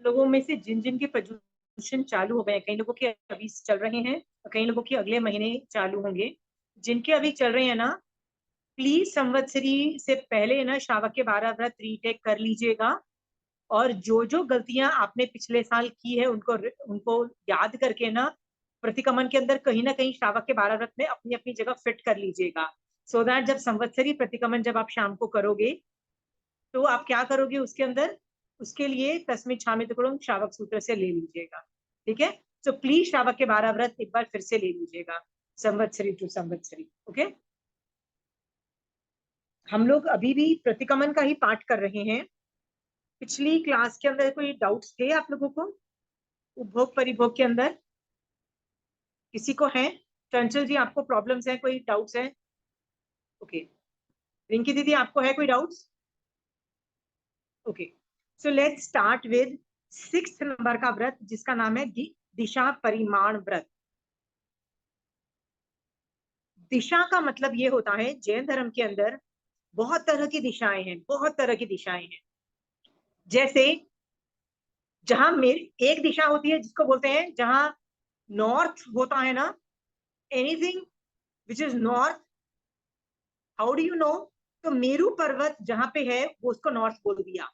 लोगों में से जिन जिन के प्रदूषण चालू हो गए, कई लोगों के अभी चल रहे हैं और कई लोगों के अगले महीने चालू होंगे, जिनके अभी चल रहे हैं ना, प्लीज संवत्सरी से पहले ना श्रावक के 12 व्रत रीटेक कर लीजिएगा। और जो जो गलतियां आपने पिछले साल की है उनको उनको याद करके ना प्रतिक्रमण के अंदर कहीं ना कहीं श्रावक के 12 व्रत में अपनी अपनी जगह फिट कर लीजिएगा। सो दैट जब संवत्सरी प्रतिक्रमण जब आप शाम को करोगे तो आप क्या करोगे उसके अंदर, उसके लिए तस्मिन् छामित करो श्रावक सूत्र से ले लीजिएगा। ठीक है, तो प्लीज श्रावक के 12 व्रत एक बार फिर से ले लीजिएगा, संवत्सरी टू संवत्सरी। ओके, हम लोग अभी भी प्रतिक्रमण का ही पाठ कर रहे हैं। पिछली क्लास के अंदर कोई डाउट्स थे आप लोगों को उपभोग परिभोग के अंदर? किसी को है? चंचल जी आपको प्रॉब्लम्स है, कोई डाउट्स है? ओके, रिंकी दीदी आपको है कोई doubts? Okay, so let's start with 6th number का व्रत जिसका नाम है दिशा परिमाण व्रत। दिशा का मतलब ये होता है जैन धर्म के अंदर बहुत तरह की दिशाएं हैं, बहुत तरह की दिशाएं हैं। जैसे जहां मेरी एक दिशा होती है जिसको बोलते हैं, जहां नॉर्थ होता है ना, anything which is north, how do you know? तो मेरू पर्वत जहां पे है वो उसको नॉर्थ बोल दिया।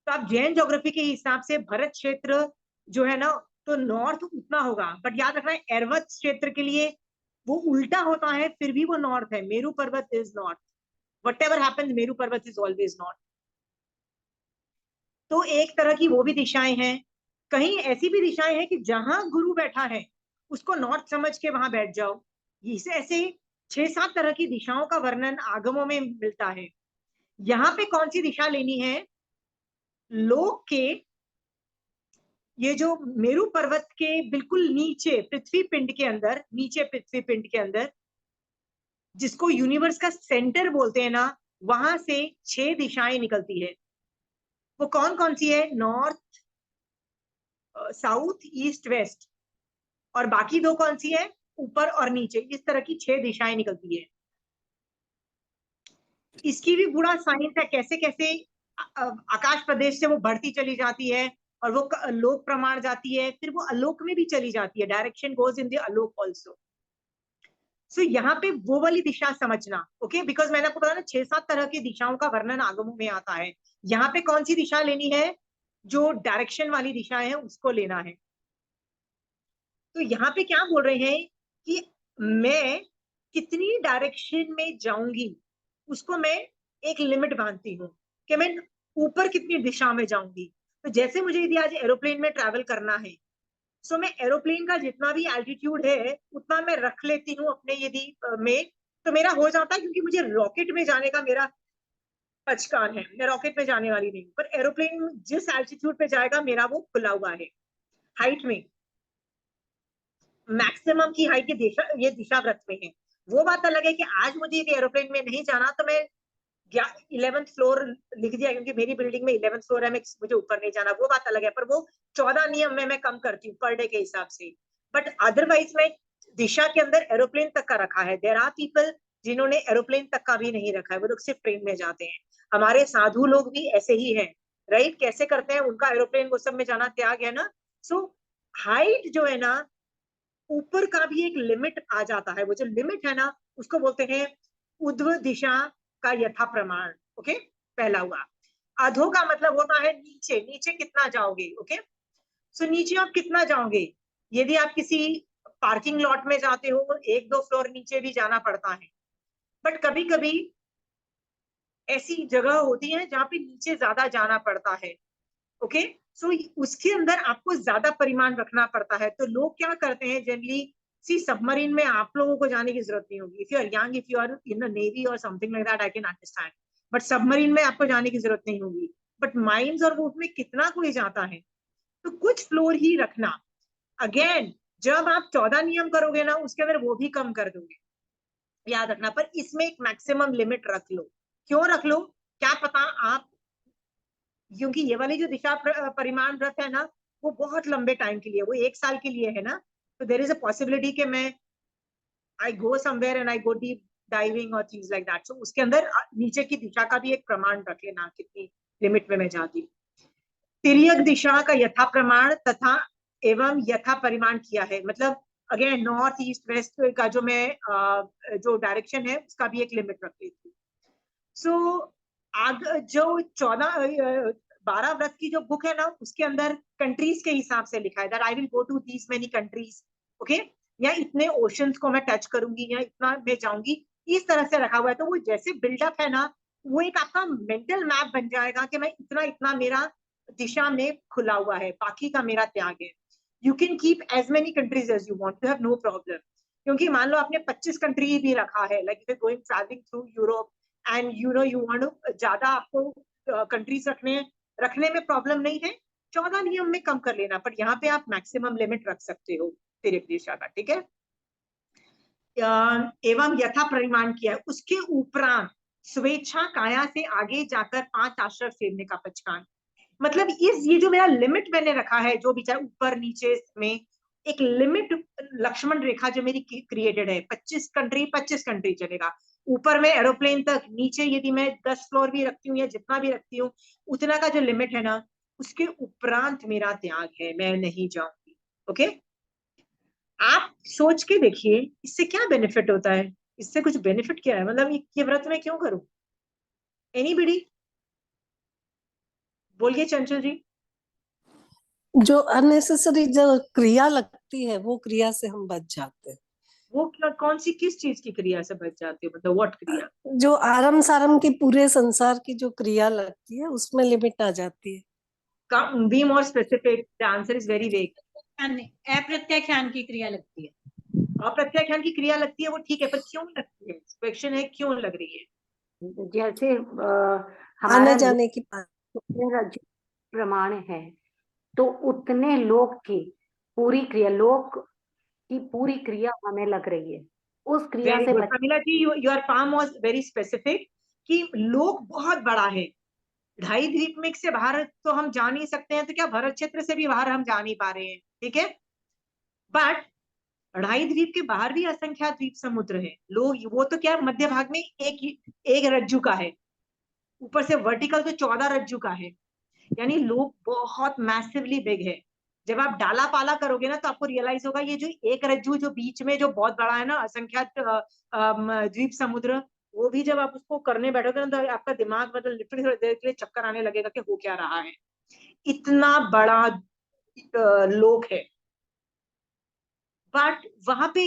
तो आप जैन ज्योग्राफी के हिसाब से भरत क्षेत्र जो है ना, तो नॉर्थ उतना होगा, बट याद रखना है एरवत क्षेत्र के लिए वो उल्टा होता है, फिर भी वो नॉर्थ है। मेरू पर्वत is north, what ever happens Meru पर्वत इज ऑलवेज नॉर्थ। तो एक तरह की वो भी दिशाएं हैं। कहीं ऐसी भी दिशाएं हैं कि जहां गुरु बैठा है उसको नॉर्थ समझ के वहां बैठ जाओ। इसे ऐसे 6-7 तरह की दिशाओं का वर्णन आगमों में मिलता है। यहाँ पे कौन सी दिशा लेनी है? लोक के ये जो मेरू पर्वत के बिल्कुल नीचे पृथ्वी पिंड के अंदर, नीचे पृथ्वी पिंड के अंदर जिसको यूनिवर्स का सेंटर बोलते हैं ना, वहां से 6 दिशाएं निकलती है। वो कौन कौन सी है? North, south, east, west. और बाकी 2 कौन सी है? ऊपर और नीचे। इस तरह की 6 दिशाएं निकलती है। इसकी भी पूरा साइंस है, कैसे कैसे आकाश प्रदेश से वो बढ़ती चली जाती है और वो लोक प्रमाण जाती है, फिर वो अलोक में भी चली जाती है। डायरेक्शन गोज इन द अलोक ऑल्सो। सो यहाँ पे वो वाली दिशा समझना। ओके, बिकॉज मैंने आपको बताया ना 6-7 तरह की दिशाओं का वर्णन आगमों में आता है। यहाँ पे कौन सी दिशा लेनी है? जो डायरेक्शन वाली दिशा है उसको लेना है। तो यहाँ पे क्या बोल रहे हैं कि मैं कितनी डायरेक्शन में जाऊंगी उसको मैं एक लिमिट बांधती हूँ कि मैं ऊपर कितनी दिशा में जाऊंगी। तो जैसे मुझे यदि आज एरोप्लेन में ट्रैवल करना है, सो मैं एरोप्लेन का जितना भी एल्टीट्यूड है उतना मैं रख लेती हूँ अपने यदि में, तो मेरा हो जाता है। क्योंकि मुझे रॉकेट में जाने का मेरा पचकान है, मैं रॉकेट में जाने वाली नहीं हूँ, पर एरोप्लेन जिस एल्टीट्यूड पे जाएगा मेरा वो खुला हुआ है। हाइट में मैक्सिमम की हाइट ये दिशा व्रत में है। वो बात अलग है कि आज मुझे यदि एरोप्लेन में नहीं जाना तो मैं 11th फ्लोर लिख दिया क्योंकि मेरी बिल्डिंग में 11th फ्लोर है, मुझे ऊपर नहीं जाना, वो बात अलग है। पर वो 14 नियम में मैं कम करती हूँ पर डे के हिसाब से। बट अदरवाइज मैं दिशा के अंदर एरोप्लेन तक का रखा है। देयर आर पीपल जिन्होंने एरोप्लेन तक का भी नहीं रखा है, वो लोग सिर्फ ट्रेन में जाते हैं। हमारे साधु लोग भी ऐसे ही हैं, राइट? कैसे करते हैं? उनका एरोप्लेन वो सब में जाना त्याग है ना। सो हाइट जो है ना, ऊपर का भी एक लिमिट आ जाता है। वो जो लिमिट है ना उसको बोलते हैं ऊर्ध्व दिशा का यथा प्रमाण। ओके, पहला हुआ। अधो का मतलब होता है नीचे, नीचे कितना जाओगे। ओके, सो नीचे आप कितना जाओगे? यदि आप किसी पार्किंग लॉट में जाते हो 1-2 फ्लोर नीचे भी जाना पड़ता है। बट कभी कभी ऐसी जगह होती है जहाँ पे नीचे ज्यादा जाना पड़ता है। ओके, सो उसके अंदर आपको ज्यादा परिमाण रखना पड़ता है। तो लोग क्या करते हैं जनरली, सी सबमरीन में आप लोगों को जाने की जरूरत नहीं होगी। If you are young, if you are in the navy और something like that, I can understand. But submarine में आपको जाने की जरूरत नहीं होगी। बट माइंस और वो में कितना कोई जाता है, तो कुछ फ्लोर ही रखना। अगेन जब आप 14 नियम करोगे ना उसके अंदर वो भी कम कर दोगे, याद रखना। पर इसमें एक मैक्सिमम लिमिट रख लो। क्यों रख लो? क्या पता आप, क्योंकि ये वाली जो दिशा परिमाण व्रत है ना वो बहुत लंबे टाइम के लिए, वो 1 साल के लिए है ना। तो देर इज अ पॉसिबिलिटी कि मैं I go somewhere and I go deep diving और चीज लाइक दैट। सो उसके अंदर नीचे की दिशा का भी एक प्रमाण रख लेना कितनी लिमिट में मैं जाती हूँ। तिर्यक दिशा का यथा प्रमाण तथा एवं यथा परिमाण किया है। मतलब अगेन नॉर्थ ईस्ट वेस्ट का जो मैं जो डायरेक्शन है उसका भी एक लिमिट रख लेती हूँ। सो आग जो 12 व्रत की जो बुक है ना उसके अंदर कंट्रीज के हिसाब से लिखा है that I will go to these many countries, okay, या इतने ओशंस को मैं टच करूंगी या इतना मैं जाऊंगी, इस तरह से रखा हुआ है। तो वो जैसे बिल्डअप है ना, वो एक आपका मेंटल मैप बन जाएगा कि मैं इतना इतना मेरा दिशा में खुला हुआ है, बाकी का मेरा त्याग है। You can keep as many countries as you want, you have no problem. क्योंकि मान लो आपने 25 कंट्री भी रखा है, like if going travelling through Europe and you want to, ज्यादा आपको कंट्रीज रखने में प्रॉब्लम नहीं है, 14 नियम में कम कर लेना, पर यहाँ पे आप मैक्सिमम लिमिट रख सकते हो तिर्यक दिशा का, ठीक है। एवं यथा परिमाण किया है। उसके उपरांत स्वेच्छा काया से आगे जाकर 5 आश्रम फेरने का पचकान। मतलब ये जो मेरा लिमिट मैंने रखा है, जो भी चाहे ऊपर नीचे में एक लिमिट लक्ष्मण रेखा जो मेरी क्रिएटेड है, 25 कंट्री चलेगा, ऊपर में एरोप्लेन तक, नीचे यदि मैं 10 फ्लोर भी रखती हूँ या जितना भी रखती हूँ, उतना का जो लिमिट है ना, उसके उपरांत मेरा त्याग है, मैं नहीं जाऊंगी। ओके, आप सोच के देखिए इससे क्या बेनिफिट होता है, इससे कुछ बेनिफिट क्या है, मतलब ये व्रत मैं क्यों करूं? एनीबडी बोलिए चंचल जी। जो अननेसेसरी जो क्रिया लगती है वो क्रिया से हम बच जाते हैं। वो कौन सी किस चीज की क्रिया से बच जाती हो, मतलब व्हाट क्रिया? जो आरम सारम की पूरे संसार की जो क्रिया लगती है उसमें लिमिट आ जाती है। Be more specific, the answer is very vague. अप्रत्याख्यान की क्रिया लगती है। अप्रत्याख्यान की क्रिया लगती है, वो ठीक है, पर क्यों लगती है? क्वेश्चन है क्यों लग रही है। जैसे आने हमारा जाने की राज्य प्रमाण है, तो उतने लोक की पूरी क्रिया, लोक की पूरी क्रिया हमें लग रही है, उस क्रिया वेरी से गुड बच। Kamila ji, your form was very specific कि लोक बहुत बड़ा है, 2.5 द्वीप में से बाहर तो हम जा नहीं सकते हैं, तो क्या भरत क्षेत्र से भी बाहर हम जा नहीं पा रहे हैं, ठीक है। बट 2.5 द्वीप के बाहर भी असंख्यात द्वीप समुद्र है, लोग वो तो क्या मध्य भाग में एक रज्जु का है, ऊपर से वर्टिकल तो 14 रज्जु का है, यानी लोग बहुत मैसिवली बिग है। जब आप डाला पाला करोगे ना तो आपको रियलाइज होगा ये जो एक रज्जू जो बीच में जो बहुत बड़ा है ना, असंख्यात द्वीप समुद्र, वो भी जब आप उसको करने बैठोगे ना तो आपका दिमाग मतलब लिटरली थोड़ी देर के लिए चक्कर आने लगेगा कि हो क्या रहा है, इतना बड़ा लोक है। बट वहां पे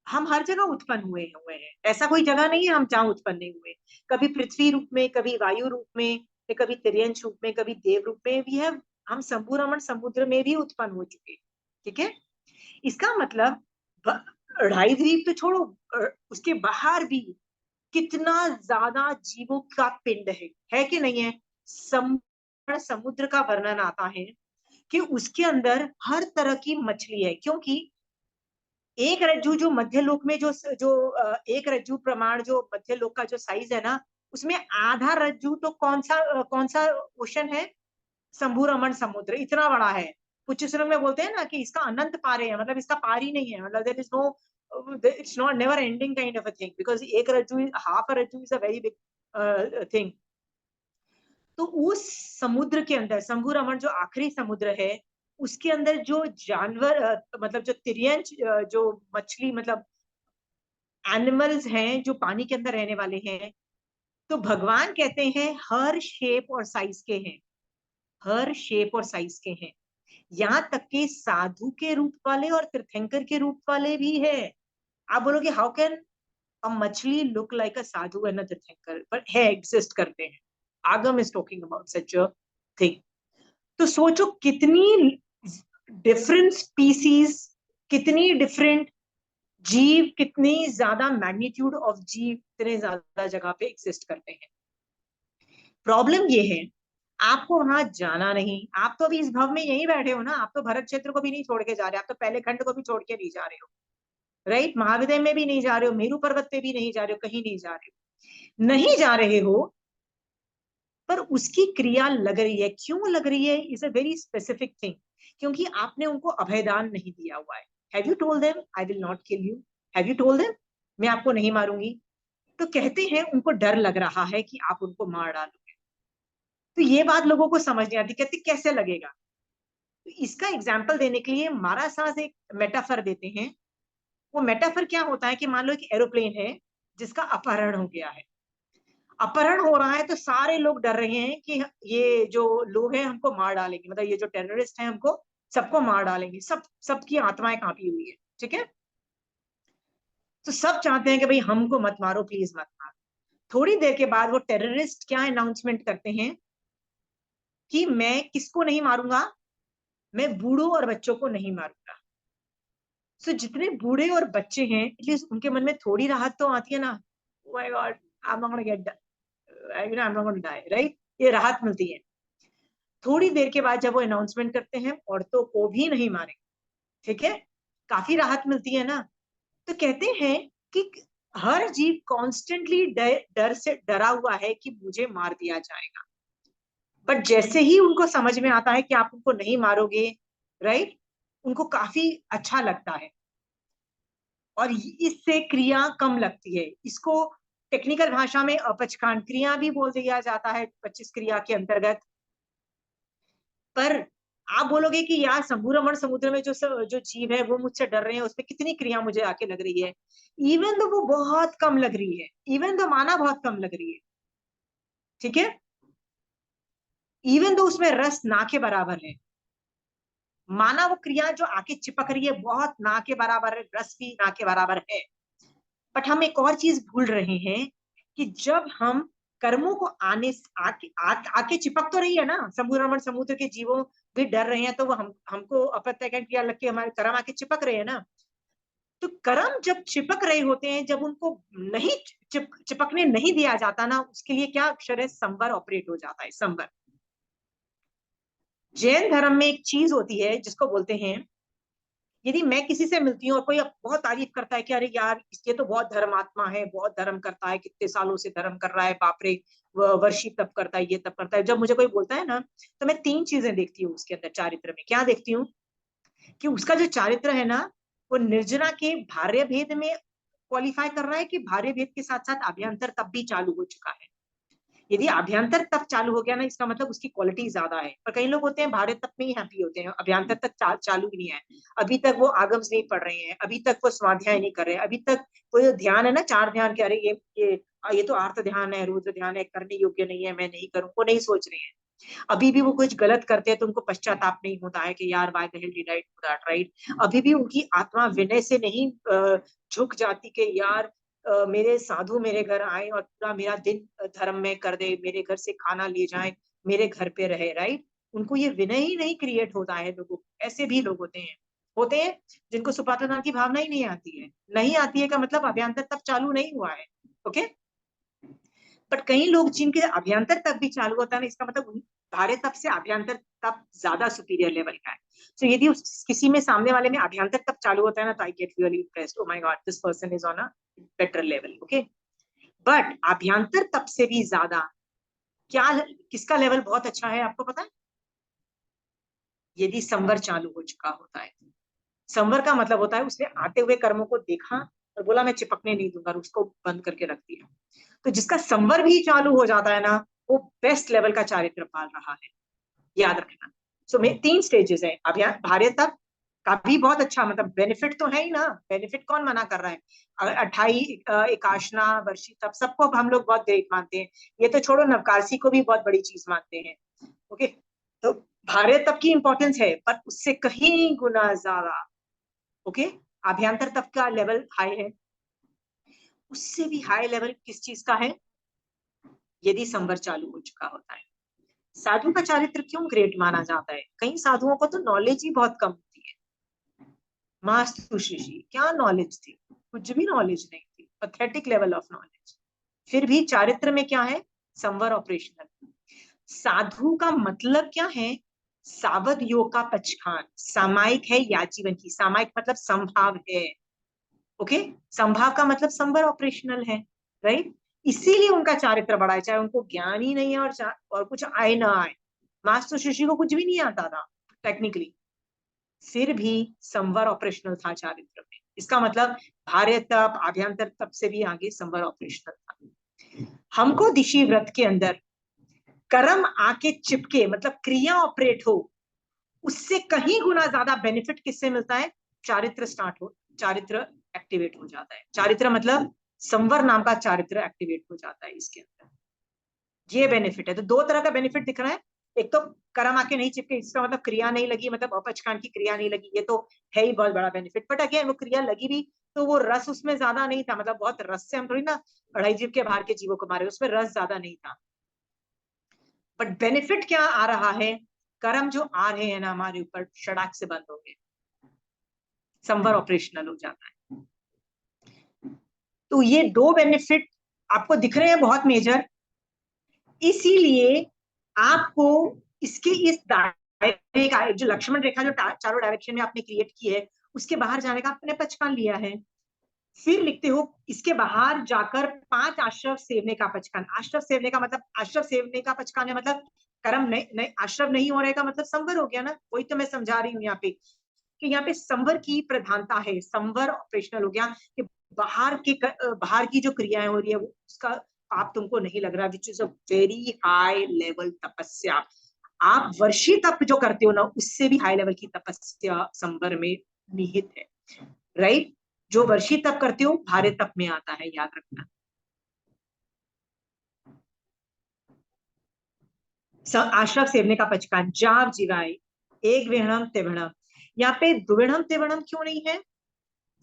हम हर जगह उत्पन्न हुए हैं, ऐसा कोई जगह नहीं है हम जहाँ उत्पन्न नहीं हुए। कभी पृथ्वी रूप में, कभी वायु रूप में, कभी तिर्यंश रूप में, कभी देव रूप में भी है। हम शंभु रमण समुद्र में भी उत्पन्न हो चुके, ठीक है। इसका मतलब 2.5 द्वीप तो छोड़ो, उसके बाहर भी कितना ज्यादा जीवों का पिंड है कि नहीं है। समुद्र का वर्णन आता है कि उसके अंदर हर तरह की मछली है, क्योंकि एक रज्जु जो मध्य लोक में जो एक रज्जु प्रमाण जो मध्य लोक का जो साइज है ना, उसमें आधा रज्जु तो कौन सा ओशन है, शंभु रमण समुद्र, इतना बड़ा है। कुछ श्लोक में बोलते हैं ना कि इसका अनंत पारे है, मतलब इसका पार ही नहीं है, मतलब there is no, it's not never ending kind of a thing, because एक रज्जु, हाफ अ रज्जु is a very big thing. तो उस समुद्र के अंदर शंभु रमण जो आखिरी समुद्र है, उसके अंदर जो जानवर मतलब जो तिर्यंश जो मछली मतलब एनिमल्स हैं जो पानी के अंदर रहने वाले हैं, तो भगवान कहते हैं हर शेप और साइज के हैं, हर शेप और साइज के हैं, यहाँ तक कि साधु के रूप वाले और तीर्थंकर के रूप वाले भी है। आप बोलोगे हाउ कैन अ मछली look like a Sadhu and अ तीर्थंकर, पर है, एग्जिस्ट करते हैं। आगम is talking about such a thing. तो सोचो कितनी डिफरेंट स्पीसीज, कितनी डिफरेंट जीव, कितनी ज्यादा मैग्नीट्यूड ऑफ जीव इतने ज्यादा जगह पे एग्जिस्ट करते हैं। प्रॉब्लम ये है आपको वहां जाना नहीं, आप तो अभी इस भव में यहीं बैठे हो ना, आप तो भरत क्षेत्र को भी नहीं छोड़ के जा रहे, आप तो पहले खंड को भी छोड़ के नहीं जा रहे हो, राइट, महाविद्य में भी नहीं जा रहे हो, मेरू पर्वत पे भी नहीं जा रहे हो, कहीं नहीं जा रहे हो, नहीं जा रहे हो, पर उसकी क्रिया लग रही है। क्यों लग रही है is a very specific thing, क्योंकि आपने उनको अभयदान नहीं दिया हुआ है। Have you told them I will not kill you? Have you told them मैं आपको नहीं मारूंगी? तो कहते हैं उनको डर लग रहा है कि आप उनको मार डालोगे। तो ये बात लोगों को समझ नहीं आती, कहते कैसे लगेगा। तो इसका एग्जाम्पल देने के लिए मारा साहब एक मेटाफर देते हैं। वो मेटाफर क्या होता है कि मान लो एक एरोप्लेन है जिसका अपहरण हो गया है, अपहरण हो रहा है तो सारे लोग डर रहे हैं कि ये जो लोग हैं हमको मार डालेंगे, मतलब ये जो टेररिस्ट हैं हमको सबको मार डालेंगे, सबकी आत्माएं कांपी हुई है, ठीक है। तो सब चाहते हैं कि भाई हमको मत मारो, प्लीज मत मारो। थोड़ी देर के बाद वो टेररिस्ट क्या अनाउंसमेंट करते हैं कि मैं किसको नहीं मारूंगा, मैं बूढ़ों और बच्चों को नहीं मारूंगा। सो जितने बूढ़े और बच्चे हैं एटलीस्ट उनके मन में थोड़ी राहत तो आती है ना, my God I am not gonna get I am not gonna die, right, ये राहत मिलती है। थोड़ी देर के बाद जब वो अनाउंसमेंट करते हैं औरतों को भी नहीं मारेंगे, ठीक है, काफी राहत मिलती है ना। तो कहते हैं कि हर जीव कॉन्स्टेंटली डर से डरा हुआ है कि मुझे मार दिया जाएगा, बट जैसे ही उनको समझ में आता है कि आप उनको नहीं मारोगे, राइट, उनको काफी अच्छा लगता है और इससे क्रिया कम लगती है। इसको टेक्निकल भाषा में अपचकांड क्रिया भी बोल दिया जाता है 25 क्रिया के अंतर्गत। पर आप बोलोगे कि यार शंभु रमण समुद्र में जो जीव है वो मुझसे डर रहे हैं, उसमें कितनी क्रिया मुझे आके लग रही है, इवन तो वो बहुत कम लग रही है, इवन तो माना बहुत कम लग रही है, ठीक है, इवन तो उसमें रस ना के बराबर है। माना वो क्रिया जो आके चिपक रही है बहुत ना के बराबर है, रस भी ना के बराबर है। बट हम एक और चीज भूल रहे हैं कि जब हम कर्मों को आके चिपक तो रही है ना, समुद्र समुद्र के जीवों भी डर रहे हैं, तो वो हमको अप्रत्यक्ष क्रिया लग के हमारे कर्म आके चिपक रहे हैं ना। तो कर्म जब चिपक रहे होते हैं, जब उनको नहीं चिपकने नहीं दिया जाता ना, उसके लिए क्या अक्षर है, संवर ऑपरेट हो जाता है, संवर। जैन धर्म में एक चीज होती है जिसको बोलते हैं, यदि मैं किसी से मिलती हूँ और कोई बहुत तारीफ करता है कि अरे यार ये तो बहुत धर्मात्मा है, बहुत धर्म करता है, कितने सालों से धर्म कर रहा है, बाप रे, वर्षी तप करता है, ये तप करता है, जब मुझे कोई बोलता है ना, तो मैं 3 चीजें देखती हूँ उसके अंदर चारित्र में। क्या देखती हूँ कि उसका जो चारित्र है ना, वो निर्जना के भार्य भेद में क्वालिफाई कर रहा है कि भार्य भेद के साथ साथ अभ्यंतर तप भी चालू हो चुका है। यदि अभ्यंतर तप चालू हो गया ना, इसका मतलब उसकी क्वालिटी ज्यादा है। पर कई लोग होते हैं भार्य तप में ही हैप्पी होते हैं, अभ्यंतर तक चालू ही नहीं है, अभी तक वो आगम्स नहीं पढ़ रहे हैं, अभी तक वो स्वाध्याय नहीं कर रहे हैं, अभी तक वो जो ध्यान है ना 4 ध्यान के, अरे ये तो आर्त ध्यान है, रुद्र ध्यान है, करने योग्य नहीं है, मैं नहीं करूं, वो नहीं सोच रहे हैं। अभी भी वो कुछ गलत करते हैं तो उनको पश्चाताप नहीं होता है कि यार why the hell did I do that, right. अभी भी उनकी आत्मा विनय से नहीं झुक जाती कि यार मेरे साधु मेरे घर आए और पूरा मेरा दिन धर्म में कर दे, मेरे घर से खाना ले जाए, मेरे घर पे रहे, राइट। उनको ये विनय ही नहीं क्रिएट होता है लोगों। ऐसे भी लोग होते हैं जिनको सुपात्रदान की भावना ही नहीं आती है। नहीं आती है का मतलब अभ्यंतर तब चालू नहीं हुआ है, ओके। बट कई लोग जिनके अभ्यंतर तप भी चालू होता है ना, इसका मतलब भार्य तप से अभ्यंतर तप ज्यादा सुपीरियर लेवल का है। सो यदि किसी में सामने वाले में अभ्यंतर तप चालू होता है ना, तो I get really impressed, oh my god this person is on a better level, okay. But अभ्यंतर तप से भी ज्यादा क्या, किसका लेवल बहुत अच्छा है आपको पता है? यदि संवर चालू हो चुका होता है। संवर का मतलब होता है उसने आते हुए कर्मों को देखा और बोला मैं चिपकने नहीं दूंगा, उसको बंद करके रख दिया। तो जिसका संवर भी चालू हो जाता है ना, वो बेस्ट लेवल का चारित्र पाल रहा है, याद रखना। सो में 3 स्टेजेस है। अभ्यास भार्य तप का भी बहुत अच्छा, मतलब बेनिफिट तो है ही ना, बेनिफिट कौन मना कर रहा है। 28 एकाशना वर्षी तप सबको हम लोग बहुत ग्रेट मानते हैं, ये तो छोड़ो नवकारसी को भी बहुत बड़ी चीज मानते हैं, ओके। तो भार्य तप की इंपॉर्टेंस है पर उससे कहीं गुना ज्यादा, ओके, अभ्यंतर तप का लेवल हाई है। उससे भी हाई लेवल किस चीज का है? यदि संवर चालू हो चुका होता है। साधु का चारित्र क्यों ग्रेट माना जाता है? कई साधुओं को तो नॉलेज ही बहुत कम होती है। मास्तु ऋषि क्या नॉलेज थी, कुछ भी नॉलेज नहीं थी, पैथेटिक लेवल ऑफ नॉलेज। फिर भी चारित्र में क्या है? संवर ऑपरेशनल। साधु का मतलब क्या है? सावध योग का पचखान, सामायिक है याजीवन की, सामायिक मतलब संभाव है, ओके। संभाव का मतलब संवर ऑपरेशनल है, राइट। इसीलिए उनका चारित्र बढ़ा है, चाहे उनको ज्ञान ही नहीं है और कुछ आए ना आए। मास्टर शिष्य को कुछ भी नहीं आता था टेक्निकली, फिर भी संवर ऑपरेशनल था चारित्र में। इसका मतलब भार्य तप अभ्यंतर तप से भी आगे संवर ऑपरेशनल था। हमको दिशी व्रत के अंदर कर्म आके चिपके, मतलब क्रिया ऑपरेट हो, उससे कहीं गुना ज्यादा बेनिफिट किससे मिलता है? चारित्र स्टार्ट हो, चारित्र एक्टिवेट हो जाता है। चारित्र मतलब संवर नाम का चारित्र एक्टिवेट हो जाता है इसके अंदर, ये बेनिफिट है। तो दो तरह का बेनिफिट दिख रहा है। एक तो कर्म आके नहीं चिपके, इसका मतलब क्रिया नहीं लगी, मतलब अपचकांड की क्रिया नहीं लगी, ये तो है ही बहुत बड़ा बेनिफिट। बट अगेन वो क्रिया लगी भी तो वो रस उसमें ज्यादा नहीं था, मतलब बहुत रस से हम थोड़ी ना अढ़ाई जीव के बाहर के जीवों को मारे, उसमें रस ज्यादा नहीं था। बट बेनिफिट क्या आ रहा है? कर्म जो आ रहे हैं ना हमारे ऊपर, षडाक से बंद हो गए, संवर ऑपरेशनल हो जाता है। तो ये दो बेनिफिट आपको दिख रहे हैं बहुत मेजर। इसीलिए आपको इसके इस दायरे का, जो लक्ष्मण रेखा जो चारों डायरेक्शन में आपने क्रिएट की है, उसके बाहर जाने का आपने पचकान लिया है। फिर लिखते हो इसके बाहर जाकर 5 आश्रव सेवने का पचकान। आश्रव सेवने का मतलब, आश्रव सेवने का पचकान है मतलब कर्म नहीं, आश्रव नहीं हो रहेगा मतलब संवर हो गया ना। वही तो मैं समझा रही हूँ यहाँ पे कि यहाँ पे संवर की प्रधानता है, संवर ऑपरेशनल हो गया कि बाहर की जो क्रियाएं हो रही है उसका आप तुमको नहीं लग रहा, which is a very high level तपस्या। आप वर्षी तप जो करते हो ना, उससे भी हाई लेवल की तपस्या संवर में निहित है, राइट? जो वर्षी तप करते हो भारे तप में आता है, याद रखना। आश्रव सेवने का पचकान, जाव जीवाय एक विहणम तिवणम। यहाँ पे द्विणम तिवणम क्यों नहीं है?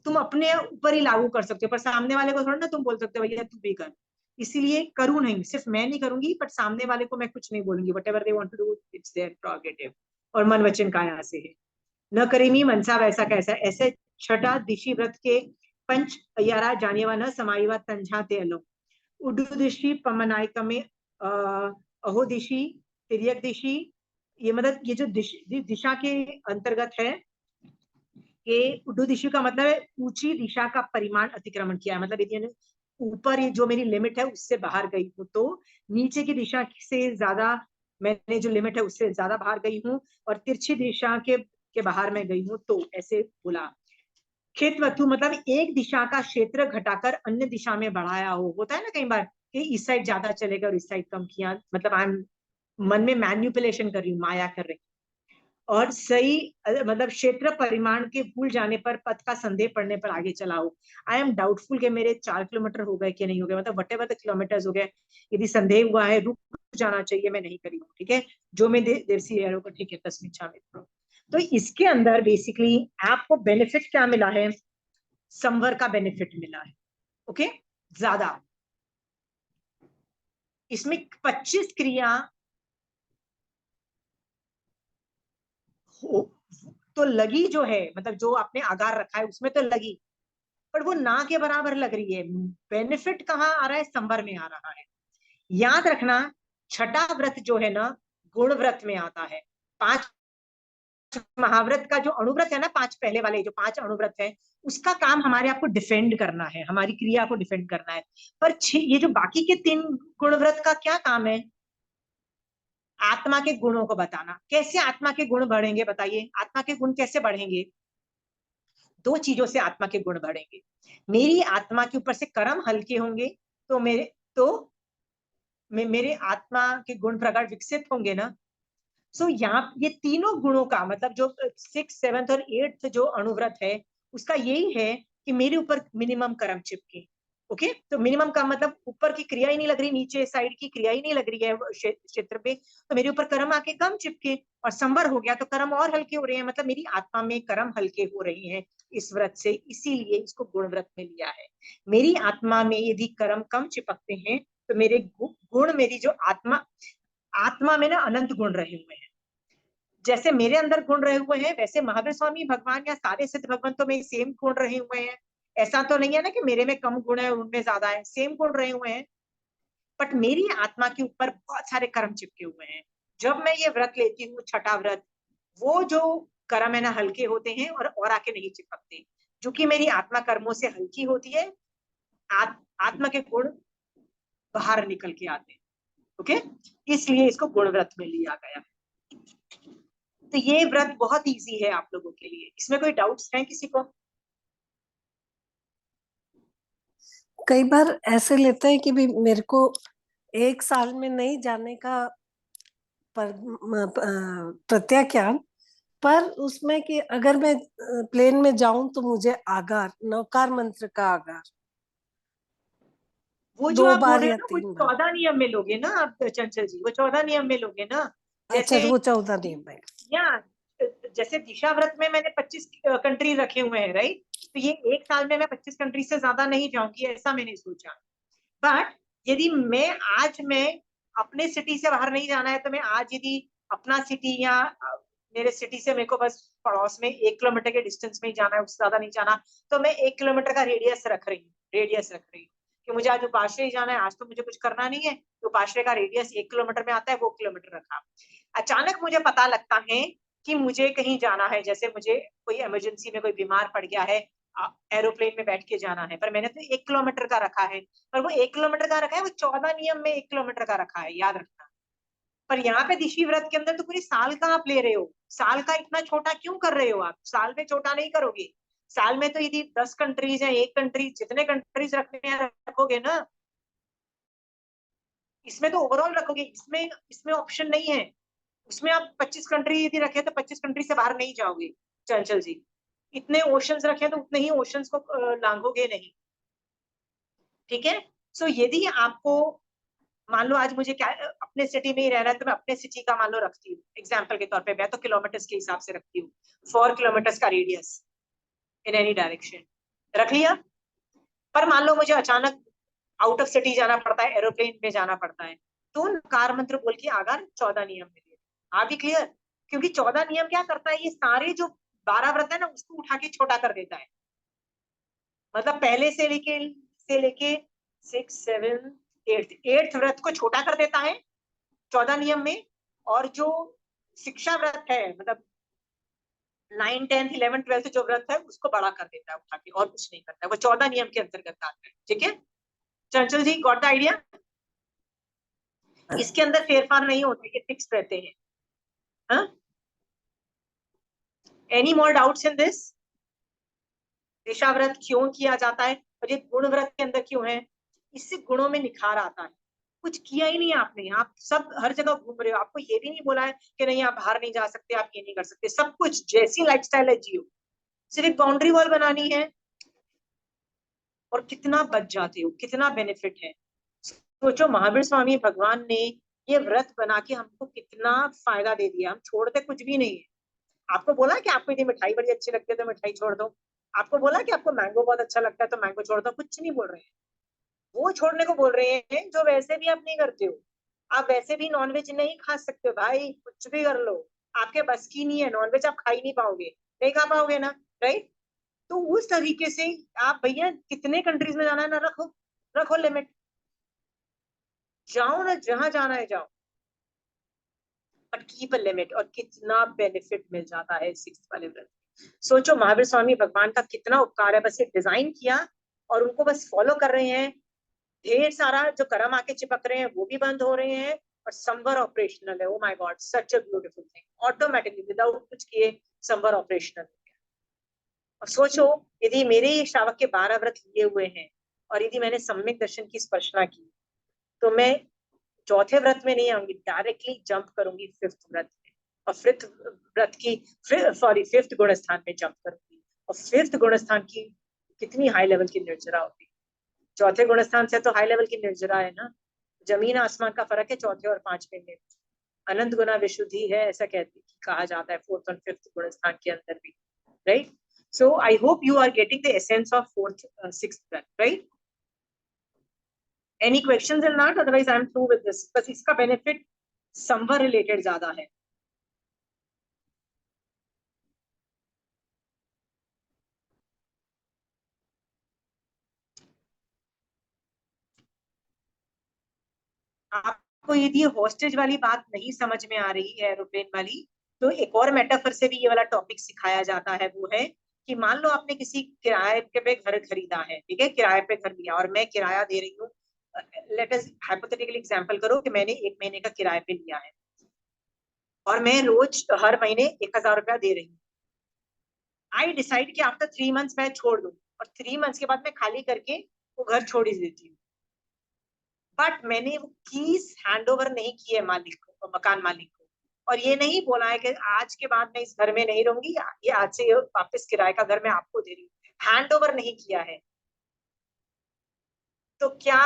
तुम अपने ऊपर ही लागू कर सकते हो, पर सामने वाले को थोड़ा ना तुम बोल सकते हो भैया तू भी कर। इसीलिए करूं नहीं, सिर्फ मैं नहीं करूंगी, बट सामने वाले को मैं कुछ नहीं बोलूंगी। Whatever they want to do, it's their prerogative. और मन वचन काया से है। न करेमी मनसा वैसा कैसा, ऐसे छठा दिशी व्रत के पंच यारा जानेवा न समाईवा तंझा ते अलो उडु दिशी पमनायक में अहो दिशी तिर्यक दिशी। ये मतलब ये जो दिशा के अंतर्गत है कि उडु दिशा का मतलब है ऊंची दिशा का परिमाण अतिक्रमण किया है, मतलब यदि ऊपर ये जो मेरी लिमिट है उससे बाहर गई हूँ तो नीचे की दिशा से ज्यादा, मैंने जो लिमिट है उससे ज्यादा बाहर गई हूँ, और तिरछी दिशा के बाहर में गई हूँ, तो ऐसे बोला। क्षेत्रवतु मतलब एक दिशा का क्षेत्र घटाकर अन्य दिशा में बढ़ाया हो, होता है ना कई बार कि इस साइड ज्यादा चलेगा और इस साइड कम किया, मतलब आई एम मन में मैन्युपुलेशन कर रही हूँ, माया कर रही हूँ। और सही मतलब क्षेत्र परिमाण के भूल जाने पर पथ का संदेह पड़ने पर आगे चलाओ। आई एम डाउटफुल कि मेरे 4 किलोमीटर हो गए कि नहीं हो गए, मतलब वट एवर द किलोमीटर्स हो गए, यदि संदेह हुआ है रुक जाना चाहिए, मैं नहीं करी हूँ, ठीक है। जो मैं देर सी एरो को, ठीक है, तस्वीर छा। तो इसके अंदर बेसिकली आपको बेनिफिट क्या मिला है? संवर का बेनिफिट मिला है, ओके, ज्यादा। इसमें 25 क्रिया हो तो लगी जो है, मतलब जो आपने आगार रखा है उसमें तो लगी, पर वो ना के बराबर लग रही है। बेनिफिट कहाँ आ रहा है? संवर में आ रहा है। याद रखना, छठा व्रत जो है ना गुण व्रत में आता है। 5 महाव्रत का जो अणुव्रत है ना, 5 पहले वाले जो 5 अणुव्रत है, उसका काम हमारे आपको डिफेंड करना है, हमारी क्रिया को डिफेंड करना है। पर ये जो बाकी के 3 गुण व्रत का क्या काम है? आत्मा के गुणों को बताना। कैसे आत्मा के गुण बढ़ेंगे बताइए? आत्मा के गुण कैसे बढ़ेंगे? 2 चीजों से आत्मा के गुण बढ़ेंगे। मेरी आत्मा के ऊपर से कर्म हल्के होंगे तो मेरे आत्मा के गुण प्रगाढ़ विकसित होंगे ना। सो यहाँ ये तीनों गुणों का मतलब जो 6th 7th और 8th जो अणुव्रत है, उसका यही है कि मेरे ऊपर मिनिमम कर्म चिपके। ओके, तो मिनिमम का मतलब ऊपर की क्रिया ही नहीं लग रही, नीचे साइड की क्रिया ही नहीं लग रही है क्षेत्र पे, तो मेरे ऊपर कर्म आके कम चिपके और संवर हो गया तो कर्म और हल्के हो रहे हैं, मतलब मेरी आत्मा में कर्म हल्के हो रहे हैं इस व्रत से, इसीलिए इसको गुण व्रत में लिया है। मेरी आत्मा में यदि कर्म कम चिपकते हैं तो मेरे गुण, मेरी जो आत्मा में ना अनंत गुण रहे हुए हैं। जैसे मेरे अंदर गुण रहे हुए हैं, वैसे महावीर स्वामी भगवान या सारे सिद्ध भगवान तो में सेम गुण रहे हुए हैं। ऐसा तो नहीं है ना कि मेरे में कम गुण है और उनमें ज्यादा है, सेम गुण रहे हुए हैं। बट मेरी आत्मा के ऊपर बहुत सारे कर्म चिपके हुए हैं। जब मैं ये व्रत लेती हूँ, छठा व्रत, वो जो कर्म है ना हल्के होते हैं और आके नहीं चिपकते, जो कि मेरी आत्मा कर्मों से हल्की होती है। आत्मा के गुण बाहर निकल के आते हैं, ओके, इसलिए इसको गुण व्रत में लिया गया। तो ये व्रत बहुत इजी है आप लोगों के लिए। इसमें कोई डाउट्स हैं किसी को? कई बार ऐसे लेते हैं कि भी मेरे को 1 साल में नहीं जाने का पर प्रत्याख्यान, पर उसमें कि अगर मैं प्लेन में जाऊं तो मुझे आगार, नौकार मंत्र का आगार वो जो 2 आप बोल बार रहे हो या ना, वो 3 बार। 14 नियम में लोगे ना आप चंचल जी, वो 14 नियम में लोगे ना। अच्छा, जैसे वो 14 नियम है। या जैसे दिशा व्रत में मैंने 25 कंट्री रखे हुए हैं, राइट? तो ये एक साल में मैं 25 कंट्री से ज्यादा नहीं जाऊंगी, ऐसा मैंने सोचा। बट यदि मैं अपने सिटी से बाहर नहीं जाना है, तो मैं आज यदि अपना सिटी या मेरे सिटी से मेरे को बस पड़ोस में 1 किलोमीटर के डिस्टेंस में ही जाना है, उससे ज्यादा नहीं जाना, तो मैं 1 किलोमीटर का रेडियस रख रही हूँ कि मुझे आज उपाश्रय जाना है, आज तो मुझे कुछ करना नहीं है, तो उपाश्रय का रेडियस 1 किलोमीटर में आता है, वो किलोमीटर रखा। अचानक मुझे पता लगता है कि मुझे कहीं जाना है, जैसे मुझे कोई इमरजेंसी में कोई बीमार पड़ गया है, एरोप्लेन में बैठ के जाना है, पर मैंने तो 1 किलोमीटर का रखा है, पर वो 1 किलोमीटर का रखा है, वो 14 नियम में 1 किलोमीटर का रखा है, याद रखना। पर यहाँ पे दिशी व्रत के अंदर तो पूरी साल का आप ले रहे हो, साल का इतना छोटा क्यों कर रहे हो आप? साल में छोटा नहीं करोगे। साल में तो यदि 10 कंट्रीज है, एक कंट्री, जितने कंट्रीज रखने हैं रखोगे ना, इसमें तो ओवरऑल रखोगे, इसमें इसमें ऑप्शन नहीं है। उसमें आप 25 कंट्री यदि रखे तो 25 कंट्री से बाहर नहीं जाओगे चंचल जी। इतने ओशंस रखे तो उतने ही ओशंस को लांघोगे नहीं, ठीक है? सो यदि आपको मान लो आज मुझे क्या अपने सिटी में ही रहना है, तो मैं अपने सिटी का मान लो रखती हूँ एग्जाम्पल के तौर पे, मैं तो किलोमीटर्स के हिसाब से रखती हूँ, 4 किलोमीटर्स का रेडियस इन एनी डायरेक्शन रख लिया। पर मान लो मुझे अचानक आउट ऑफ सिटी जाना पड़ता है, एरोप्लेन में जाना पड़ता है, तो नकार मंत्र बोल के आगार 14 नियम में दे। आप भी क्लियर? क्योंकि 14 नियम क्या करता है, ये सारे जो 12 व्रत है ना, उसको उठा के छोटा कर देता है। मतलब पहले से लेके 6, 7, 8 व्रत को छोटा कर देता है 14 नियम में। और जो शिक्षा व्रत है, मतलब 9, 10, 11, 12 जो व्रत है, उसको बड़ा कर देता है उठा के, और कुछ नहीं करता है, वो 14 नियम के अंतर्गत आता है, ठीक है? चंचल जी गॉट द आइडिया? इसके अंदर फेरफार नहीं होते, ये फिक्स रहते हैं। हाँ, any more doubts in this? दिशा व्रत क्यों किया जाता है, और ये गुण व्रत के अंदर क्यों है? इससे गुणों में निखार आता है। कुछ किया ही नहीं है आपने, आप सब हर जगह घूम रहे हो, आपको ये भी नहीं बोला है कि नहीं आप बाहर नहीं जा सकते, आप ये नहीं कर सकते, सब कुछ जैसी लाइफस्टाइल है जियो, सिर्फ एक बाउंड्री वॉल बनानी है, और कितना बच जाते हो, कितना बेनिफिट है। सोचो महावीर स्वामी भगवान ने ये व्रत बना के हमको कितना फायदा दे दिया, हम छोड़ते कुछ भी नहीं है। आपको बोला कि आपको यदि मिठाई बड़ी अच्छी लगती है तो मिठाई छोड़ दो, आपको बोला कि आपको मैंगो बहुत अच्छा लगता है तो मैंगो छोड़ दो, कुछ नहीं बोल रहे हैं। वो छोड़ने को बोल रहे हैं जो वैसे भी आप नहीं करते हो। आप वैसे भी नॉनवेज नहीं खा सकते हो भाई, कुछ भी कर लो, आपके बस की नहीं है, नॉनवेज आप खा ही नहीं पाओगे, नहीं खा पाओगे ना, राइट? तो उस तरीके से आप भैया कितने कंट्रीज में जाना है ना, रखो, रखो लिमिट, जाओ ना जहां जाना है जाओ, बट कीप अ लिमिट, और कितना बेनिफिट मिल जाता है 6 वाले व्रत। सोचो महावीर स्वामी भगवान का कितना उपकार है, बस ये डिजाइन किया और उनको बस फॉलो कर रहे हैं, ढेर सारा जो कर्म आके चिपक रहे हैं वो भी बंद हो रहे हैं, और संवर ऑपरेशनल है। Oh my God, such a beautiful thing, automatically without कुछ किए संवर ऑपरेशनल। और सोचो यदि मेरे ये श्रावक के 12 व्रत लिए हुए हैं, और यदि मैंने सम्यक दर्शन की स्पर्शना की, तो मैं चौथे व्रत में नहीं आऊंगी, डायरेक्टली जंप करूंगी 5th व्रत में, और 5th व्रत की फिफ्थ गुण स्थान में जंप करूंगी। और 5th गुण स्थान की कितनी हाई लेवल की निर्जरा होती है, चौथे गुण स्थान से तो हाई लेवल की निर्जरा है ना, जमीन आसमान का फर्क है चौथे और 5वें में। अनंत गुना विशुद्धि है, ऐसा कहते कहा जाता है 4th और 5th गुण स्थान के अंदर भी, right? So I hope you are getting the essence of 4th, 6th breath, right? Any questions in that? Otherwise, I'm through with this. बस इसका benefit संवर related ज्यादा है। आपको यदि ये हॉस्टेज वाली बात नहीं समझ में आ रही है, एरोप्लेन वाली, तो एक और मेटाफर से भी ये वाला टॉपिक सिखाया जाता है। वो है कि मान लो आपने किसी किराए पे घर खरीदा है, ठीक है, किराए पे घर लिया, और मैं किराया दे रही हूँ, लेट अस हाइपोथेटिकली एग्जांपल करो कि मैंने 1 महीने का किराए पे लिया है, और मैं रोज हर महीने 1000 रुपया दे रही हूँ। आई डिसाइड कि आफ्टर 3 मंथ्स मैं छोड़ दूं, और 3 मंथ्स के बाद मैं खाली करके वो घर छोड़ ही देती हूँ, बट मैंने वो कीज हैंड ओवर नहीं की है मालिक को, मकान मालिक को। और ये नहीं बोला है कि आज के बाद मैं इस घर में नहीं रहूंगी, ये आज से वापस किराए का घर मैं आपको दे रही हूँ, हैंड ओवर नहीं किया है। तो क्या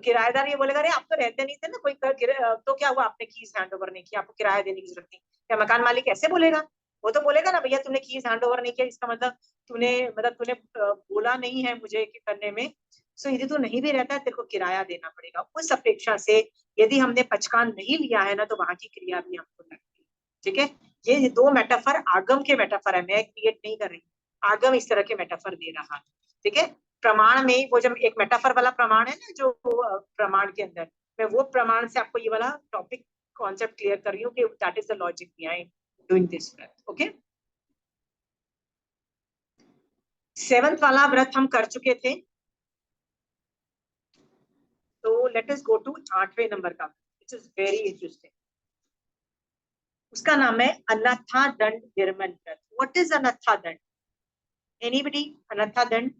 किराएदार ये बोलेगा, अरे आप तो रहते नहीं थे ना, कोई तो क्या हुआ, आपने कीज हैंड ओवर नहीं किया, आपको किराया देने की जरूरत नहीं? क्या मकान मालिक ऐसे बोलेगा? वो तो बोलेगा ना, भैया तूने कीज हैंड ओवर नहीं किया, इसका मतलब तूने बोला नहीं है मुझे कि करने में, सो यदि तू नहीं भी रहता है तेरे को किराया देना पड़ेगा। उस अपेक्षा से यदि हमने पचकान नहीं लिया है ना, तो वहां की क्रिया भी हमको लगती है। ठीक है, ये दो मेटाफर आगम के मेटाफर है, मैं क्रिएट नहीं कर रही, आगम इस तरह के मेटाफर दे रहा है। ठीक है, प्रमाण में वो जब एक मेटाफर वाला प्रमाण है ना, जो प्रमाण के अंदर, मैं वो प्रमाण से आपको ये वाला टॉपिक कॉन्सेप्ट क्लियर कर रही हूँ कि that is the logic behind doing this व्रत। ओके, 7th वाला व्रत हम कर चुके थे, तो लेट अस गो टू 8वें नंबर का, विच इज वेरी इंटरेस्टिंग। उसका नाम है अनथा दंड विरमन व्रत। व्हाट इज अनथा दंड? एनीबडी? अनथा दंड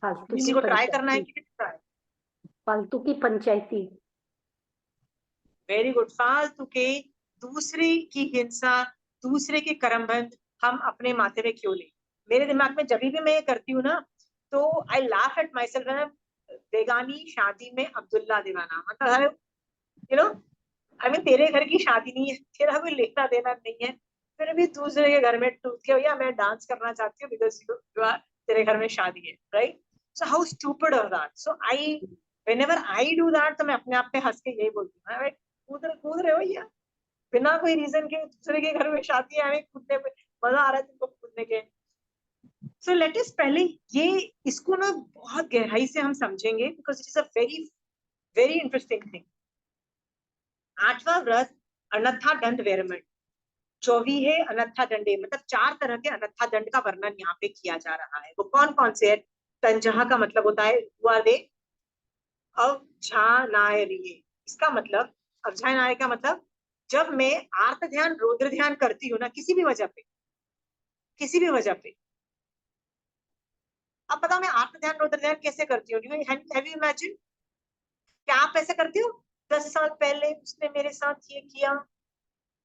फालतू किसी की को ट्राई करना है पंचायती, कि ट्राई? फालतू की पंचायती। Very good. फालतू के दूसरे की हिंसा, दूसरे के कर्मबंध हम अपने माथे पे क्यों ले? मेरे दिमाग में जब भी मैं ये करती हूँ ना, तो I laugh at myself. बेगानी शादी में अब्दुल्ला दीवाना, मतलब यू नो, आई मीन तेरे घर की शादी नहीं है, तेरा कोई लेना देना नहीं है, फिर भी दूसरे के घर में टूट के भैया मैं डांस करना चाहती हूँ बिकॉज यू आर, तेरे घर में शादी है, right? So how stupid of that. So I, whenever I do that, तो मैं अपने आप पे हंस के यही बोलती हूँ, कूद रहे हो भैया, बिना कोई रीजन के दूसरे के घर में शादी है, हमें कूदने में मजा आ रहा है तुमको कूदने के। सो लेट अस पहले ये इसको ना बहुत गहराई से हम समझेंगे, because it is a very very interesting thing. 8वां व्रत अनथा दंड वेरमण, 24 अनथा दंडे, मतलब 4 तरह के अनथा दंड का वर्णन यहाँ पे किया जा रहा है। वो कौन कौन से है? तंजहा का मतलब होता है हुआ दे, अवझानायरिये, इसका मतलब, अवझानाय का मतलब, जब मैं आर्त ध्यान रौद्र ध्यान करती हूँ ना, किसी भी वजह पे, किसी भी वजह पे। अब बताओ मैं आर्त ध्यान रौद्र ध्यान कैसे करती हूँ? Have you imagine? क्या आप ऐसे करती हो? 10 साल पहले उसने मेरे साथ ये किया,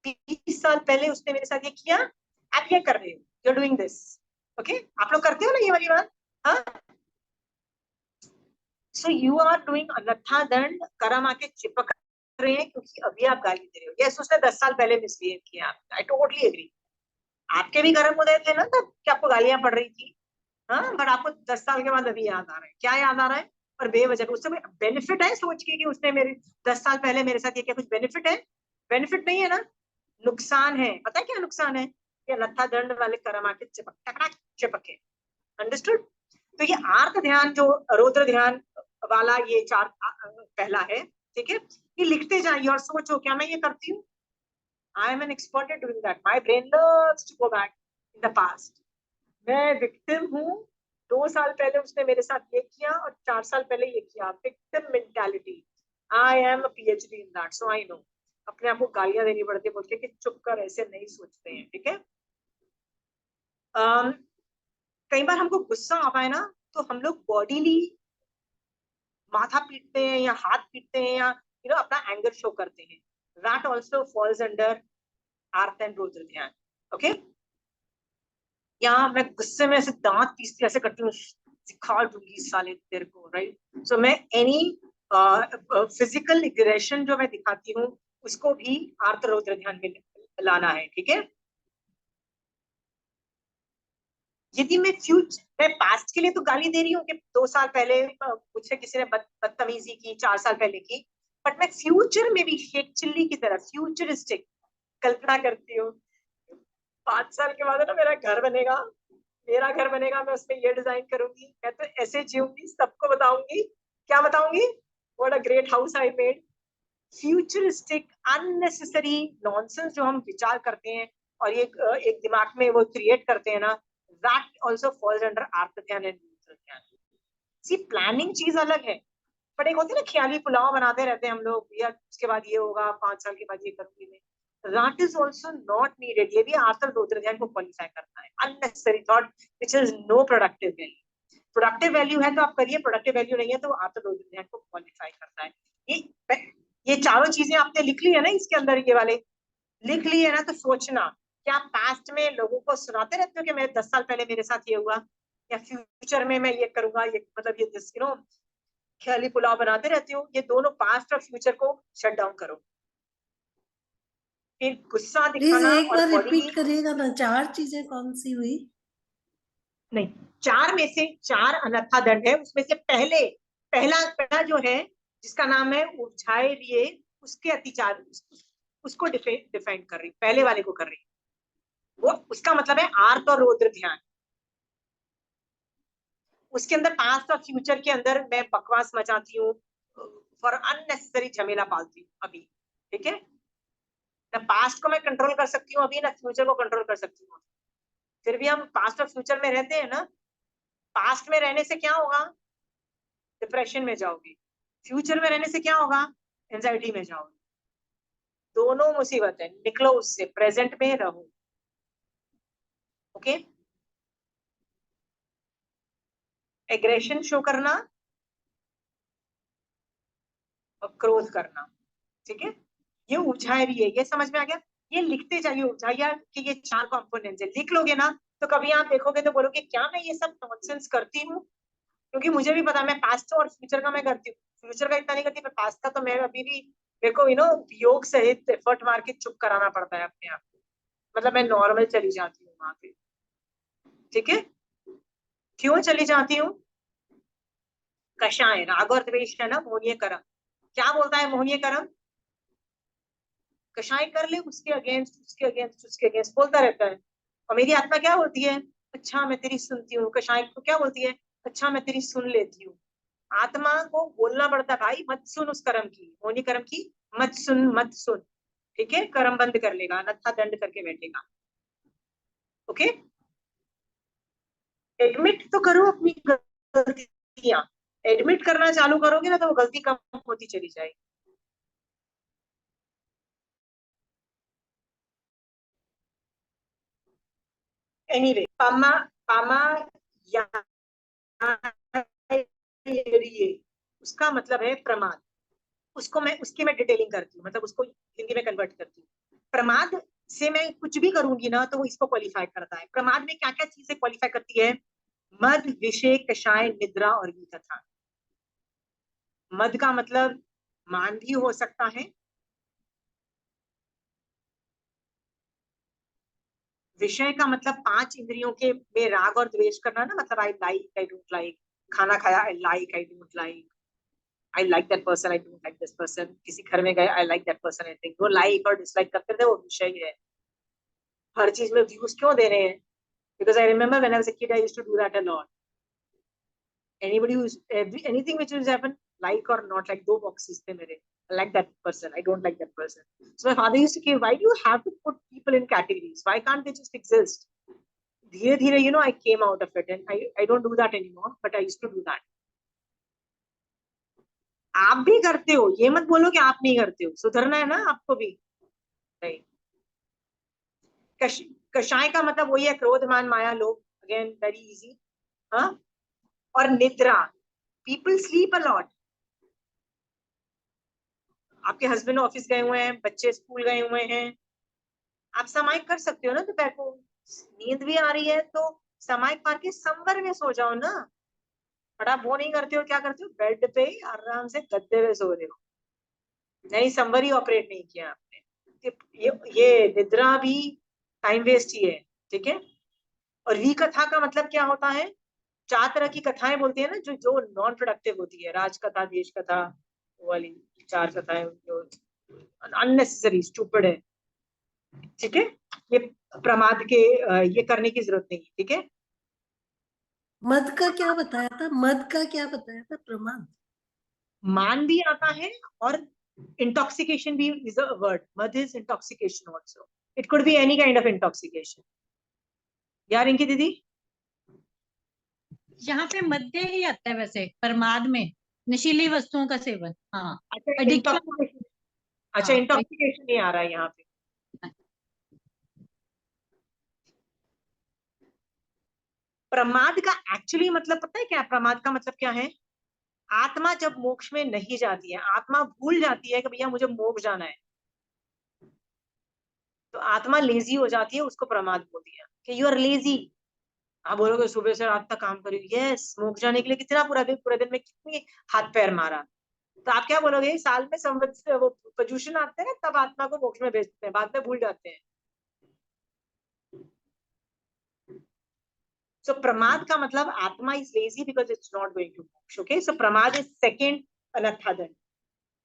20 साल पहले उसने मेरे साथ ये किया, आप ये कर रहे हो, you are doing this. Okay, आप लोग करते हो ना ये वाली बात? हाँ, सो यू आर डूइंग अनथा दंड, करम आके चिपक रहे हैं क्योंकि अभी आप गाली दे रहे हो। यस, उसने 10 साल पहले मिसबिहेव किया, आई टोटली एग्री। आपके भी कर्म उदय थे ना तब, कि आपको गालियां पड़ रही थी, हाँ, बट आपको 10 साल के बाद अभी याद आ रहा है। क्या याद आ रहा है? और बेवजह उससे कोई बेनिफिट है सोच के कि उसने मेरे 10 साल पहले मेरे साथ ये किया? कुछ बेनिफिट है? बेनिफिट नहीं है ना, नुकसान है। पता है क्या नुकसान है? ये लत्था दंड वाले कर्म आके चिपक टकरा चिपके। अंडरस्टूड? तो ये आर्त ध्यान जो रौद्र ध्यान वाला ये 4 पहला है, ठीक है, ये लिखते जाइए और सोचो क्या मैं ये करती हूँ? I am an expert at doing that, my brain loves to go back in the past. मैं विक्टिम हूँ, 2 साल पहले उसने मेरे साथ ये किया और 4 साल पहले ये किया, victim mentality. I am a PhD in that, so I know. अपने आप को गालियां देनी पड़ती है, बोलते कि चुप कर, ऐसे नहीं सोचते हैं। ठीक है, कई बार हमको गुस्सा आता है ना, तो हम लोग बॉडीली माथा पीटते हैं या हाथ पीटते हैं या अपना एंगर शो करते हैं। दैट ऑल्सो फॉल्स अंडर आर्त एंड रौद्र ध्यान। ओके, या मैं गुस्से में ऐसे दांत पीसती ऐसे करती हूँ, सिखा दूंगी साले तेरे को, राइट? सो मैं एनी फिजिकल एग्रेशन जो मैं दिखाती हूँ, उसको भी आर्त रौद्र ध्यान में लाना है। ठीक है, यदि मैं पास्ट के लिए तो गाली दे रही हूँ कि 2 साल पहले मुझसे किसी ने बदतमीजी की, 4 साल पहले की, बट मैं फ्यूचर में भी शेख चिल्ली की तरह फ्यूचरिस्टिक कल्पना करती हूँ। 5 साल के बाद है ना मेरा घर बनेगा, मेरा घर बनेगा, मैं उसमें ये डिजाइन करूंगी, मैं तो ऐसे जीऊंगी, सबको बताऊंगी। क्या बताऊंगी? What a great house I made. Futuristic unnecessary nonsense जो हम विचार करते हैं और ये एक दिमाग में वो क्रिएट करते हैं ना, दैट आल्सो फॉल्स अंडर आर्त ध्यान एंड रौद्र ध्यान। सी, प्लानिंग चीज अलग है, बट एक होती है ना ख्याली पुलाव बनाते रहते हैं हम लोग, या उसके बाद ये होगा, 5 साल के बाद ये करूंगी मैं, that is also not needed। ये भी आर्त रौद्र ध्यान को क्वालिफाई करता है, unnecessary thought which is no productive value। Productive value है तो आप करिए, प्रोडक्टिव वैल्यू नहीं है तो आप तो रोज ध्यान को क्वालिफाई करता है। ये चारों चीजें आपने लिख ली है ना, इसके अंदर ये वाले लिख ली है ना, तो सोचना क्या पास्ट में लोगों को सुनाते रहते हो कि मैं 10 साल पहले मेरे साथ ये हुआ, या फ्यूचर में मैं ये करूंगा, ये मतलब ये ख्याली पुलाव बनाते रहते हो। ये दोनों पास्ट और फ्यूचर को शट डाउन करो। फिर गुस्सा प्लीज दिखाना एक और बार बॉडी रिपीट करिएगा ना, 4 चीजें कौन सी हुई? नहीं, 4 में से 4 अनथा दंड है, उसमें से पहला जो है जिसका नाम है उपझाए लिए, उसके अतिचार, उसको डिफाइन कर रही, पहले वाले को कर रही। वो उसका मतलब है आर्त और रौद्र ध्यान। उसके अंदर पास्ट और फ्यूचर के अंदर मैं बकवास मचाती हूँ, फॉर अननेसेसरी झमेला पालती हूँ अभी, ठीक है ना। पास्ट को मैं कंट्रोल कर सकती हूँ अभी, ना फ्यूचर को कंट्रोल कर सकती हूँ। फिर भी हम पास्ट और फ्यूचर में रहते हैं ना। पास्ट में रहने से क्या होगा, डिप्रेशन में जाओगे। फ्यूचर में रहने से क्या होगा, एंजाइटी में जाओगे। दोनों मुसीबत है, निकलो उससे, प्रेजेंट में रहो। ओके, एग्रेशन शो करना और क्रोध करना, ठीक है। ये उपझाए रही है, ये समझ में आ गया। ये लिखते जाइए उपझाइया कि ये 4 कंपोनेंट्स है। लिख लोगे ना तो कभी आप देखोगे तो बोलोगे क्या मैं ये सब नॉनसेंस करती हूँ, क्योंकि मुझे भी पता है मैं पास्ट और फ्यूचर का मैं करती हूँ। फ्यूचर का इतना नहीं करती, पर पास्ट का तो मैं अभी भी, मेरे को योग सहित एफर्ट मार के चुप कराना पड़ता है अपने आप को। मतलब मैं नॉर्मल चली जाती हूँ वहां पे, ठीक है। क्यों चली जाती हूँ, कषाय राग और द्वेष है ना, मोहनीय कर्म। क्या बोलता है मोहनीय कर्म, कषाय कर ले, उसके अगेंस्ट उसके अगेंस्ट उसके अगेंस्ट बोलता रहता है। और मेरी आत्मा क्या बोलती है, अच्छा मैं तेरी सुनती हूँ। कषाय को क्या बोलती है, अच्छा मैं तेरी सुन लेती हूँ। आत्मा को बोलना पड़ता है, भाई मत सुन उस कर्म की, मोहनी कर्म की मत सुन, मत सुन, ठीक है। कर्म बंद कर लेगा, अन्यथा दंड करके बैठेगा। ओके, एडमिट तो करो अपनी गलतियां। एडमिट करना चालू करोगे ना तो वो गलती कम होती चली जाएगी। एनीवे, पामा पामा या उसका मतलब है प्रमाद। उसकी मैं डिटेलिंग करती हूँ, मतलब उसको हिंदी में कन्वर्ट करती हूँ। प्रमाद से मैं कुछ भी करूंगी ना तो वो इसको क्वालिफाई करता है। प्रमाद में क्या क्या चीजें क्वालिफाई करती है, मद, विषय, कषाय, निद्रा और विकथा। मद का मतलब मान भी हो सकता है, विषय का मतलब 5 इंद्रियों के में राग और द्वेष करना ना, मतलब I like, I don't like. खाना खाया, I like, I don't like. I like that person, I don't like this person. किसी घर में गए, आई like that person, I think. वो लाइक और डिसलाइक करते थे, वो विषय है। हर चीज में व्यूज क्यों दे रहे हैं, because I remember when I was a kid I used to do that a lot. Anybody who's anything which has happened, like or not like, दो boxes थे मेरे, I like that person, I don't like that person. So my father used to say, why do you have to put people in categories, why can't they just exist? धीरे धीरे I came out of it, and I don't do that anymore, but I used to do that. आप भी करते हो, ये मत बोलो कि आप नहीं करते हो, सुधरना है ना आपको भी। नहीं, कषाय का मतलब वही है, क्रोध, मान, माया, लोभ। Again very easy. हाँ, और निद्रा, पीपल स्लीप अ लॉट। आपके हस्बैंड ऑफिस गए हुए हैं, बच्चे स्कूल गए हुए हैं, आप सामायिक कर सकते हो ना दोपहर को। नींद भी आ रही है तो सामायिक मार के संवर में सो जाओ ना। बड़ा वो नहीं करते हो, क्या करते हो, बेड पे आराम से गद्दे में सो रहे हो। नहीं, संवर ही ऑपरेट नहीं किया आपने। ये निद्रा भी टाइम वेस्ट ही है, ठीक है। और विकथा का मतलब क्या होता है, 4 तरह की कथाएं बोलती है ना, जो जो नॉन प्रोडक्टिव होती है। राजकथा, देश कथा, वो वाली 4 कथाएं जो अननेसेसरी स्टूपिड है, ठीक है। ये प्रमाद के ये करने की जरूरत नहीं है, ठीक है। मद का क्या बताया था? मद का क्या बताया था? प्रमाद, मान भी आता है और इंटॉक्सिकेशन भी इज अ वर्ड। मद is intoxication also, it could be any kind of intoxication. यार इनकी दीदी, यहाँ पे मध्य ही आता है वैसे प्रमाद में, नशीली वस्तुओं का सेवन। हाँ, अच्छा एडिक्शन। इंटॉक्सिकेशन, अच्छा हाँ, इंटॉक्सिकेशन नहीं आ रहा है यहाँ पे। प्रमाद का एक्चुअली मतलब पता है क्या? प्रमाद का मतलब क्या है? आत्मा जब मोक्ष में नहीं जाती है, आत्मा भूल जाती है कि भैया मुझे मोक्ष जाना है, तो आत्मा लेजी हो जाती है, उसको प्रमाद बोल दिया कि यू आर लेजी। आप बोलोगे सुबह से रात तक काम करी, यस, मोक्ष जाने के लिए कितना पूरे दिन में कितनी हाथ पैर मारा, तो आप क्या बोलोगे? साल में संवत्सर वो प्रदूषण आते हैं तब आत्मा को मोक्ष में भेजते हैं, बाद में भूल जाते हैं। So pramad का मतलब आत्मा is lazy because it's not going to moksha. Okay, so pramad is second अनथा दंड।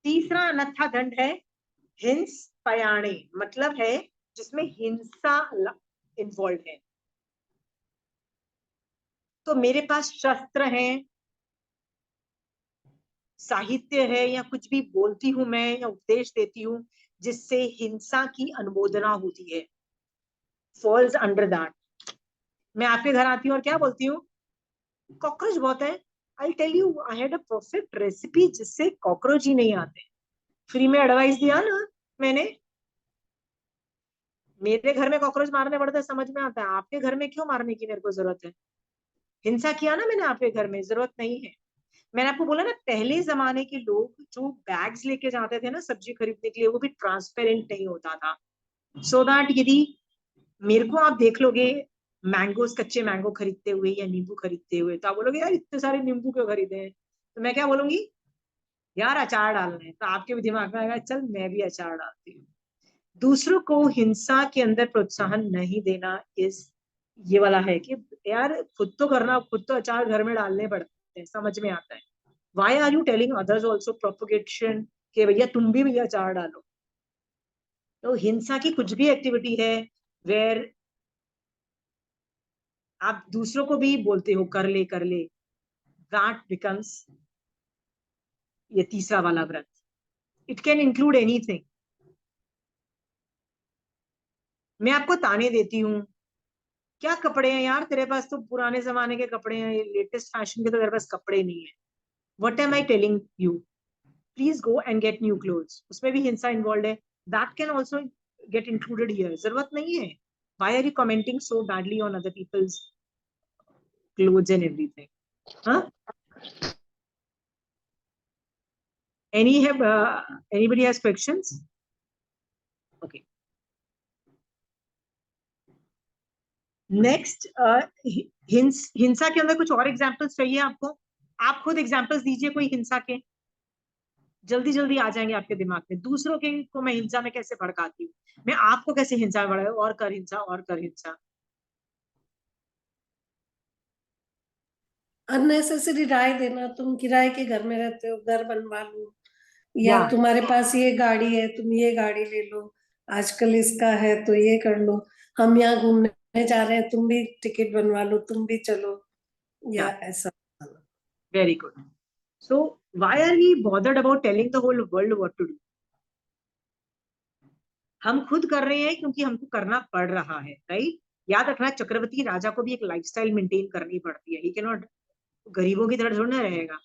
तीसरा अनथा दंड है हिंस पयाणे, मतलब है जिसमें हिंसा इन्वॉल्व है। तो मेरे पास शस्त्र है, साहित्य है, या कुछ भी बोलती हूं मैं या उपदेश देती हूँ जिससे हिंसा की अनुमोदना होती है, फॉल्स अंडर दैट। मैं आपके घर आती हूँ और क्या बोलती हूँ? कॉकरोच बहुत है, I tell you I had a perfect recipe जिससे कॉकरोच ही नहीं आते। फ्री में एडवाइस दिया ना मैंने। मेरे घर में कॉकरोच मारने पड़ते हैं, समझ में आता है, आपके घर में क्यों मारने की मेरे को जरूरत है? हिंसा किया ना मैंने आपके घर में, जरूरत नहीं है। मैंने आपको बोला ना, पहले जमाने के लोग जो बैग्स लेके जाते थे ना सब्जी खरीदने के लिए, वो भी ट्रांसपेरेंट नहीं होता था, सो दैट यदि मेरे को आप देख लोगे मैंगोस, कच्चे मैंगो खरीदते हुए या नींबू खरीदते हुए, तो आप बोलोगे यार इतने सारे नींबू क्यों खरीदे हैं? तो मैं क्या बोलूंगी? यार अचार डालना है। तो आपके भी दिमाग में आएगा चल मैं भी अचार डालती हूँ। दूसरों को हिंसा के अंदर प्रोत्साहन नहीं देना इस ये वाला है कि यार खुद तो करना, खुद तो अचार घर में डालने पड़ते हैं, समझ में आता है। Why are you telling others also propagation कि भैया तुम भी भैया अचार डालो? तो हिंसा की कुछ भी एक्टिविटी है वेर आप दूसरों को भी बोलते हो कर ले, दैट बिकम्स ये तीसरा वाला व्रत। It can include anything. मैं आपको ताने देती हूँ, क्या कपड़े हैं यार तेरे पास, तो पुराने जमाने के कपड़े हैं, लेटेस्ट फैशन के तो तेरे पास कपड़े नहीं है। What am I telling you? Please go and get new clothes. उसमें भी हिंसा इन्वॉल्व है, that can also get included here. जरूरत नहीं है। Why are you commenting so badly on other people's clothes and everything? हाँ, anybody has questions? Okay. Next, हिंसा के अंदर कुछ और एग्जांपल्स चाहिए आपको? आप खुद एग्जांपल्स दीजिए कोई हिंसा के, जल्दी जल्दी आ जाएंगे आपके दिमाग में। दूसरों के को मैं हिंसा में कैसे भड़काती हूँ, मैं आपको कैसे हिंसा में भड़का, और कर हिंसा और कर हिंसा। अननेसेसरी राय देना, तुम किराए के घर में रहते हो, घर बनवा लो, या या तुम्हारे पास ये गाड़ी है, तुम ये गाड़ी ले लो, आजकल इसका है तो ये कर लो, हम यहाँ घूमने जा रहे हैं, तुम भी टिकट बनवा लो, तुम भी चलो, या ऐसा। Very good. So why are we bothered about telling the whole world what to do? हम खुद कर रहे हैं क्योंकि हमको करना पड़ रहा है, राइट? याद रखना, चक्रवर्ती राजा को भी एक लाइफस्टाइल मेंटेन करनी पड़ती है, ही कैन नॉट गरीबों की तरह थोड़ा रहेगा,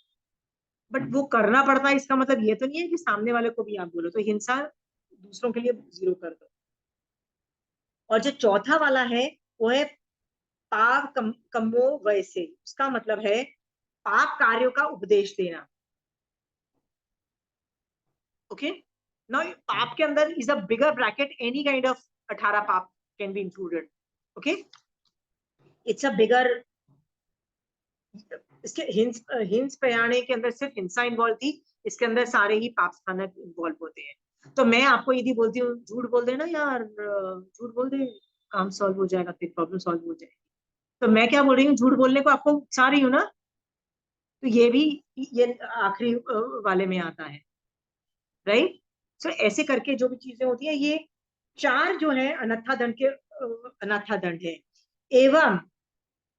बट वो करना पड़ता है। इसका मतलब ये तो नहीं है कि सामने वाले को भी आप बोलो। तो हिंसा दूसरों के लिए जीरो कर दो। और जो चौथा वाला है वो है पाप कमो वैसे, उसका मतलब है पाप कार्यों का उपदेश देना। ओके, नाउ पाप के अंदर is a bigger bracket, any kind of 18 पाप can be included. Okay, it's a bigger, इसके हिंस पयाने के अंदर सिर्फ हिंसा इन्वॉल्व थी, इसके अंदर सारे ही पाप स्थानक इन्वॉल्व होते हैं। तो मैं आपको यदि बोलती हूँ झूठ बोल देना यार, झूठ बोल दे, काम सॉल्व हो जाएगा, तेरी प्रॉब्लम सॉल्व हो जाएगी, तो मैं क्या बोल रही हूँ? झूठ बोलने को आपको उकसा रही हूँ ना, तो ये भी ये आखिरी वाले में आता है, राइट? सो ऐसे करके जो भी चीजें होती है, ये चार जो है अनथा दंड के अनथा दंड है। एवं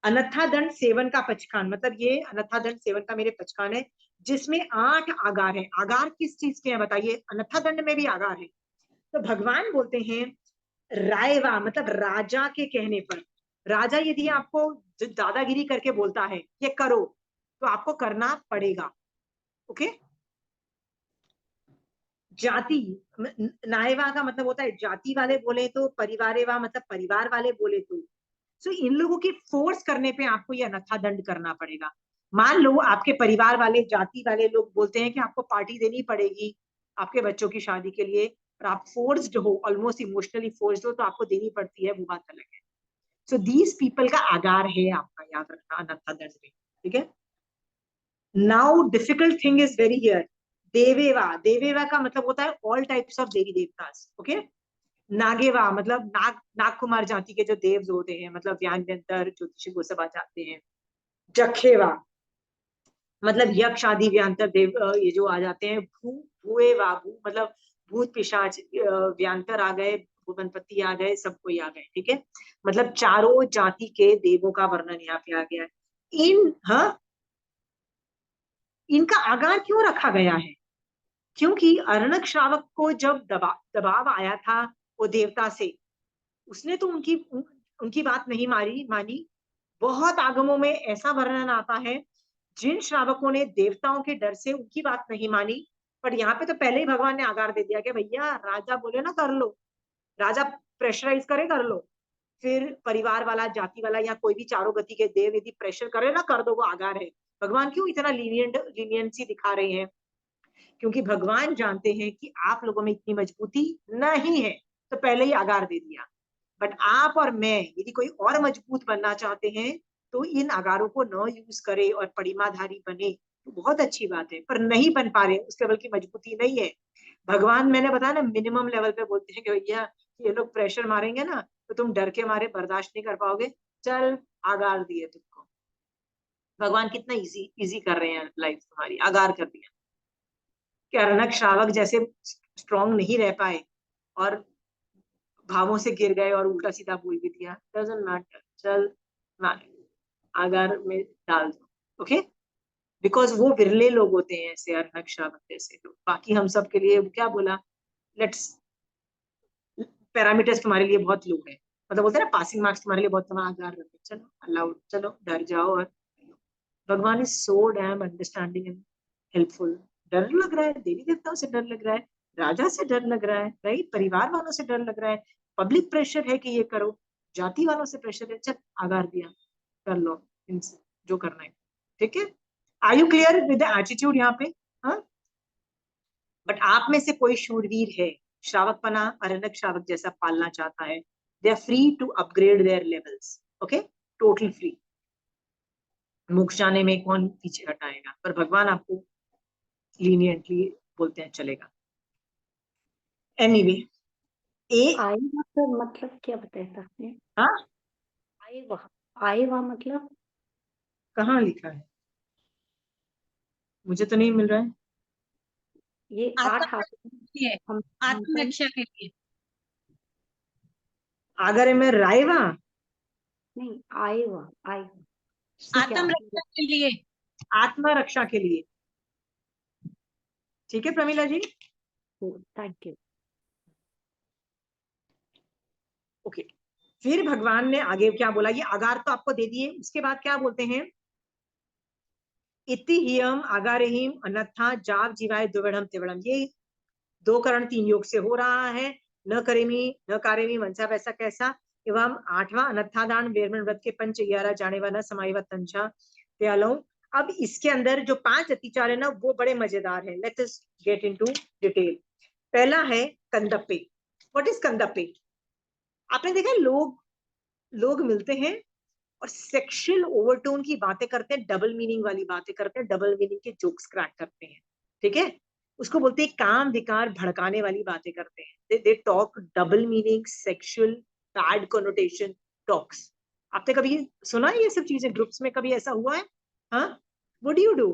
अनथा दंड सेवन का पचखान, मतलब ये अनथा दंड सेवन का मेरे पचखान है, जिसमें 8 आगार है। आगार किस चीज के हैं बताइए? अनथा दंड में भी आगार है। तो भगवान बोलते हैं रायवा, मतलब राजा के कहने पर, राजा यदि आपको दादागिरी करके बोलता है ये करो, तो आपको करना पड़ेगा। ओके, जाति, नायवा का मतलब होता है जाति वाले बोले तो, परिवारेवा मतलब परिवार वाले बोले तो, सो इन लोगों की फोर्स करने पे आपको ये अनथा दंड करना पड़ेगा। मान लो आपके परिवार वाले, जाति वाले लोग बोलते हैं कि आपको पार्टी देनी पड़ेगी आपके बच्चों की शादी के लिए, और आप फोर्स्ड हो, ऑलमोस्ट इमोशनली फोर्स्ड हो, तो आपको देनी पड़ती है, वो बात अलग है। सो दीज पीपल का आगार है आपका, याद रखना, अनथा दंड में, ठीक है। Now difficult thing is very here, देवेवा। देवेवा का मतलब होता है ऑल टाइप्स ऑफ देवी देवतास, ओके। नागेवा मतलब नाग कुमार जाति के जो देव होते हैं, मतलब व्यांतर, ज्योतिषी, वो सब आ जाते हैं। जखेवा मतलब यक्ष आदि व्यांतर देव, ये जो आ जाते हैं। भूएवा, भू मतलब भूत पिशाच, व्यांतर आ गए, भूवनपति आ गए, सब कोई आ गए, ठीक है। मतलब चारों जाति के देवों का वर्णन यहाँ पे आ गया है। इनका आगार क्यों रखा गया है? क्योंकि अर्णक श्रावक को जब दबाव आया था वो देवता से, उसने तो उनकी बात नहीं मानी। बहुत आगमों में ऐसा वर्णन आता है जिन श्रावकों ने देवताओं के डर से उनकी बात नहीं मानी, पर यहाँ पे तो पहले ही भगवान ने आगार दे दिया कि भैया राजा बोले ना कर लो, राजा प्रेशराइज करे कर लो। फिर परिवार वाला, जाति वाला, या कोई भी चारों गति के देव यदि प्रेशर करे ना, कर दो, वो आगार है। भगवान क्यों इतना लीनियंसी दिखा रहे हैं? क्योंकि भगवान जानते हैं कि आप लोगों में इतनी मजबूती नहीं है, तो पहले ही आगार दे दिया। बट आप और मैं यदि कोई और मजबूत बनना चाहते हैं तो इन आगारों को न यूज करे और परिमाधारी बने, तो बहुत अच्छी बात है। पर नहीं बन पा रहे, उस लेवल की मजबूती नहीं है। भगवान, मैंने बताया ना, मिनिमम लेवल पे बोलते हैं कि भैया ये लोग प्रेशर मारेंगे ना तो तुम डर के मारे बर्दाश्त नहीं कर पाओगे, चल आगार दिए तुमको। भगवान कितना इजी कर रहे हैं लाइफ तुम्हारी, आगार कर दिया। कि अर्णक श्रावक जैसे स्ट्रॉन्ग नहीं रह पाए और भावों से गिर गए और उल्टा सीधा बोल भी दिया, डजंट मैटर, चल आगार में डाल दो, ओके। बिकॉज वो विरले लोग होते हैं ऐसे अर्णक श्रावक जैसे लोग। बाकी हम सब के लिए क्या बोला, लेट्स पैरामीटर्स तुम्हारे लिए बहुत लो है, मतलब बोलते हैं ना पासिंग मार्क्स तुम्हारे लिए बहुत, आगार रखे, चलो अलाउड, चलो डर जाओ। और भगवान is so damn understanding and helpful. डर लग रहा है, देवी देवताओं से डर लग रहा है, राजा से डर लग रहा है, राइट, परिवार वालों से डर लग रहा है, पब्लिक प्रेशर है कि ये करो, जाति वालों से प्रेशर है, चल आगार दिया, कर लो इनसे जो करना है, ठीक है। Are you clear with the attitude यहाँ पे? हाँ, बट आप में से कोई शूरवीर है, श्रावकपना अरण्यक श्रावक जैसा पालना चाहता है, they are free to upgrade their levels, okay, total free. मोक्ष जाने में कौन पीछे हटाएगा, पर भगवान आपको लीनियंटली बोलते हैं चलेगा। एनीवे, आएगा तो मतलब क्या बताया आपने? हाँ, आएगा, आएगा मतलब कहाँ लिखा है? मुझे तो नहीं मिल रहा है। ये 8 लिए हम आत्मरक्षा के लिए। आगर में रायवा, नहीं, आएगा, आएगा, ठीक है, आत्मरक्षा के लिए। आत्मरक्षा के लिए, ठीक है प्रमीला जी, थैंक यू। ओके। फिर भगवान ने आगे क्या बोला, ये आगार तो आपको दे दिए, उसके बाद क्या बोलते हैं, इति हियम आगारहिम अन्यथा जाव जीवाय द्विवड़म त्रिवड़म। ये 2 करण 3 योग से हो रहा है। न करेमी न कारेमी मनसा वैसा कैसा। एवं 8वां अनत्थादान वेरमन व्रत के पंच 11 जाने वाला समाईवा तंचा प्यालो। अब इसके अंदर जो 5 अतिचार है ना, वो बड़े मजेदार है। Let us get into detail. पहला है कंदप्पे। What is कंदप्पे? आपने देखा लोग मिलते हैं और सेक्सुअल ओवरटोन की बातें करते हैं, डबल मीनिंग वाली बातें करते हैं, डबल मीनिंग के जोक्स क्रैक करते हैं, ठीक है। उसको बोलते हैं काम विकार भड़काने वाली बातें करते हैं। They talk double meaning, sexual, bad connotation talks. आपने कभी सुना है ये सब चीजें ग्रुप्स में? कभी ऐसा हुआ है? हाँ, व्हाट डू यू डू?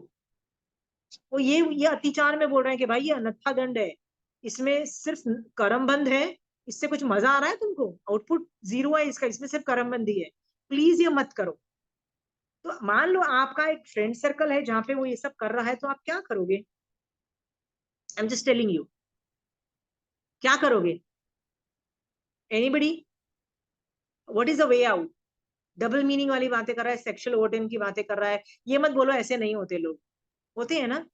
वो ये अतिचार में बोल रहे हैं कि भाई ये अनथा दंड है, इसमें सिर्फ कर्म बंद है, इससे कुछ मजा आ रहा है तुमको? आउटपुट 0 है इसका, इसमें सिर्फ कर्म बंदी है, प्लीज ये मत करो। तो मान लो आपका एक फ्रेंड सर्कल है जहां पे वो ये सब कर रहा है, तो आप क्या करोगे? I am just telling you, क्या करोगे? Anybody? What is the way out? Double meaning वाली बातें कर रहा है, सेक्सुअल ओवरटोन की बातें कर रहा है, ये मत बोलो ऐसे नहीं होते लोग, होते हैं ना।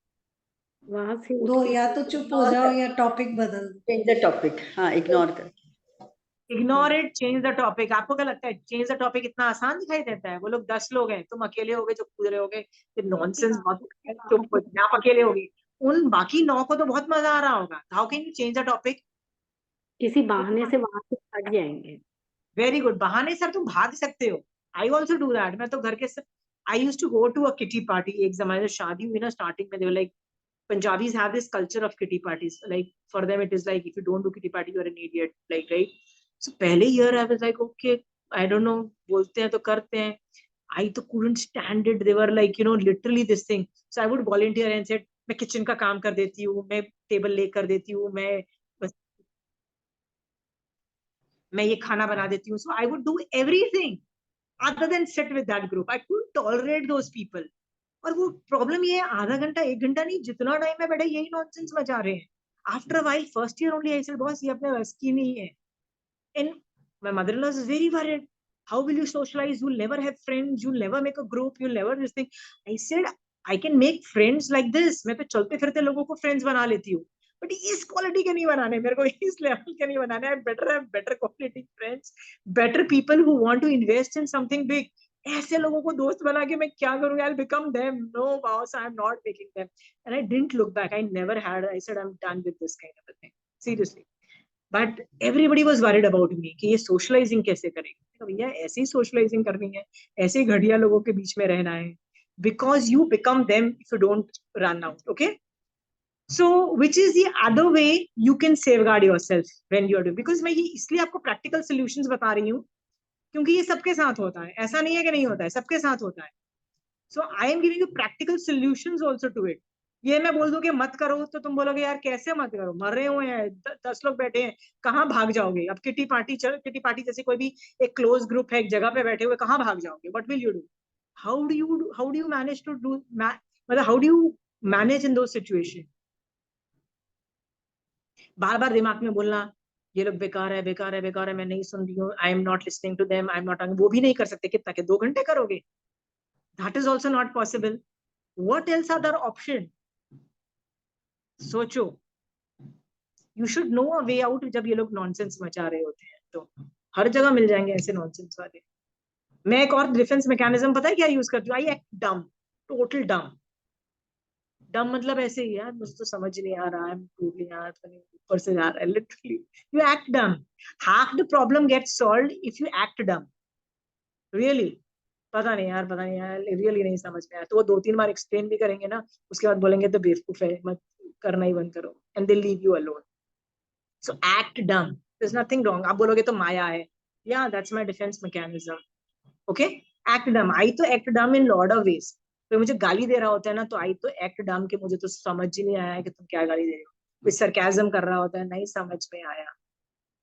वहां से दो, या तो चुप हो जाओ या टॉपिक बदल दो। चेंज द टॉपिक, हाँ, इग्नोर कर। Ignore it, change the topic. आपको क्या लगता है चेंज द टॉपिक इतना आसान दिखाई देता है? वो लोग 10 लोग हैं, तुम अकेले होगे जो कूद रहे होगे, नॉनसेंस बात, तुम आप अकेले होगे, उन बाकी 9 को तो बहुत मजा आ रहा होगा। How can you change the topic? किसी बहाने से वहां से हट जाएंगे। वेरी गुड, बहाने सर तुम भाग सकते हो। I also do that. मैं तो घर के I use to go to a kitty party. एक जमाने में शादी हुई ना स्टार्टिंग में, they were like Punjabis have this culture of kitty parties. Like for them, it is like if you don't do kitty party, you're an idiot. Like right. So पहले year I was like, okay, I don't know. बोलते हैं तो करते हैं. I तो couldn't stand it. They were like, you know, literally this thing. So I would volunteer and said, मैं kitchen का काम कर देती हूँ, मैं टेबल ले कर देती हूँ, मैं ये खाना बना देती हूँ. So I would do everything other than sit with that group. I couldn't tolerate those people. और वो प्रॉब्लम ये है, आधा घंटा 1 घंटा नहीं, जितना टाइम में बैठे यही नॉनसेंस मचा रहे हैं. After a while first year only I said boss ये अपने बस की नहीं है. And my mother in law is very worried. How will you socialise? You'll never have friends, you'll never make a group, you'll never this thing. I said I can make friends like this. मैं तो चलते फिरते लोगों को friends बना लेती हूँ, but इस क्वालिटी के नहीं बनाने, मेरे को इस लेवल के नहीं बनाने. I better have better quality friends, better people who want to invest in something big. ऐसे लोगों को दोस्त बना के मैं क्या करूंगा? I'll become them. No boss, I'm not making them. And I didn't look back. I never had. I said I'm done with this kind of a thing. Seriously. But everybody was worried about me कि ये socializing कैसे करेंगे? तो भैया ऐसे ही socializing करनी है, ऐसे ही घटिया लोगों के बीच में रहना है. Because you become them if you don't run out. Okay? So which is the other way you can safeguard yourself when you are doing? Because मैं ये इसलिए आपको practical solutions बता रही हूँ क्योंकि ये सबके साथ होता है. ऐसा नहीं है कि नहीं होता है, सबके साथ होता है. So I am giving you practical solutions also to it. ये मैं बोल दूं कि मत करो तो तुम बोलोगे यार कैसे मत करो, मर रहे हुए हैं, 10 लोग बैठे हैं, कहाँ भाग जाओगे? अब किटी पार्टी किटी पार्टी जैसे कोई भी एक क्लोज ग्रुप है, एक जगह पे बैठे हुए, कहाँ भाग जाओगे? What will you do? How do you manage to do, मतलब how do you manage in those situation? बार बार दिमाग में बोलना ये लोग बेकार है, बेकार है, बेकार है, मैं नहीं सुन रही हूँ, I am not listening to them, I am not, वो भी नहीं कर सकते. कितना के 2 घंटे करोगे? That is also not possible. What else are the option? सोचो. You should know a way out. जब ये लोग नॉनसेंस मचा रहे होते हैं तो हर जगह मिल जाएंगे ऐसे नॉनसेंस वाले. मैं एक और डिफेंस मैकेनिज्म पता है क्या यूज करती हूँ? आई एक्ट डम, टोटल डम. डम मतलब ऐसे ही यार मुझे तो समझ नहीं आ रहा है, यार ऊपर से जा रहा है. Literally you act dumb. Half the problem gets solved if you act dumb. Really. पता नहीं यार रियली नहीं समझ में आया तो वो 2-3 बार एक्सप्लेन भी करेंगे ना, उसके बाद बोलेंगे तो बेवकूफ है, मत करना ही बंद करो, and they leave you alone. So act डम, देयर इज नथिंग रॉन्ग. आप बोलोगे तो माया है, या that's my defence mechanism. Okay, act डम. आई तो एक्ट डम इन लॉट ऑफ वेज. तो मुझे गाली दे रहा होता है ना, तो आई तो एक्ट डम के मुझे तो समझ ही नहीं आया कि तुम क्या गाली दे रहे हो. कोई सरकाज़म कर रहा होता है, नहीं समझ में आया.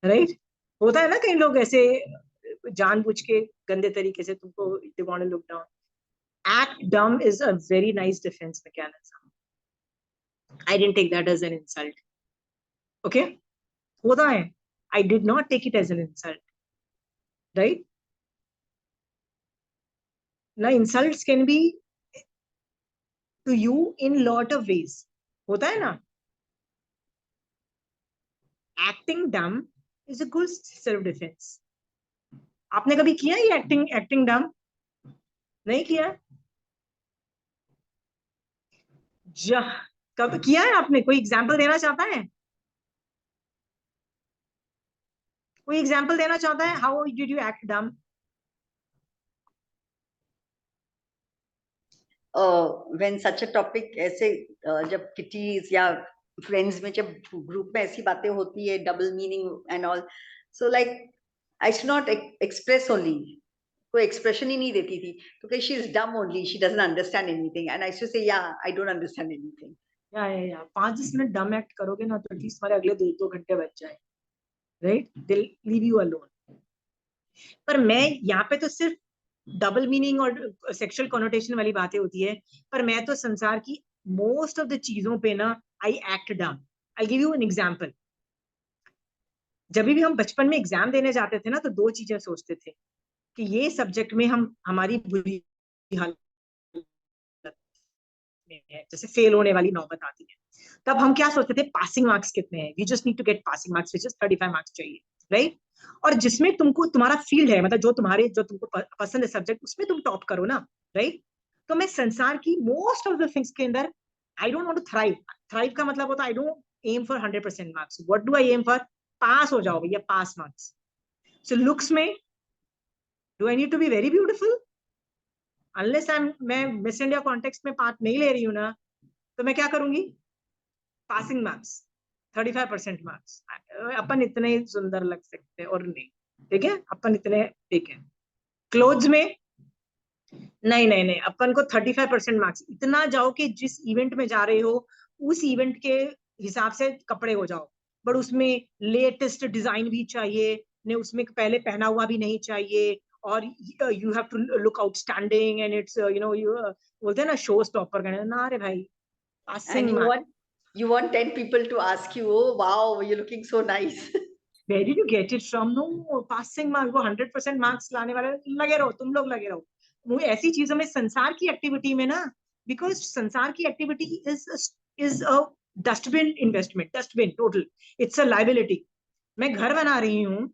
राइट. होता है ना कई लोग ऐसे जानबूझ के गंदे तरीके से तुमको, they want to look down. Act dumb is a very nice defense mechanism. I didn't take that as an insult. Okay? होता है. I did not take it as an insult. Right? Now insults can be to you in lot of ways. होता है ना? Acting dumb is a good self defense. आपने कभी किया ये acting डम? नहीं किया? कब किया है आपने? कोई एग्जाम्पल देना चाहता है? कोई एग्जाम्पल देना चाहता है? हाउ डिड यू एक्ट डम? व्हेन सच अ टॉपिक ऐसे जब किटीज या फ्रेंड्स में जब ग्रुप में ऐसी बातें होती है, double meaning and all, so like I should not express only. कोई एक्सप्रेशन ही नहीं देती थी क्योंकि she is dumb only, she doesn't understand anything and I should say या आई डोंट अंडरस्टैंड एनीथिंग. या 5-10 मिनट डम एक्ट करोगे ना तो एटलीस्ट हमारे अगले 2 घंटे बच जाए. Right, they leave you alone. पर मैं यहाँ पे तो सिर्फ डबल मीनिंग और सेक्सुअल कॉनोटेशन वाली बातें होती है, पर मैं तो संसार की मोस्ट ऑफ द चीजों पे ना आई एक्ट डम. I give you an example. जब भी हम बचपन में एग्जाम देने जाते थे ना तो 2 चीजें सोचते थे कि ये सब्जेक्ट में हम हमारी बुरी हालत में है, जैसे फेल होने वाली नौबत आती है, तब हम क्या सोचते थे? पासिंग मार्क्स कितने हैं? We just need to get passing marks, which is 35 marks चाहिए. राइट. और जिसमें तुमको तुम्हारा फील्ड है, मतलब जो तुमको पसंद है सब्जेक्ट, उसमें तुम टॉप करो ना, राइट? तो मैं संसार की मोस्ट ऑफ द थिंग्स के अंदर I don't want to thrive. Thrive का मतलब होता है आई डोंट एम फॉर 100% मार्क्स। What do I aim for? Pass हो जाओ भैया, पास मार्क्स। सो लुक्स में do I need to be very beautiful? Unless मैं मिस इंडिया कॉन्टेक्स्ट में पार्ट नहीं ले रही हूँ ना, तो मैं क्या करूंगी? Passing marks, 35% marks. अपन इतने ही सुंदर लग सकते हैं और नहीं, ठीक है, अपन इतने ठीक है। क्लोथ्स में नहीं नहीं नहीं, अपन को 35% मार्क्स। इतना जाओ कि जिस इवेंट में जा रहे हो उस इवेंट के हिसाब से कपड़े हो जाओ, बट उसमें लेटेस्ट डिजाइन भी चाहिए, ने उसमें पहले पहना हुआ भी नहीं चाहिए, और you have to look outstanding and it's you बोलते हैं ना शो स्टॉपर करना ना रे भाई। And passing you want 10 people to ask you, oh wow, you're looking so nice. Where did you get it from? No, passing mark, वो 100% marks लाने वाले लगे रहो, तुम लोग लगे रहो। वो ऐसी चीजों में, संसार की एक्टिविटी में ना, बिकॉज संसार की activity is a dustbin investment, dustbin total, it's a liability. मैं घर बना रही हूँ,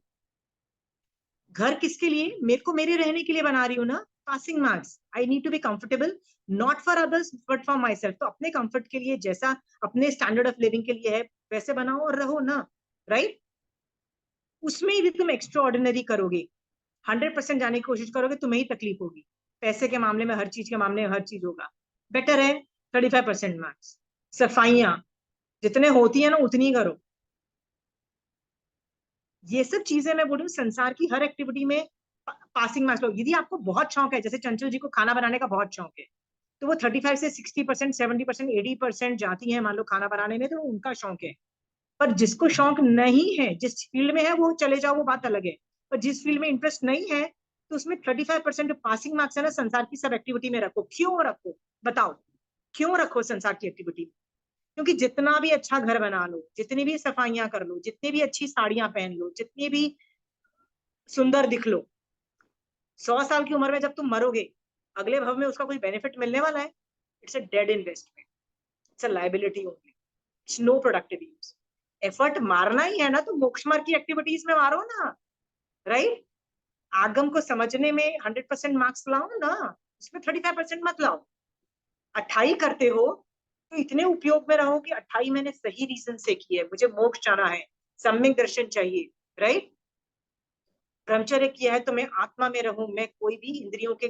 घर किसके लिए? मेरे को मेरे रहने के लिए बना रही हूँ ना। Passing marks, I need to be comfortable, not for others but for myself. तो अपने कंफर्ट के लिए, जैसा अपने स्टैंडर्ड ऑफ लिविंग के लिए है, वैसे बनाओ और रहो ना, राइट? उसमें भी तुम एक्स्ट्रा ऑर्डिनरी करोगे, 100% जाने की कोशिश करोगे, तुम्हें ही तकलीफ होगी। पैसे के मामले में, हर चीज के मामले में हर चीज होगा। बेटर है 35% मार्क्स। सफाइयां जितने होती है ना उतनी करो। ये सब चीजें मैं बोल रही हूँ, संसार की हर एक्टिविटी में पासिंग मार्क्स लो। यदि आपको बहुत शौक है, जैसे चंचल जी को खाना बनाने का बहुत शौक है, तो वो 35 से 60%, 70%, 80% जाती है मान लो खाना बनाने में, तो उनका शौक है। पर जिसको शौक नहीं है, जिस फील्ड में है वो चले जाओ, वो बात अलग है। पर जिस फील्ड में इंटरेस्ट नहीं है, तो उसमें 35% जो पासिंग मार्क्स है ना, संसार की सब एक्टिविटी में रखो। क्यों रखो बताओ? क्यों रखो संसार की एक्टिविटी? क्योंकि जितना भी अच्छा घर बना लो, जितनी भी सफाइयां कर लो, जितनी भी अच्छी साड़ियां पहन लो, जितनी भी सुंदर दिख लो, 100 साल की उम्र में जब तुम मरोगे, अगले भव में उसका कोई बेनिफिट मिलने वाला है? It's a dead investment, it's a liability only, it's no productive use. Effort मारना ही है ना, तो मोक्ष मार्ग की एक्टिविटीज में मारो ना, राइट? आगम को समझने में 100% मार्क्स लाओ ना, उसमें 35% मत लाओ। 28 करते हो तो इतने उपयोग में रहो कि 28 मैंने सही रीजन से की है, मुझे मोक्ष जाना है, सम्यक दर्शन चाहिए, राइट? ब्रह्मचर्य किया है तो मैं आत्मा में रहूं, मैं कोई भी इंद्रियों के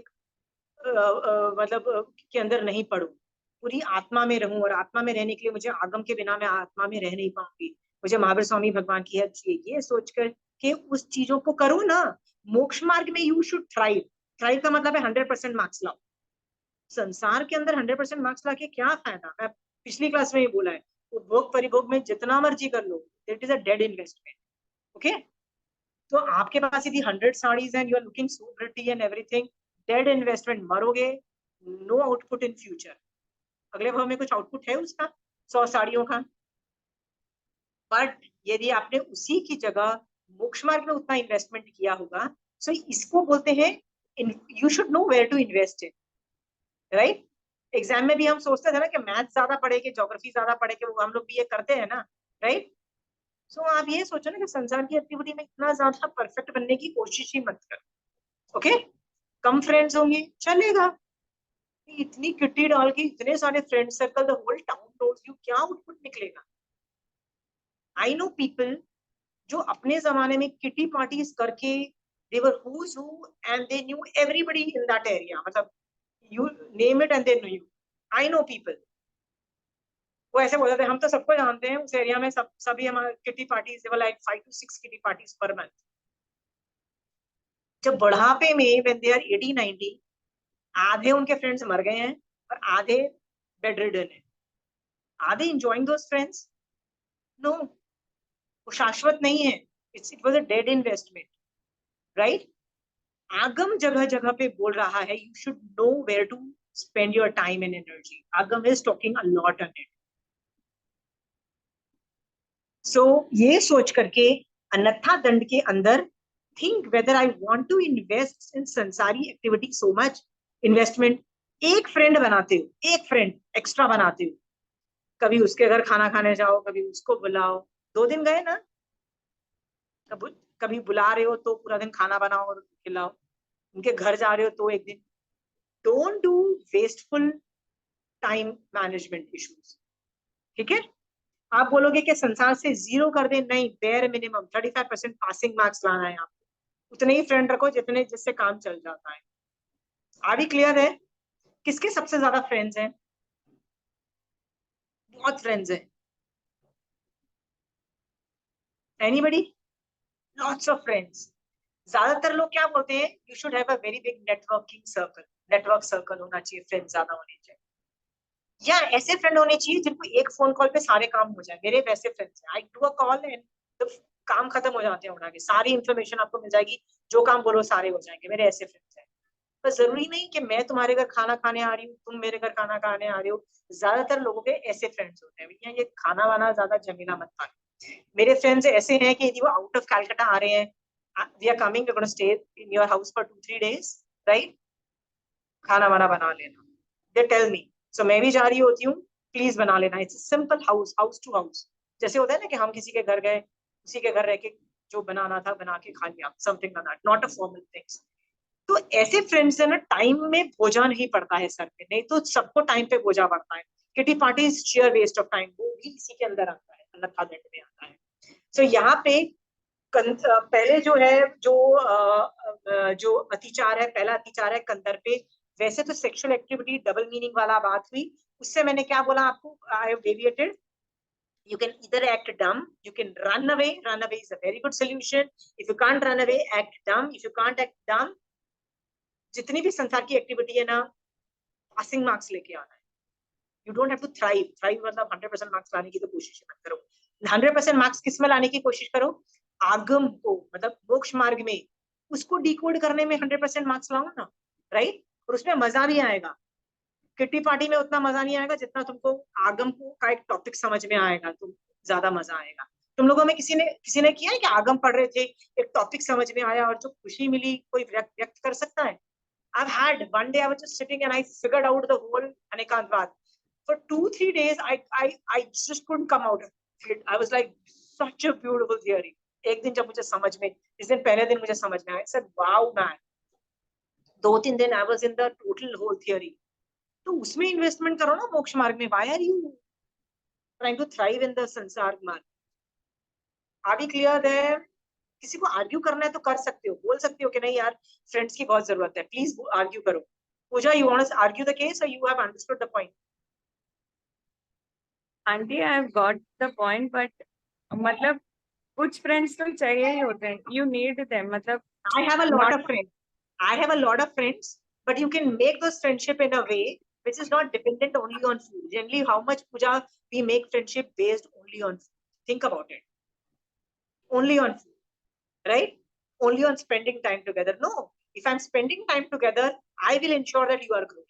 मतलब के अंदर नहीं पड़ू, पूरी आत्मा में रहूं। और आत्मा में रहने के लिए मुझे आगम के बिना मैं आत्मा में रह नहीं पाऊंगी, मुझे महावीर स्वामी भगवान की हेल्प चाहिए। ये सोचकर के उस चीजों को करो ना। मोक्ष मार्ग में यू शुड थ्राइव। थ्राइव का मतलब है 100% मार्क्स लाओ। संसार के अंदर 100% मार्क्स लाके क्या फायदा? मैं पिछली क्लास में ही बोला है, उपभोग परिभोग में जितना मर्जी कर लो, it is a dead investment. Okay, तो आपके पास यदि 100 saris and you are looking so pretty and everything, dead investment, मरोगे, नो आउटपुट इन फ्यूचर। अगले भाव में कुछ आउटपुट है उसका 100 साड़ियों का? बट यदि आपने उसी की जगह मोक्ष मार्ग में उतना इन्वेस्टमेंट किया होगा, सो इसको बोलते हैं you should know where to invest in, right? Exam में भी हम सोचते थे ना कि मैथ ज्यादा पढ़ेंगे, ज्योग्राफी ज्यादा पढ़ेंगे, वो हम लोग भी ये करते हैं ना, राइट? सो आप ये सोचो ना कि संसार की एक्टिविटी में इतना ज्यादा परफेक्ट बनने की कोशिश ही मत करो। ओके, कम फ्रेंड्स होंगे चलेगा, इतनी किट्टी डाल के इतने सारे friend circle, the whole town knows you, क्या आउटपुट निकलेगा? आई नो पीपल जो अपने जमाने में किटी पार्टीज करके they were who's who and they knew everybody in that area, मतलब you name it and they knew you. I know people, वो ऐसे बोलते थे हम तो सबको जानते हैं उस एरिया में, सभी हमारे kitty parties, like 5 to 6 kitty parties per month. जब बुढ़ापे में when they are 80, 90, आधे उनके फ्रेंड्स मर गए हैं और आधे बेड रिडन है। Are they enjoying those friends? No, वो शाश्वत नहीं है। It was a dead investment, right? Agam जगह जगह पे बोल रहा है you should know where to spend your time and energy. Agam is talking a lot on it. So ये सोच करके अन्यथा दंड के अंदर think whether I want to invest in संसारी एक्टिविटी सो मच। इन्वेस्टमेंट, एक फ्रेंड बनाते हो, एक फ्रेंड एक्स्ट्रा बनाते हो, कभी उसके घर खाना खाने जाओ, कभी उसको बुलाओ, 2 दिन गए ना, कभी बुला रहे हो तो पूरा दिन खाना बनाओ और खिलाओ, उनके घर जा रहे हो तो एक दिन। Don't do wasteful time management issues, ठीक है। आप बोलोगे कि संसार से 0 कर दे, नहीं, बेयर मिनिमम 35% पासिंग मार्क्स लाना है आपको। उतने ही फ्रेंड रखो जितने जिससे काम चल जाता है। आ भी क्लियर है? किसके सबसे ज्यादा फ्रेंड्स हैं? बहुत फ्रेंड्स हैं। एनीबडी? Lots of friends. ज्यादातर लोग क्या बोलते हैं, you should have a very big networking circle, network circle होना चाहिए, फ्रेंड्स ज्यादा होने चाहिए, या ऐसे फ्रेंड होने चाहिए जिनको एक फोन कॉल पे सारे काम हो जाए। मेरे वैसे फ्रेंड्स हैं, I do a call and तो काम खत्म हो जाते हैं उड़ा के, सारी इन्फॉर्मेशन आपको मिल जाएगी, जो काम बोलो सारे हो जाएंगे। मेरे ऐसे फ्रेंड्स हैं। पर जरूरी नहीं कि मैं तुम्हारे घर खाना खाने आ रही हूँ, तुम मेरे घर खाना खाने आ रहे हो। ज्यादातर लोगों के ऐसे फ्रेंड्स होते हैं। भैया ये खाना वाना ज्यादा झमेला मत पाओ। मेरे फ्रेंड्स ऐसे हैं कि यदि वो आउट ऑफ कैलकाटा आ रहे हैं, we are coming, we are gonna stay in your house for 2-3 days, right, खाना वाना बना लेना। दे टेल मी, सो मैं भी जा रही होती हूँ, प्लीज बना लेना। It's simple, house house to house. जैसे होता है ना कि हम किसी के घर गए, किसी के घर रह के जो बनाना था बना के खा लिया, something like that, not a formal things. तो ऐसे फ्रेंड्स है ना, टाइम में बोझा नहीं पड़ता है सर पे, नहीं तो सबको टाइम पे बोझा पड़ता है। Kitty party is sheer waste of time, वो भी इसी के अंदर आता है, अन्यथा दंड में आता है। सो यहाँ पे पहले जो है, जो अतिचार है, पहला अतिचार है कंधर पे। वैसे तो सेक्सुअल एक्टिविटी डबल मीनिंग वाला बात हुई, उससे मैंने क्या बोला आपको, I have deviated. You can either act dumb, you can run away. Run away is a very good solution. If you can't run away, act dumb. If you can't act dumb, जितनी भी संसार की activity है ना, passing marks लेके आना है। You don't have to thrive. Thrive मतलब 100% मार्क्स लाने की तो कोशिश मत करो। 100% मार्क्स किस में लाने की कोशिश करो, आगम को, मतलब मोक्ष मार्ग में, उसको डिकोड करने में 100% मार्क्स लाओ ना, राइट। और उसमें मजा भी आएगा। किट्टी पार्टी में उतना मजा नहीं आएगा जितना तुमको आगम का एक टॉपिक समझ में आएगा, तो ज्यादा मजा आएगा। तुम लोगों में किसी ने किया है कि आगम पढ़ रहे थे, एक टॉपिक समझ में आया और जो खुशी मिली, कोई व्यक्त कर सकता है? I've had one day I was just sitting and I figured out the whole Anekantvad. For 2-3 days, I just couldn't come out of it. I was like, such a beautiful theory. एक दिन जब मुझे समझ में, इस दिन पहले दिन मुझे समझ में आया, I said, wow man. 2-3 दिन I was in the total whole theory. तो उसमें इन्वेस्टमेंट करो ना मोक्ष मार्ग में. Why are you trying to thrive in the संसार मार्ग? Are we clear there? किसी को आर्ग्यू करना है तो कर सकते हो, बोल सकते हो कि नहीं यार फ्रेंड्स की बहुत जरूरत है, प्लीज आर्ग्यू करो. Pooja, you want to argue the case और you have understood the point? Aunty I have got the point, but मतलब कुछ फ्रेंड्स तो चाहिए ही होते हैं, यू नीड देम, मतलब I have a lot of friends. I have a lot of friends, but you can make those friendship in a way which is not dependent only on food. Generally, how much Puja we make friendship based only on food? Think about it. Only on food, right? Only on spending time together. No, if I'm spending time together, I will ensure that you are growing.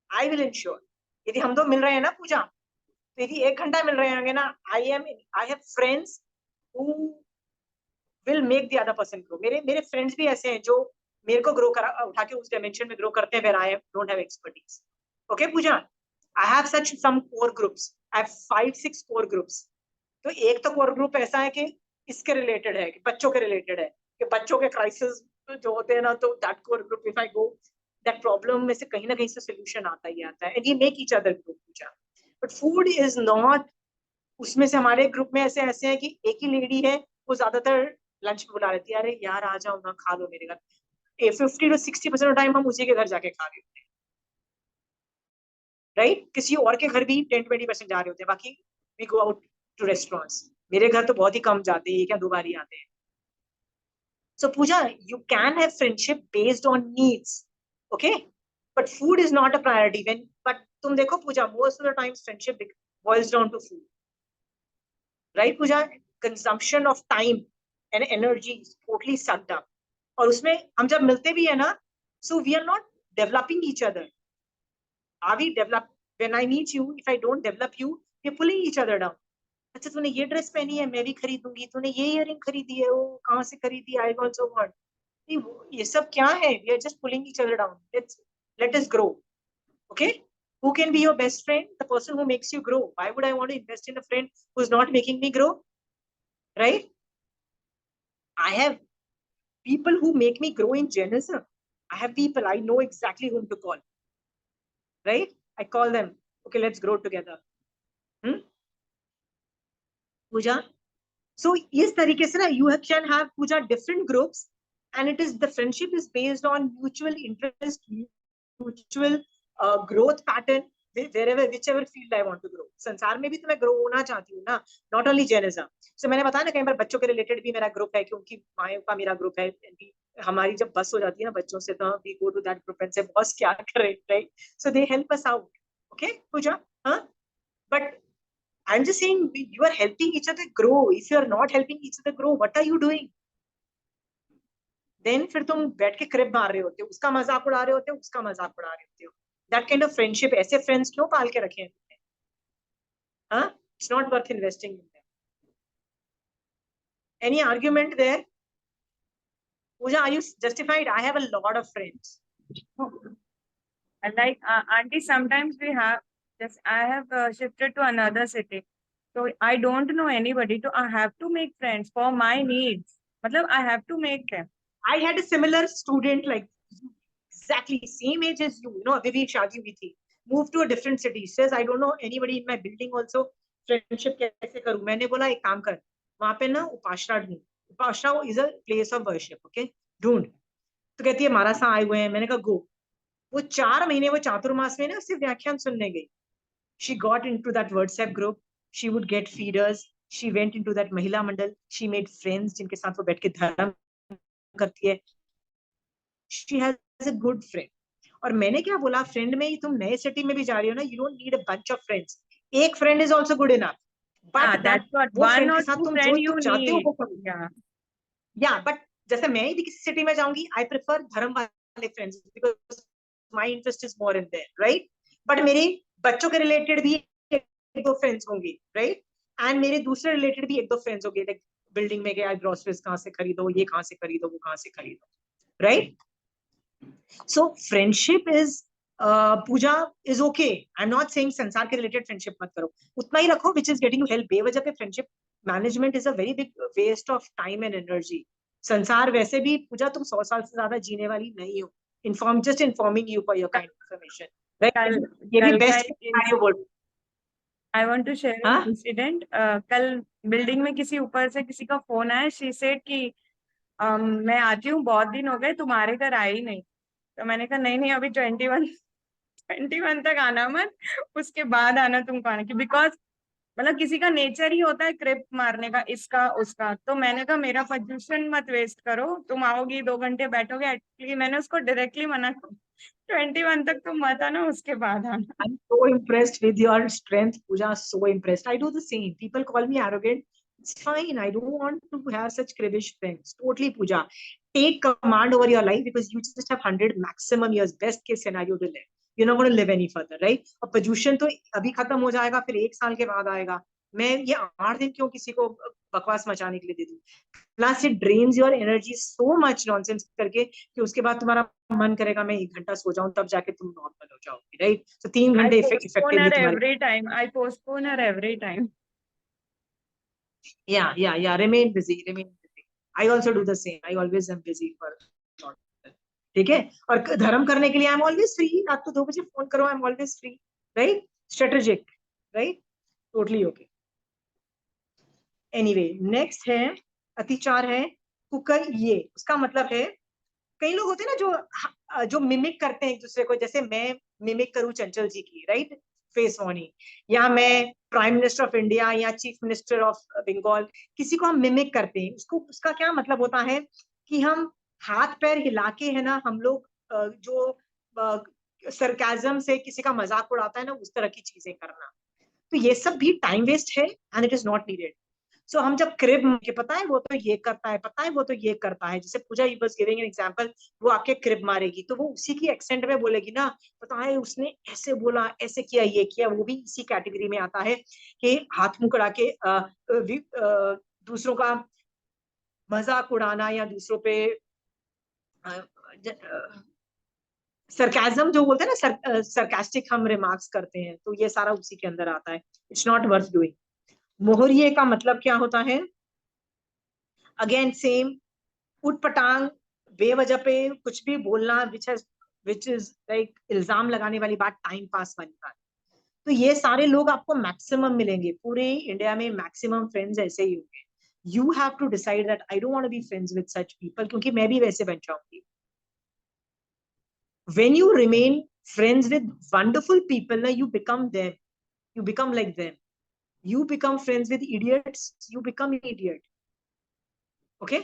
I will ensure. यदि हम दो मिल रहे हैं ना पूजा, तो यदि 1 घंटा मिल रहे होंगे ना, I have friends who will make the other person grow. मेरे फ्रेंड्स भी ऐसे हैं जो मेरे को ग्रो करा उठा के उस डायमेंशन में ग्रो करते हैं where I don't have expertise. Okay Puja, I have such some core groups. I have 5-6 core groups. तो एक तो कोर ग्रुप ऐसा है कि इसके रिलेटेड है, कि बच्चों के रिलेटेड है, कि बच्चों के क्राइसिस जो होते हैं ना, तो that core group, if I go that problem में से कहीं ना कहीं से सोल्यूशन आता ही आता है, एंड ये make each other group Pooja. But food is not. उसमें से हमारे ग्रुप में ऐसे हैं कि एक ही लेडी है, वो ज्यादातर लंच में बुला लेती है, अरे यार आ जाओ ना, खा लो मेरे घर. 50-60% टाइम हम उसी के घर जाके खा रहे होते हैं, राइट. किसी और के घर भी 10-20% जा रहे होते हैं, बाकी we go out to restaurants. मेरे घर तो बहुत ही कम जाते हैं, क्या 2 बार ही आते हैं. So Pooja, you can have friendship based on needs, okay, but food is not a priority. When but तुम देखो Pooja, most of the times friendship boils down to food, right Pooja. Consumption of time and energy totally sucked up. और उसमें हम जब मिलते भी है ना, so we are not developing each other. Are we develop? When I meet you, if I don't develop you, we are pulling each other down. अच्छा तूने ये ड्रेस पहनी है, मैं भी खरीदूंगी. तूने ये इयररिंग खरीदी है, वो कहाँ से खरीदी, आई आल्सो वांट. ये सब क्या है? We are just pulling each other down. Let us grow. Okay, who can be your best friend? The person who makes you grow. Why would I want to invest in a friend who's not making me grow? Right? I have people who make me grow in Jainism. I have people, I know exactly whom to call. Right? I call them, okay, let's grow together. Pooja? So इस तरीके से ना you can have Pooja different groups, and it is the friendship is based on mutual interest, mutual growth pattern, wherever whichever field I want to grow. संसार में भी तो मैं grow होना चाहती हूँ ना, not only Jainism. So मैंने बताया ना कई बार बच्चों के related भी मेरा group है, क्योंकि मायों का मेरा group है. हमारी जब बस हो जाती है ना बच्चों से, तो we go to that group and say boss क्या करें, right? So they help us out. Okay, Pooja? हाँ? But I'm just saying you are helping each other grow. If you are not helping each other grow, what are you doing? Then फिर तुम बैठ के क्रिप मार रहे होते हो, उसका मजाक उड़ा रहे होते हो, उसका मजाक उड़ा रहे होते हो. That kind of friendship, ऐसे friends क्यों पाल के रखे हैं तुमने? हाँ? It's not worth investing in them. Any argument there? Pooja, are you justified? I have a lot of friends. And like auntie, sometimes we have just I have shifted to another city, so I don't know anybody. So I have to make friends for my needs. मतलब I have to make them. I had a similar student like exactly same age as you. You know, अभी भी शादी हुई थी. Moved to a different city. Says I don't know anybody in my building also. Friendship कैसे करूँ? मैंने बोला एक काम कर. वहाँ पे ना उपासना ढूंढ. उपासना is a place of worship. Okay, ढूंढ. तो कहती है महाराज आए हुए हैं. मैंने कहा go. वो 4 महीने वो चातुर्मास में ना सिर्फ व्याख्यान सुनने गई. She got into that WhatsApp group. She would get feeders. She went into that महिला मंडल. She made friends जिनके साथ वो बैठ के धर्म करती है. She has a good friend. और मैंने क्या बोला, फ्रेंड में ही तुम नए सिटी में भी जा रही हो ना, you don't need a bunch of friends. एक friend is also good enough. But That's what वो one friend or के साथ two तुम friend जो you तुम चाहते हो need. वो करो. Yeah. Yeah, but जैसे मैं ही किसी सिटी में जाऊंगी, I prefer धर्म वाले friends because my interest is more in there, right? But मेरे बच्चों के related भी एक दो friends होंगे, right? And मेरे दूसरे related भी एक दो friends होंगे, like building में गया groceries कहाँ से खरीदो, ये कहाँ से खरीदो, वो कहाँ से खरीदो, right? So friendship is Pooja is okay. I'm not saying संसार के related friendship मत करो, उतना ही रखो which is getting you help. बेवजह पे friendship management is a very big waste of time and energy. संसार वैसे भी पूजा तुम 100 साल से ज्यादा जीने वाली नहीं हो. Just informing you for your kind of information. Right? ये भी best scenario बोल. I want to share an incident. कल बिल्डिंग में किसी ऊपर से किसी का फोन आया. She said कि मैं आती हूँ, बहुत दिन हो गए तुम्हारे घर आई नहीं. तो मैंने कहा नहीं अभी 21 तक आना मत, उसके बाद आना तुमको आना की. बिकॉज मतलब किसी का नेचर ही होता है क्रिप मारने का, इसका उसका. तो मैंने कहा मेरा पोजीशन मत वेस्ट करो, तुम आओगी 2 घंटे बैठोगे. एक्चुअली मैंने उसको डायरेक्टली मना कर, 21 तक तुम मत आना, उसके बाद आना. I'm so impressed with your strength, Pooja. So impressed. I do the same. People call me arrogant. It's fine. I don't want to have such cribbish friends. Totally, Pooja. Take command over your life because you just have 100 maximum years, best case scenario to live. You're not going to live any further, right? और pollution तो अभी खत्म हो जाएगा, फिर 1 साल के बाद आएगा. मैं ये 8 दिन क्यों किसी को बकवास मचाने के लिए दे दूं? Plus it drains your energy so much nonsense करके कि उसके बाद तुम्हारा मन करेगा मैं 1 घंटा सो जाऊं, तब जाके तुम नॉर्मल हो जाओगे, राइट? तो 3 घंटे effectively every time. I postpone her every time. Yeah. Remain busy. I also do the same. I always am busy for. ठीक है. और धर्म करने के लिए आई एम ऑलवेज फ्री. रात को 2 बजे फोन करो, I am always free, right? Strategic, right? Totally okay. Anyway, next है अतिचार है कुकर. ये उसका मतलब है कई लोग होते हैं ना जो मिमिक करते हैं एक दूसरे को. जैसे मैं मिमिक करूं चंचल जी की, राइट? फेस वार्निंग, या मैं प्राइम मिनिस्टर ऑफ इंडिया या चीफ मिनिस्टर ऑफ बंगाल, किसी को हम मिमिक करते हैं. उसका क्या मतलब होता है कि हम हाथ पैर हिला के, है ना, हम लोग जो सरकाजम से किसी का मजाक उड़ाता है ना, उस तरह की चीजें करना. तो ये सब भी टाइम वेस्ट है and it is not needed. So हम जब क्रिब के पता है वो तो ये करता है, पता है वो तो ये करता है, जैसे Pooja you was giving an example, वो आके क्रिब मारेगी तो वो उसी की एक्सेंट में बोलेगी ना, पता है उसने ऐसे बोला, ऐसे किया, ये किया. वो भी इसी कैटेगरी में आता है कि हाथ मुंह कड़ा के दूसरों का मजाक उड़ाना या दूसरों पे सरकाजम जो बोलते हैं ना, सरकास्टिक हम रिमार्क्स करते हैं, तो ये सारा उसी के अंदर आता है. It's not worth doing. मोहरिये का मतलब क्या होता है? अगेन सेम, उटपटांग बेवजह पे कुछ भी बोलना, विच इज लाइक इल्जाम लगाने वाली बात, टाइम पास वाली बात। तो ये सारे लोग आपको मैक्सिमम मिलेंगे पूरे इंडिया में, मैक्सिमम फ्रेंड्स ऐसे ही होंगे। You have to decide that I don't want to be friends with such people, क्योंकि मैं भी वैसे बन जाऊंगी। When you remain friends with wonderful people, na, you become them, you become like them. You become friends with idiots, you become idiot. Okay?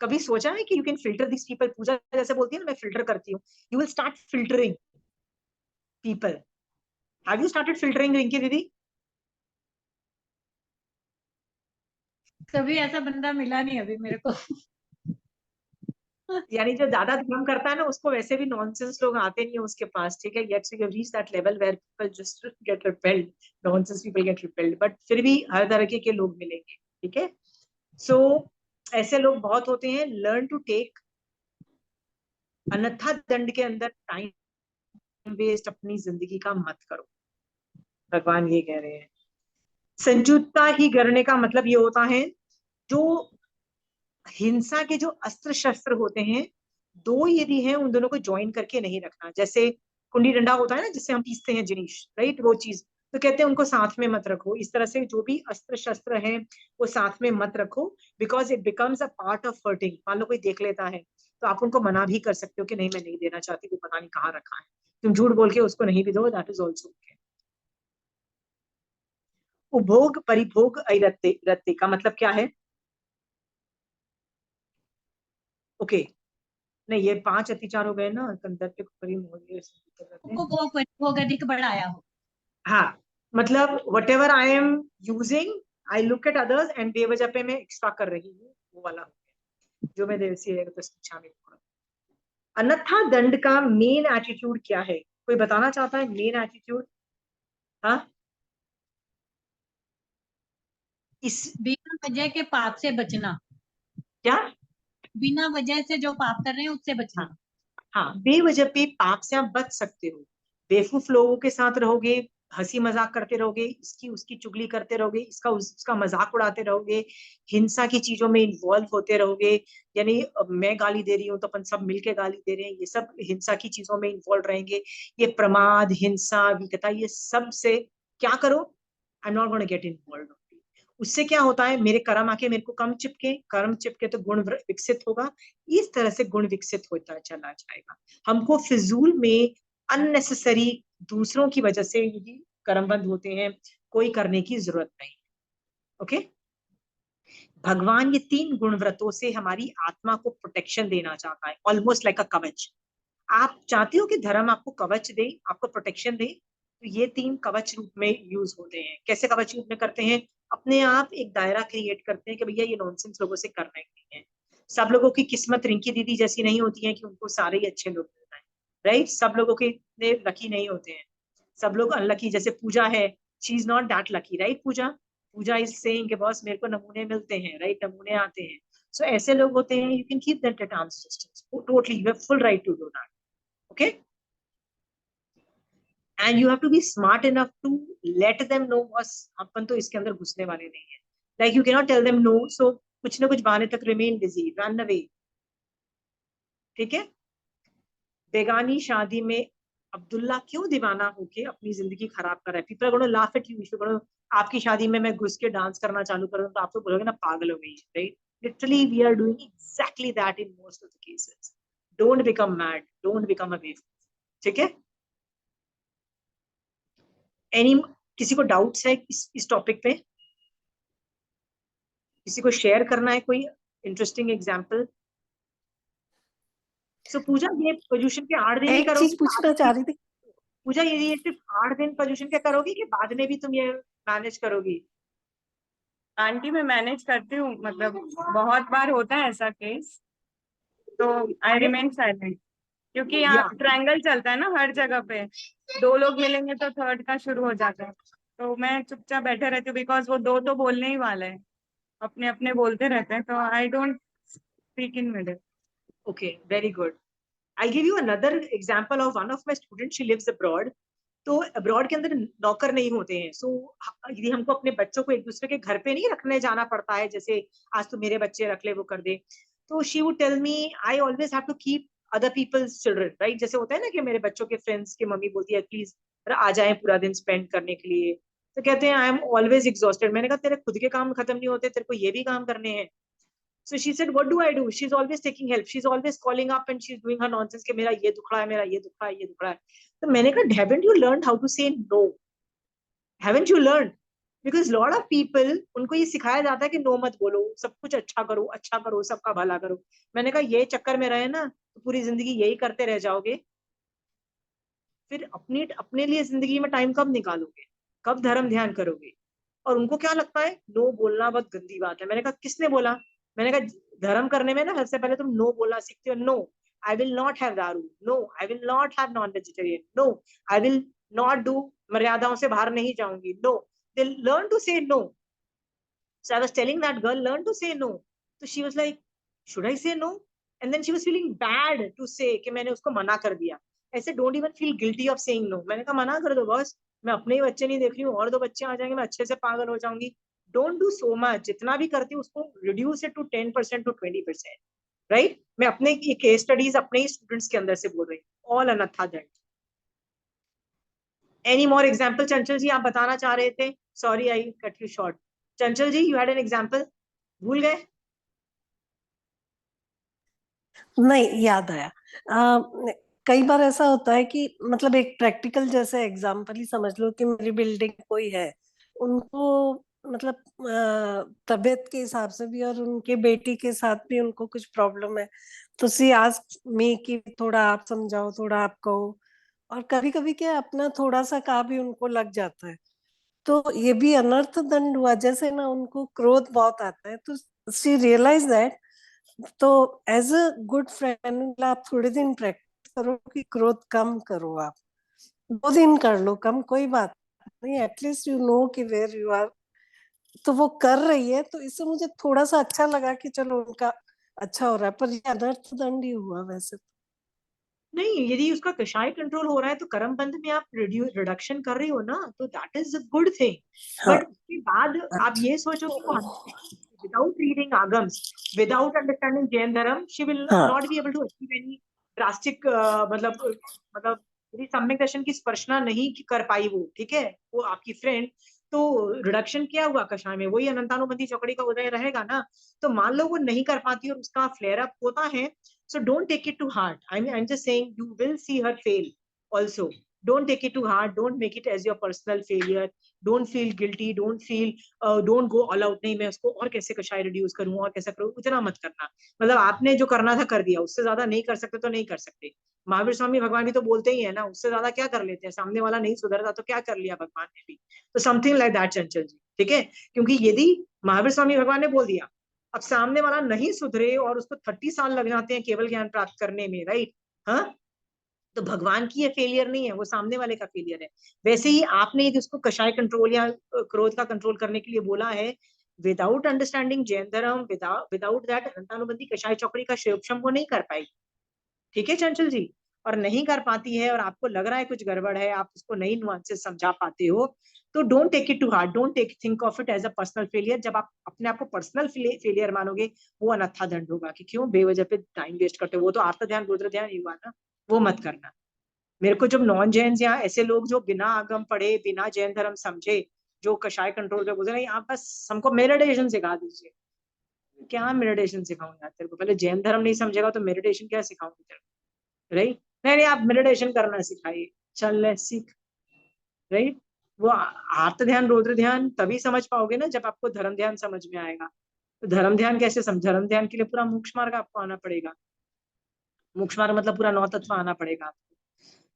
कभी सोचा है कि you can filter this people? Pooja जैसे बोलती है ना, मैं फिल्टर करती हूँ, you will start filtering people. Have you started filtering, Rinki didi? कभी ऐसा बंदा मिला नहीं अभी मेरे को। यानी जो ज्यादा काम करता है ना, उसको वैसे भी नॉनसेंस लोग आते नहीं है उसके पास, ठीक है? yet you reach that level where people just get repelled, nonsense people get repelled, but फिर भी हर तरह के लोग मिलेंगे, ठीक है? सो ऐसे लोग बहुत होते हैं। लर्न टू टेक, अन्यथा दंड के अंदर टाइम वेस्ट अपनी जिंदगी का मत करो, भगवान ये कह रहे हैं। संयुक्ता ही करने का मतलब ये होता है, जो हिंसा के जो अस्त्र शस्त्र होते हैं, दो यदि हैं, उन दोनों को ज्वाइन करके नहीं रखना। जैसे कुंडी डंडा होता है ना, जिससे हम पीसते हैं जिनिस, राइट? वो चीज तो कहते हैं उनको साथ में मत रखो। इस तरह से जो भी अस्त्र शस्त्र हैं वो साथ में मत रखो, because it becomes a part of hurting. मान लो कोई देख लेता है तो आप उनको मना भी कर सकते हो कि नहीं, मैं नहीं देना चाहती, वो पता नहीं कहाँ रखा है, तुम झूठ बोल के उसको नहीं भी दो, दैट इज ऑल्सो ओके। उपभोग परिभोग ऐरत्ते, रत्ते का मतलब क्या है? ओके, नहीं ये 5 अतिचार हो गए ना, कंदर्प वो अधिक बढ़ाया हो। हाँ, मतलब what ever I am using, I look at others and बेवजह पे मैं एक्स्ट्रा कर रही हूँ, वो वाला हो गया जो मैं देवसी है तो शिक्षा में। अन्यथा दंड का मेन एटीट्यूड क्या है? कोई बताना चाहता है मेन एटीट्यूड? हाँ, इस बिना वजह के पाप से बचना, क्या? बिना वजह से जो पाप कर रहे हैं उससे बचना। हाँ, हाँ, बेवजह पे पाप से आप बच सकते हो। बेवकूफ लोगों के साथ रहोगे, हंसी मजाक करते रहोगे, इसकी उसकी चुगली करते रहोगे, उसका मजाक उड़ाते रहोगे, हिंसा की चीजों में इन्वॉल्व होते रहोगे। यानी अब मैं गाली दे रही हूँ तो अपन सब मिलके गाली दे रहे हैं, ये सब हिंसा की चीजों में इन्वॉल्व रहेंगे। ये प्रमाद, हिंसा, विकता, ये सब से क्या करो? आई am not gonna get involve. उससे क्या होता है, मेरे कर्म आके मेरे को कम चिपके, कर्म चिपके तो गुण विकसित होगा। इस तरह से गुण विकसित होता चला जाएगा। हमको फिजूल में अननेसेसरी दूसरों की वजह से यदि कर्मबंध होते हैं, कोई करने की जरूरत नहीं। ओके? भगवान ये 3 गुणव्रतों से हमारी आत्मा को प्रोटेक्शन देना चाहता है, ऑलमोस्ट लाइक अ कवच। आप चाहते हो कि धर्म आपको कवच दे, आपको प्रोटेक्शन दे, तो ये 3 कवच रूप में यूज होते हैं। कैसे कवच रूप में करते हैं? अपने आप एक दायरा क्रिएट करते हैं कि भैया ये नॉनसेंस लोगों से करना ही नहीं है। सब लोगों की किस्मत रिंकी दीदी जैसी नहीं होती है कि उनको सारे ही अच्छे लोग मिल जाए, राइट? सब लोगों के लकी नहीं होते हैं, सब लोग अनलकी। जैसे पूजा है, she is not that lucky, right? Pooja Pooja is saying कि बॉस मेरे को नमूने मिलते हैं, राइट? नमूने आते हैं। सो ऐसे लोग होते हैं, you can keep that at arms distance, totally you have full right to do that. Okay? And you have to be smart enough to let them know, बस अपन तो इसके अंदर घुसने वाले नहीं है। Like you cannot tell them no, so कुछ ना कुछ बहाने तक remain busy, run away, ठीक है? बेगानी शादी में अब्दुल्ला क्यों दीवाना होके अपनी जिंदगी खराब कर रहा है? People are going to laugh at you if you're going to, आपकी शादी में मैं घुस के डांस करना चालू करूँ तो आप तो बोलोगे ना पागल हो गई, right? Literally we are doing exactly that in most of the cases. Don't become mad, don't become a waif, ठीक है? एनी किसी को डाउट्स है इस टॉपिक पे? किसी को शेयर करना है कोई इंटरेस्टिंग एग्जांपल? सो पूजा, ये पोजीशन के 8 दिन ही एक करोगी? चीज पूछना चाह रही थी। पूजा ये सिर्फ 8 दिन पोजीशन के करोगी कि बाद में भी तुम ये मैनेज करोगी? आंटी मैं मैनेज करती हूँ, मतलब बहुत बार होता है ऐसा केस, तो आई रिमेन साइलेंट, क्योंकि यहाँ ट्रायंगल चलता है ना हर जगह पे, 2 लोग मिलेंगे तो थर्ड का शुरू हो जाता है, तो मैं चुपचाप बैठे रहती हूँ, बिकॉज वो 2 तो बोलने ही वाले हैं, अपने अपने बोलते रहते हैं, तो I don't speak in middle. Okay, very good. I'll give you another example of one of my students. She lives abroad. तो अब्रॉड के अंदर नौकर नहीं होते हैं, सो यदि हमको अपने बच्चों को एक दूसरे के घर पे नहीं रखने जाना पड़ता है, जैसे आज तो मेरे बच्चे रख ले वो कर दे, तो she would tell me I always have to keep other people's children, right? जैसे होता है ना कि मेरे बच्चों के फ्रेंड्स की मम्मी बोलती है प्लीज आ जाए पूरा दिन स्पेंड करने के लिए, तो कहते हैं आई एम ऑलवेज एग्जॉस्टेड। मैंने कहा तेरे खुद के काम खत्म नहीं होते, तेरे को ये भी काम करने हैं। So she said, what do I do? She's always taking help. She's always calling up and she's doing her nonsense कि मेरा ये दुख रहा है, मेरा ये दुख रहा है, ये दुख रहा है। तो मैंने कहा, haven't you learned how to say no? Haven't you learned? Because lot of people, उनको ये सिखाया जाता है कि no मत बोलो, सब कुछ अच्छा करो, सबका भला करो। मैंने कहा ये चक्कर में रहे ना तो पूरी जिंदगी यही करते रह जाओगे, फिर अपने लिए जिंदगी में टाइम कब निकालोगे, कब धर्म ध्यान करोगे? और उनको क्या लगता है नो बोलना बहुत गंदी बात है। मैंने कहा किसने बोला? मैंने कहा धर्म करने में ना सबसे पहले तुम नो बोलना सीखते हो। No I will not have दारू, no I will not have non vegetarian, no I will not do, मर्यादाओं से बाहर नहीं जाऊंगी, no. They learn to say no. So I was telling that girl learn to say no. तो she was like should I say no, and then she was feeling bad to say कि मैंने उसको मना कर दिया। ऐसे don't even feel guilty of saying no. मैंने कहा मना कर दो बॉस, मैं अपने ही बच्चे नहीं देख रही हूँ, और 2 बच्चे आ जाएंगे मैं अच्छे से पागल हो जाऊंगी। डोंट डू सो मच, जितना भी करती हूँ उसको reduce it to 10% to 20%, right? मैं अपने केस स्टडीज अपने ही स्टूडेंट्स के अंदर से बोल रही हूँ, ऑल अनथा that. Any more example? Chanchal ji आप बताना चाह रहे थे, sorry I cut you short. Chanchal ji you had an example, भूल गए? नहीं, याद आया। कई बार ऐसा होता है कि मतलब एक प्रैक्टिकल जैसे एग्जाम्पल ही समझ लो कि मेरी बिल्डिंग कोई है, उनको मतलब तबीयत के हिसाब से भी और उनके बेटी के साथ भी उनको कुछ प्रॉब्लम है, तो सी आस्क मी कि थोड़ा आप समझाओ, थोड़ा आप कहो। और कभी कभी क्या अपना थोड़ा सा कहा भी उनको लग जाता है, तो ये भी अनर्थ दंड हुआ। जैसे ना उनको क्रोध बहुत आता है, तो शी रियलाइज दैट, तो एज अ गुड फ्रेंड आप थोड़े दिन प्रैक्टिस करो कि क्रोध कम करो। आप 2 दिन कर लो कम, कोई बात नहीं, एटलीस्ट यू नो कि वेयर यू आर। तो वो कर रही है, तो इससे मुझे थोड़ा सा अच्छा लगा कि चलो उनका अच्छा हो रहा है, पर ये अनर्थ दंड ही हुआ वैसे। नहीं, यदि उसका कषाय कंट्रोल हो रहा है तो कर्म बंध में आप रिडक्शन कर रही हो ना, तो that is a good thing. हाँ, बट उसके बाद आप ये सोचो कि वो without reading agams, without understanding Jain Dharam, she will हाँ, not be able to achieve any drastic मतलब यदि सम्यक दर्शन की स्पर्शना नहीं कर पाई वो, ठीक है, वो आपकी फ्रेंड, तो रिडक्शन क्या हुआ कषाय में? वही अनंतानुबंधी चौकड़ी का उदय रहेगा ना। तो मान लो वो नहीं कर पाती और उसका फ्लेयर अप होता है, so don't take it to heart. I'm just saying you will see her fail also. Don't take it to heart, don't make it as your personal failure, don't feel guilty, don't go all out, नहीं मैं उसको और कैसे कषाय reduce करूँ और कैसे करूँ, इतना मत करना। मतलब आपने जो करना था कर दिया, उससे ज्यादा नहीं कर सकते तो नहीं कर सकते। महावीर स्वामी भगवान भी तो बोलते ही है ना, उससे ज्यादा क्या कर लेते हैं, सामने वाला नहीं सुधरता तो क्या कर लिया भगवान ने भी। तो समथिंग लाइक दैट चंचल जी, ठीक है? क्योंकि यदि महावीर स्वामी भगवान ने बोल दिया, अब सामने वाला नहीं सुधरे और उसको 30 साल लग जाते हैं केवल ज्ञान प्राप्त करने में, राइट? हाँ, तो भगवान की ये फेलियर नहीं है, वो सामने वाले का फेलियर है। वैसे ही आपने यदि उसको कषाय कंट्रोल या क्रोध का कंट्रोल करने के लिए बोला है, विदाउट अंडरस्टैंडिंग जैन धर्म, विदाउट दैट अनंतानुबंधी कषाय चौकड़ी का शिवक्षम वो नहीं कर पाई, ठीक है चंचल जी? और नहीं कर पाती है और आपको लग रहा है कुछ गड़बड़ है, आप उसको नई नुआंसेस समझा पाते हो, तो don't take it to heart, don't think of it as a personal failure. जब आप अपने आप को पर्सनल फेलियर मानोगे, वो अनथा दंड होगा कि क्यों बेवजह पे टाइम वेस्ट करते हो। वो तो आर्त ध्यान रुद्र ध्यान ही हुआ ना, वो मत करना। मेरे को जब नॉन जैन या ऐसे लोग जो बिना आगम पढ़े, बिना जैन धर्म समझे, जो कषाय कंट्रोल पे बोलते नहीं, आप बस हमको मेडिटेशन सिखा दीजिए। क्या मेडिटेशन सिखाऊं यार तेरे को? पहले जैन धर्म नहीं समझेगा तो मेडिटेशन क्या सिखाऊंगी तेरे को, राइट? नहीं नहीं, आप मेडिटेशन करना सिखाइए, चल ले सीख, राइट? वो आर्त ध्यान रौद्र ध्यान तभी समझ पाओगे ना जब आपको धर्म ध्यान समझ में आएगा। तो धर्म ध्यान कैसे समझ? धर्म ध्यान के लिए पूरा मोक्ष मार्ग आपको आना पड़ेगा। मोक्ष मार्ग मतलब पूरा 9 तत्व आना पड़ेगा आपको।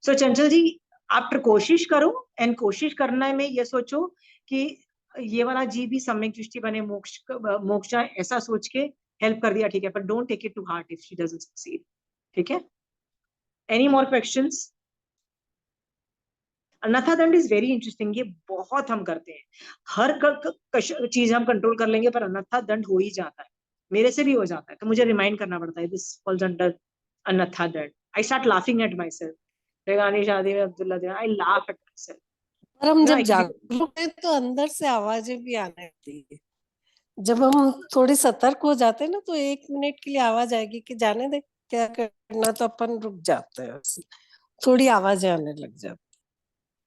सो चंचल जी, आप कोशिश करो, एंड कोशिश करना में ये सोचो कि ये वाला जीव भी सम्यक दृष्टि बने, मोक्ष जाए, ऐसा सोच के हेल्प कर दिया, ठीक है? पर don't take it to heart if she doesn't succeed, ठीक है? Any more questions? अन्यथा दंड इज वेरी इंटरेस्टिंग, ये बहुत हम करते हैं। हर चीज हम कंट्रोल कर लेंगे पर अन्यथा दंड हो ही जाता है, मेरे से भी हो जाता है, तो मुझे रिमाइंड करना पड़ता है दिस फॉल्स अंडर अन्यथा दंड। I start laughing at myself. रेगानी शादी में Abdullah I laugh at myself. और हम No, जब I- जागरूक हैं तो अंदर से आवाजें भी आने लगती है। जब हम थोड़े सतर्क हो जाते हैं ना तो 1 मिनट के लिए आवाज आएगी कि जाने दे क्या करना, तो अपन रुक जाते हैं, थोड़ी आवाजें आने लग जाती।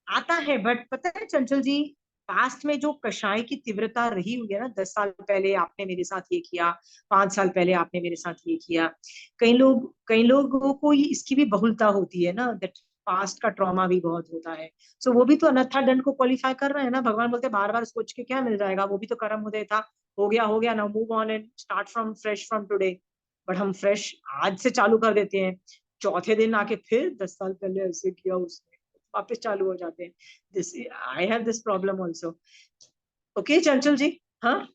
आता है, बट पता है चंचल जी, पास्ट में जो कषाय की तीव्रता रही हुई है ना, 10 साल पहले आपने मेरे साथ ये किया, 5 साल पहले आपने मेरे साथ ये किया, कई लोगों को इसकी भी बहुलता होती है ना, दैट पास्ट का ट्रॉमा भी बहुत होता है। सो वो भी तो अनथा दंड को क्वालिफाई कर रहे हैं ना। भगवान बोलते बार बार सोच के क्या मिल जाएगा, वो भी तो कर्म उदय था, हो गया ना, move on and start from fresh from today. But हम फ्रेश आज से चालू कर देते हैं, चौथे दिन आके फिर 10 साल पहले ऐसे किया उसने वापस चालू हो जाते हैं। This I have this problem also. Okay चंचल जी, हाँ।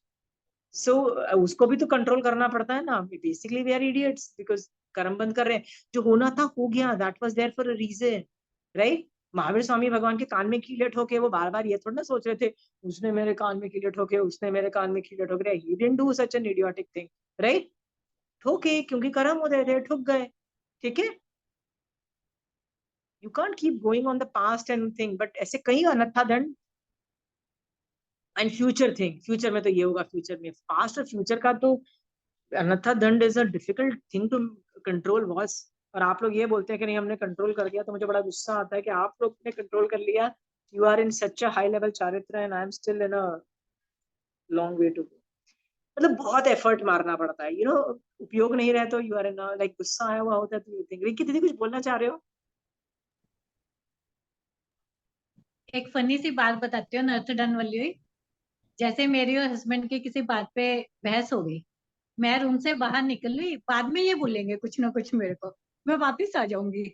सो उसको भी तो कंट्रोल करना पड़ता है ना। Basically we are idiots because कर्म बंद कर रहे हैं। जो होना था हो गया, that was there for a reason, right. Mahavir Swami भगवान के कान में कीले ठोके, वो बार बार ये थोड़ा ना सोच रहे थे उसने मेरे कान में कीले ठोके, उसने मेरे कान में कीले ठोके। He didn't do such an idiotic thing, right. ठोके क्योंकि कर्म उदय थे, ठुक गए, ठीक है। You can't keep going on the past and think, but ऐसे कई अनथा दंड एंड फ्यूचर थिंग, फ्यूचर में तो ये होगा, फ्यूचर में पास्ट और फ्यूचर का तो अनथा दंड is a difficult thing to control boss. और आप लोग ये बोलते हैं कि नहीं हमने कंट्रोल कर दिया, तो मुझे बड़ा गुस्सा आता है कि आप लोग ने कंट्रोल कर लिया। You are in such a high level चारित्र and I am still in a long way to go. मतलब बहुत एफर्ट मारना पड़ता है, यू नो। उपयोग नहीं रहे तो यू आर इन लाइक गुस्सा आया हुआ होता है तो यू थिंक। रिंकी दीदी कुछ बोलना चाह रहे हो? एक फनी सी बात बताती हूँ नर्थडन वाली। जैसे मेरी और हस्बैंड की किसी बात पे बहस हो गई, मैं रूम से बाहर निकल गई, बाद में ये बोलेंगे कुछ ना कुछ मेरे को, मैं वापस आ जाऊंगी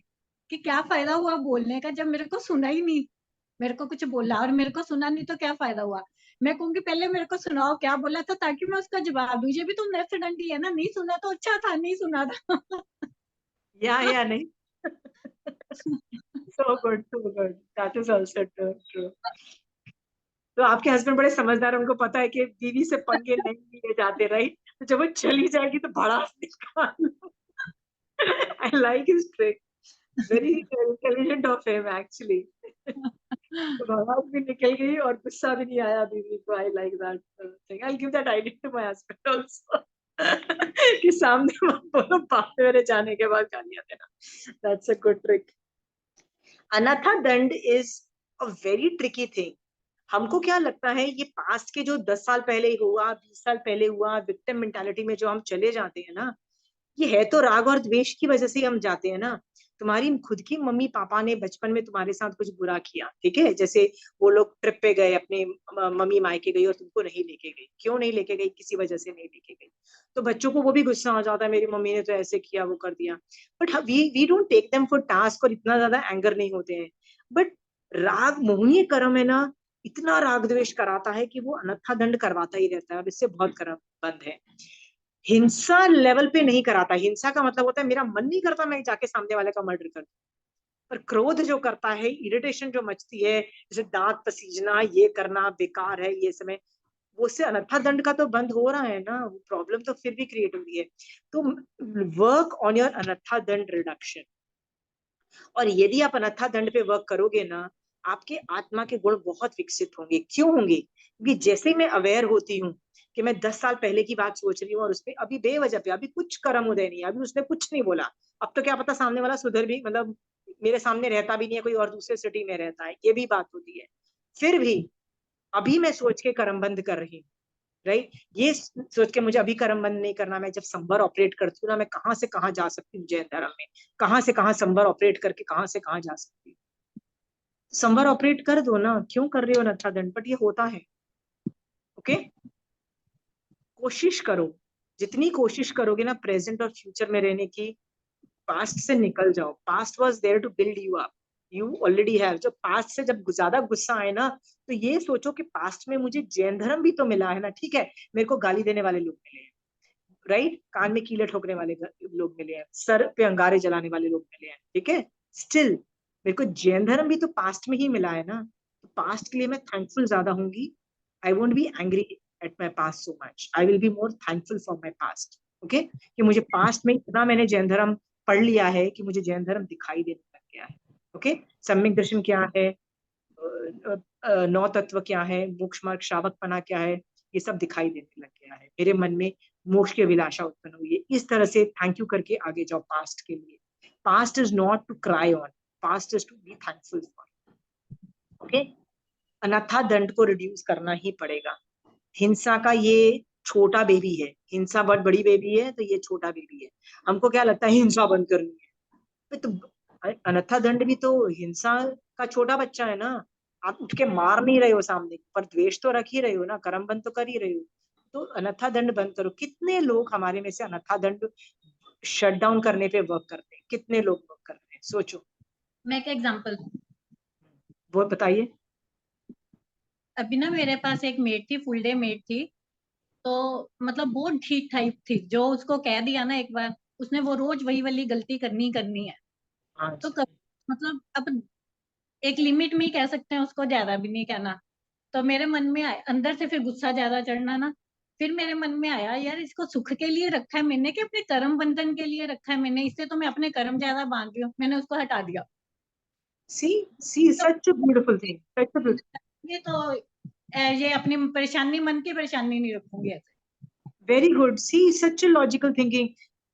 कि क्या फायदा हुआ बोलने का जब मेरे को सुना ही नहीं। मेरे को कुछ बोला और मेरे को सुना नहीं तो क्या फायदा हुआ। मैं कहूंगी पहले मेरे को सुनाओ क्या बोला था ताकि मैं उसका जवाब दूं। ये भी तो नर्थडन ही है ना, नहीं सुना तो अच्छा था, नहीं सुना था। या नहीं। so good, that is also true. तो आपके हस्बैंड बड़े समझदार हैं, उनको पता है कि बीवी से पंगे नहीं लिए जाते, राइट। तो जब वो चली जाएगी तो भड़ास निकाल। I like his trick, very intelligent of him actually. तो भड़ास भी निकल गई और गुस्सा भी नहीं आया बीवी को। I like that thing, I give that idea to my husband also. कि सामने मत बोलो, बाद में मेरे जाने के बाद गालियां देना। That's a good trick. अनाथा दंड is a very tricky thing. हमको क्या लगता है ये पास्ट के जो 10 साल पहले हुआ, 20 साल पहले हुआ, विक्टिम मेंटालिटी में जो हम चले जाते हैं ना, ये है तो राग और द्वेष की वजह से हम जाते हैं ना। तुम्हारी खुद की मम्मी पापा ने बचपन में तुम्हारे साथ कुछ बुरा किया, ठीक है। जैसे वो लोग ट्रिप पे गए, अपने मम्मी मायके गई और तुमको नहीं लेके गई। क्यों नहीं लेके गई? किसी वजह से नहीं लेके गई। तो बच्चों को वो भी गुस्सा आ जाता है, मेरी मम्मी ने तो ऐसे किया, वो कर दिया। But we don't take them for task और इतना ज्यादा एंगर नहीं होते हैं। बट राग मोहनीय कर्म है ना, इतना राग द्वेष कराता है कि वो अनथा दंड करवाता ही रहता है। और इससे बहुत कर्म बंद है। हिंसा लेवल पे नहीं कराता। हिंसा का मतलब होता है मेरा मन नहीं करता मैं जाके सामने वाले का मर्डर कर दूं। पर क्रोध जो करता है, इरिटेशन जो मचती है, जैसे दांत पसीजना, ये करना बेकार है, ये समय, वो उससे अनथा दंड का तो बंद हो रहा है ना। प्रॉब्लम तो फिर भी क्रिएट हो रही है। तो वर्क ऑन योर अनथा दंड रिडक्शन। और यदि आप अनथा दंड पे वर्क करोगे ना, आपके आत्मा के गुण बहुत विकसित होंगे। क्यों होंगे? क्योंकि जैसे मैं अवेयर होती हूँ कि मैं 10 साल पहले की बात सोच रही हूँ और उसपे अभी बेवजह पे अभी कुछ कर्म उदय नहीं है, अभी उसने कुछ नहीं बोला। अब तो क्या पता सामने वाला सुधर भी, मतलब मेरे सामने रहता भी नहीं है, कोई और दूसरे सिटी में रहता है, ये भी बात होती है। फिर भी अभी मैं सोच के कर्म बंद कर रही हूँ, राइट। ये सोच के मुझे अभी कर्म बंद नहीं करना। मैं जब संवर ऑपरेट करती हूँ ना, मैं कहाँ से कहाँ जा सकती हूँ जैन धर्म में, कहाँ से कहाँ संवर ऑपरेट करके कहाँ से कहाँ जा सकती हूँ। संवर ऑपरेट कर दो ना, क्यों कर रही हो अनथा दंड? बट ये होता है, ओके। कोशिश करो, जितनी कोशिश करोगे ना प्रेजेंट और फ्यूचर में रहने की, पास्ट से निकल जाओ। Past was there to build you up, you already have. जब पास्ट से जब ज्यादा गुस्सा आए ना, तो ये सोचो कि पास्ट में मुझे जैन धर्म भी तो मिला है ना। ठीक है, मेरे को गाली देने वाले लोग मिले हैं, राइट, कान में कीले ठोकने वाले लोग मिले हैं, सर पे अंगारे जलाने वाले लोग मिले हैं, ठीक है। स्टिल मेरे को जैन धर्म भी तो पास्ट में ही मिला है ना। तो पास्ट के लिए मैं थैंकफुल ज्यादा होंगी। I won't be angry at my past so much, I will be more thankful for my past, okay. कि मुझे पास्ट में इतना मैंने जैन धर्म पढ़ लिया है कि मुझे जैन धर्म दिखाई देने लग गया है, ओके। सम्यक दर्शन क्या है, नौ तत्व क्या है, मोक्ष मार्ग श्रावकपना क्या है, ये सब दिखाई देने लग गया है। मेरे मन में मोक्ष की अभिलाषा उत्पन्न हुई है। इस तरह से थैंक यू करके आगे जाओ पास्ट के लिए। Past is not to cry on, past is to be thankful for. Okay, अन्यथा दंड को रिड्यूस करना ही पड़ेगा। हिंसा का ये छोटा बेबी है, हिंसा बहुत बड़ी बेबी है, तो ये छोटा बेबी है। हमको क्या लगता है हिंसा बंद करनी है, तो अन्यथा दंड भी तो हिंसा का छोटा बच्चा है ना। आप उठ के मार नहीं रहे हो सामने, पर द्वेष तो रख ही रहे हो ना, कर्म बंद तो कर ही रहे हो। तो अन्यथा दंड बंद करो। कितने लोग हमारे में से अन्यथा दंड शट डाउन करने पे वर्क करते हैं, कितने लोग वर्क कर रहे हैं, सोचो। मैं एक एग्जांपल, वो बताइए। अभी ना मेरे पास एक मेड थी, फुल डे मेड थी, तो मतलब बहुत ठीक टाइप थी। जो उसको कह दिया ना एक बार, उसने वो रोज वही वाली गलती करनी है। हाँ, तो मतलब अब एक लिमिट में ही कह सकते हैं उसको, ज्यादा भी नहीं कहना। तो मेरे मन में आया अंदर से, फिर गुस्सा ज्यादा चढ़ना ना, फिर मेरे मन में आया यार इसको सुख के लिए रखा है मैंने कि अपने कर्म बंधन के लिए रखा है मैंने, इससे तो मैं अपने कर्म ज्यादा बांध रही हूँ, मैंने उसको हटा दिया। see such a beautiful thing, such a beautiful, ये तो ये अपनी परेशानी, मन की परेशानी नहीं रखूंगी ऐसे। Very good. See such a logical thinking.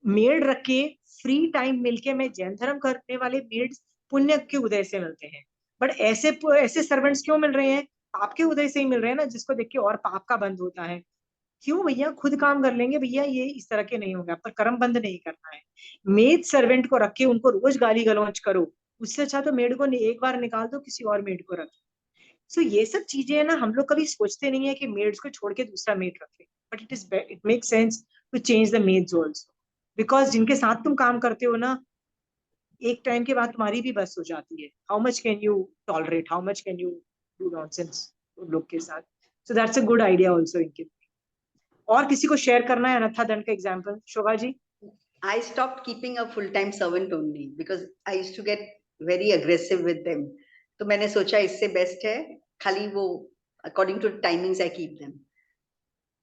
Maid रख के फ्री टाइम मिलके, मैं जैन धर्म करने वाले मेड पुण्य के उदय से मिलते हैं, बट ऐसे ऐसे सर्वेंट्स क्यों मिल रहे हैं? पाप के उदय से ही मिल रहे हैं ना, जिसको देख के और पाप का बंद होता है। क्यों भैया, खुद काम कर लेंगे भैया, ये इस तरह के नहीं होंगे, पर कर्म बंद नहीं करना है। मेड सर्वेंट को रख के उनको रोज गाली गलौज करो, उससे अच्छा तो मेड को एक बार निकाल दो, किसी और मेड को रख। सो ये सब चीजें है ना, हम लोग कभी सोचते नहीं है कि मेड्स को छोड़ के दूसरा मेड रखे, but it make sense to change the maids also, because जिनके साथ तुम काम करते हो ना, एक टाइम के बाद तुम्हारी भी बस हो जाती है। How much can you tolerate, how much can you do nonsense उन लोग के साथ। So that's a good idea also इनके। और किसी को शेयर करना है अनथा दंड का example? Shobha ji. I stopped keeping a full-time servant only because I used to get very aggressive with them. तो मैंने सोचा इससे बेस्ट है खाली वो according to timings I keep them.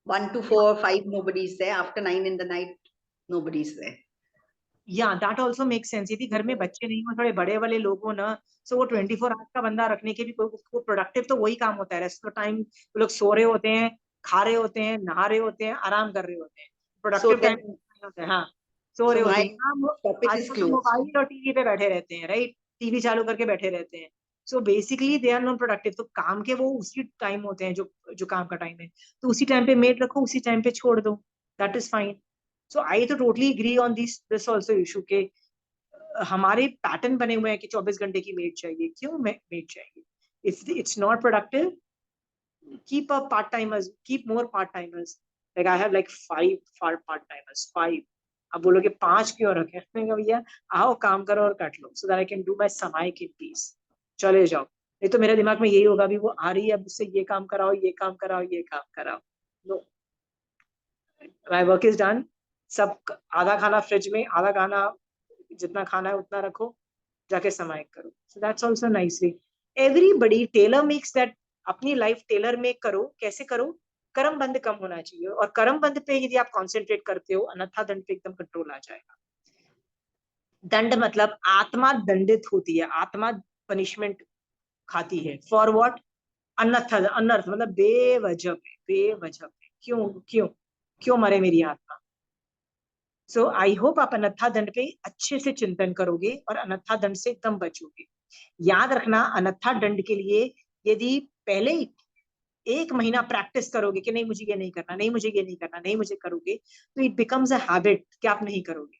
1 to 4 or 5 nobody's there. After 9 in the night nobody's there. या that also make sense. यदि घर में बच्चे नहीं हो, थोड़े बड़े वाले लोग हो ना, सो वो 24 आवर्स का बंदा रखने के भी वो प्रोडक्टिव तो वही काम होता है। रेस्ट ऑफ टाइम वो लोग सो रहे होते हैं, खा रहे होते हैं, नहा रहे होते हैं, आराम कर रहे होते हैं, प्रोडक्टिव टाइम होता है। हाँ, सो रहे होते हैं, आजकल मोबाइल और टीवी पे बैठे रहते हैं, राइट, टीवी चालू करके बैठे रहते हैं। So basically they are not productive. तो काम के वो उसी टाइम होते हैं जो काम का टाइम है, तो उसी टाइम पे मेड रखो, उसी टाइम पे छोड़ दो, that is fine. So I तो totally agree on this also issue के हमारे पैटर्न बने हुए हैं कि 24 घंटे की मेड चाहिए। क्यों मेड चाहिए? If it's not productive, keep a part timers, keep more part timers. Like I have like 5 part timers, 5. अब बोलोगे 5 क्यों रखे? मैंने कहा भैया आओ काम करो और काट लो, so that I can do my समाइक in peace. चले जाओ, नहीं तो मेरे दिमाग में यही होगा भी वो आ रही है, अब उससे ये काम कराओ, ये काम कराओ, ये काम कराओ। No, my work is done. सब आधा खाना फ्रिज में, आधा खाना जितना खाना है उतना रखो, जाके समाइक करो। So that's also nicely. Everybody tailor makes that, अपनी लाइफ टेलर मेक करो। कैसे करो? कर्म बंद कम होना चाहिए, और कर्म बंद पे यदि आप कॉन्सेंट्रेट करते हो, अन्यथा दंड पे एकदम कंट्रोल आ जाएगा। दंड मतलब आत्मा दंडित होती है, आत्मा पनिशमेंट खाती है। For what? अन्यथा, अनर्थ मतलब बेवजह पे, बेवजह पे। क्यों क्यों क्यों मरे मेरी आत्मा? सो आई होप आप अन्यथा दंड पे अच्छे से चिंतन करोगे और अन्यथा दंड से एकदम बचोगे। याद रखना, अन्यथा दंड के लिए यदि पहले 1 महीना प्रैक्टिस करोगे कि नहीं मुझे ये नहीं करना, नहीं मुझे ये नहीं करना, नहीं मुझे करोगे, तो इट बिकम्स अ हैबिट कि आप नहीं करोगे।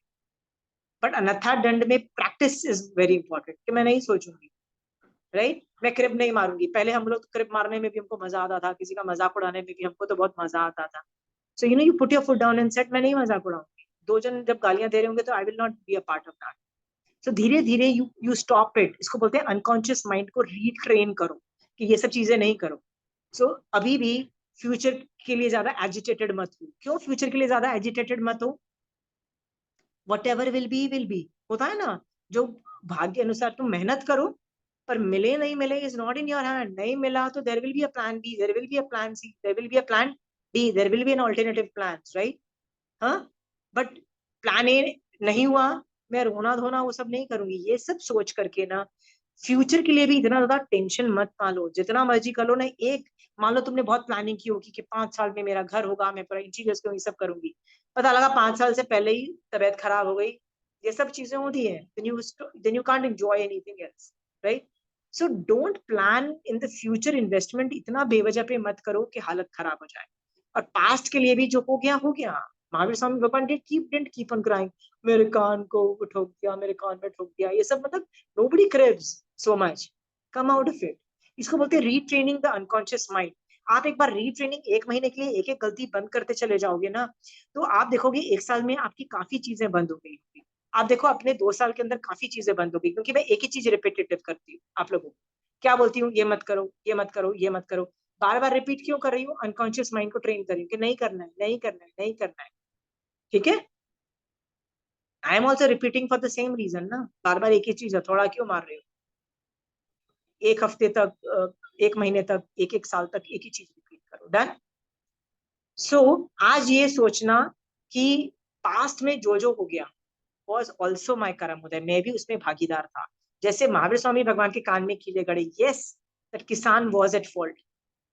बट अन्यथा दंड में प्रैक्टिस इज वेरी इंपॉर्टेंट कि मैं नहीं सोचूंगी, राइट, मैं क्रिप नहीं मारूंगी। पहले हम लोग क्रिप मारने में भी हमको मजा आता था, किसी का मजाक उड़ाने में भी हमको तो बहुत मजा आता था। So you put your foot down and set, मैं नहीं मजाक उड़ाऊंगी। 2 जन जब गालियां दे रहे होंगे तो I will not be a part of that. So धीरे धीरे यू स्टॉप इट। इसको बोलते हैं अनकॉन्शियस माइंड को रीट्रेन करो कि ये सब चीजें नहीं करो। सो अभी भी फ्यूचर के लिए ज्यादा एजिटेटेड मत हो। क्यों फ्यूचर के लिए ज्यादा एजिटेटेड मत हो? वट एवर विल बी होता है ना, जो भाग्य अनुसार तुम मेहनत करो, पर मिले नहीं मिले is not in your hand. नहीं मिला तो there will be a plan B, there will be a plan C, there will be a plan D, there will be an alternative plan, right? हाँ, बट प्लान ए नहीं हुआ, मैं रोना धोना वो सब नहीं करूंगी। ये सब सोच करके ना फ्यूचर के लिए भी इतना ज्यादा टेंशन मत पालो, जितना मर्जी कर लो ना। एक मान लो तुमने बहुत प्लानिंग की होगी कि 5 साल में मेरा घर होगा, मैं पूरा इंटीरियर्स करूंगी, सब करूंगी, पता लगा 5 साल से पहले ही तबीयत खराब हो गई। ये सब चीजें होती है, then you can't enjoy anything else, right? So don't plan in the future investment इतना बेवजह पे मत करो कि हालत खराब हो जाए। और पास्ट के लिए भी जो हो गया। महावीर स्वामी भगवान didn't keep on crying, मेरे कान को ठोक दिया, मेरे कान में ठोक दिया, ये सब मतलब nobody craves so much, come out of it। इसको बोलते हैं रीट्रेनिंग द अनकॉन्शियस माइंड। आप एक बार रीट्रेनिंग 1 महीने के लिए एक एक गलती बंद करते चले जाओगे ना, तो आप देखोगे 1 साल में आपकी काफी चीजें बंद हो गई होगी। आप देखो अपने 2 साल के अंदर काफी चीजें बंद हो गई, क्योंकि मैं एक ही चीज रिपीटेटिव करती हूँ आप लोगों को। क्या बोलती हूँ? ये मत करो, ये मत करो, ये मत करो। बार बार रिपीट क्यों कर रही हूँ? अनकॉन्शियस माइंड को ट्रेन कर रही हूँ कि नहीं करना है, नहीं करना है, नहीं करना है। ठीक है, I am also repeating for the same reason ना। बार बार एक ही चीज हथौड़ा क्यों मार रहे हो? 1 हफ्ते तक, 1 महीने तक, एक साल तक एक ही चीज रिपीट करो। डन। सो आज ये सोचना कि पास्ट में जो हो गया was also my कर्म उदय, मैं भी उसमें भागीदार था। जैसे महावीर स्वामी भगवान के कान में कीड़े गड़े, yes that किसान was at fault,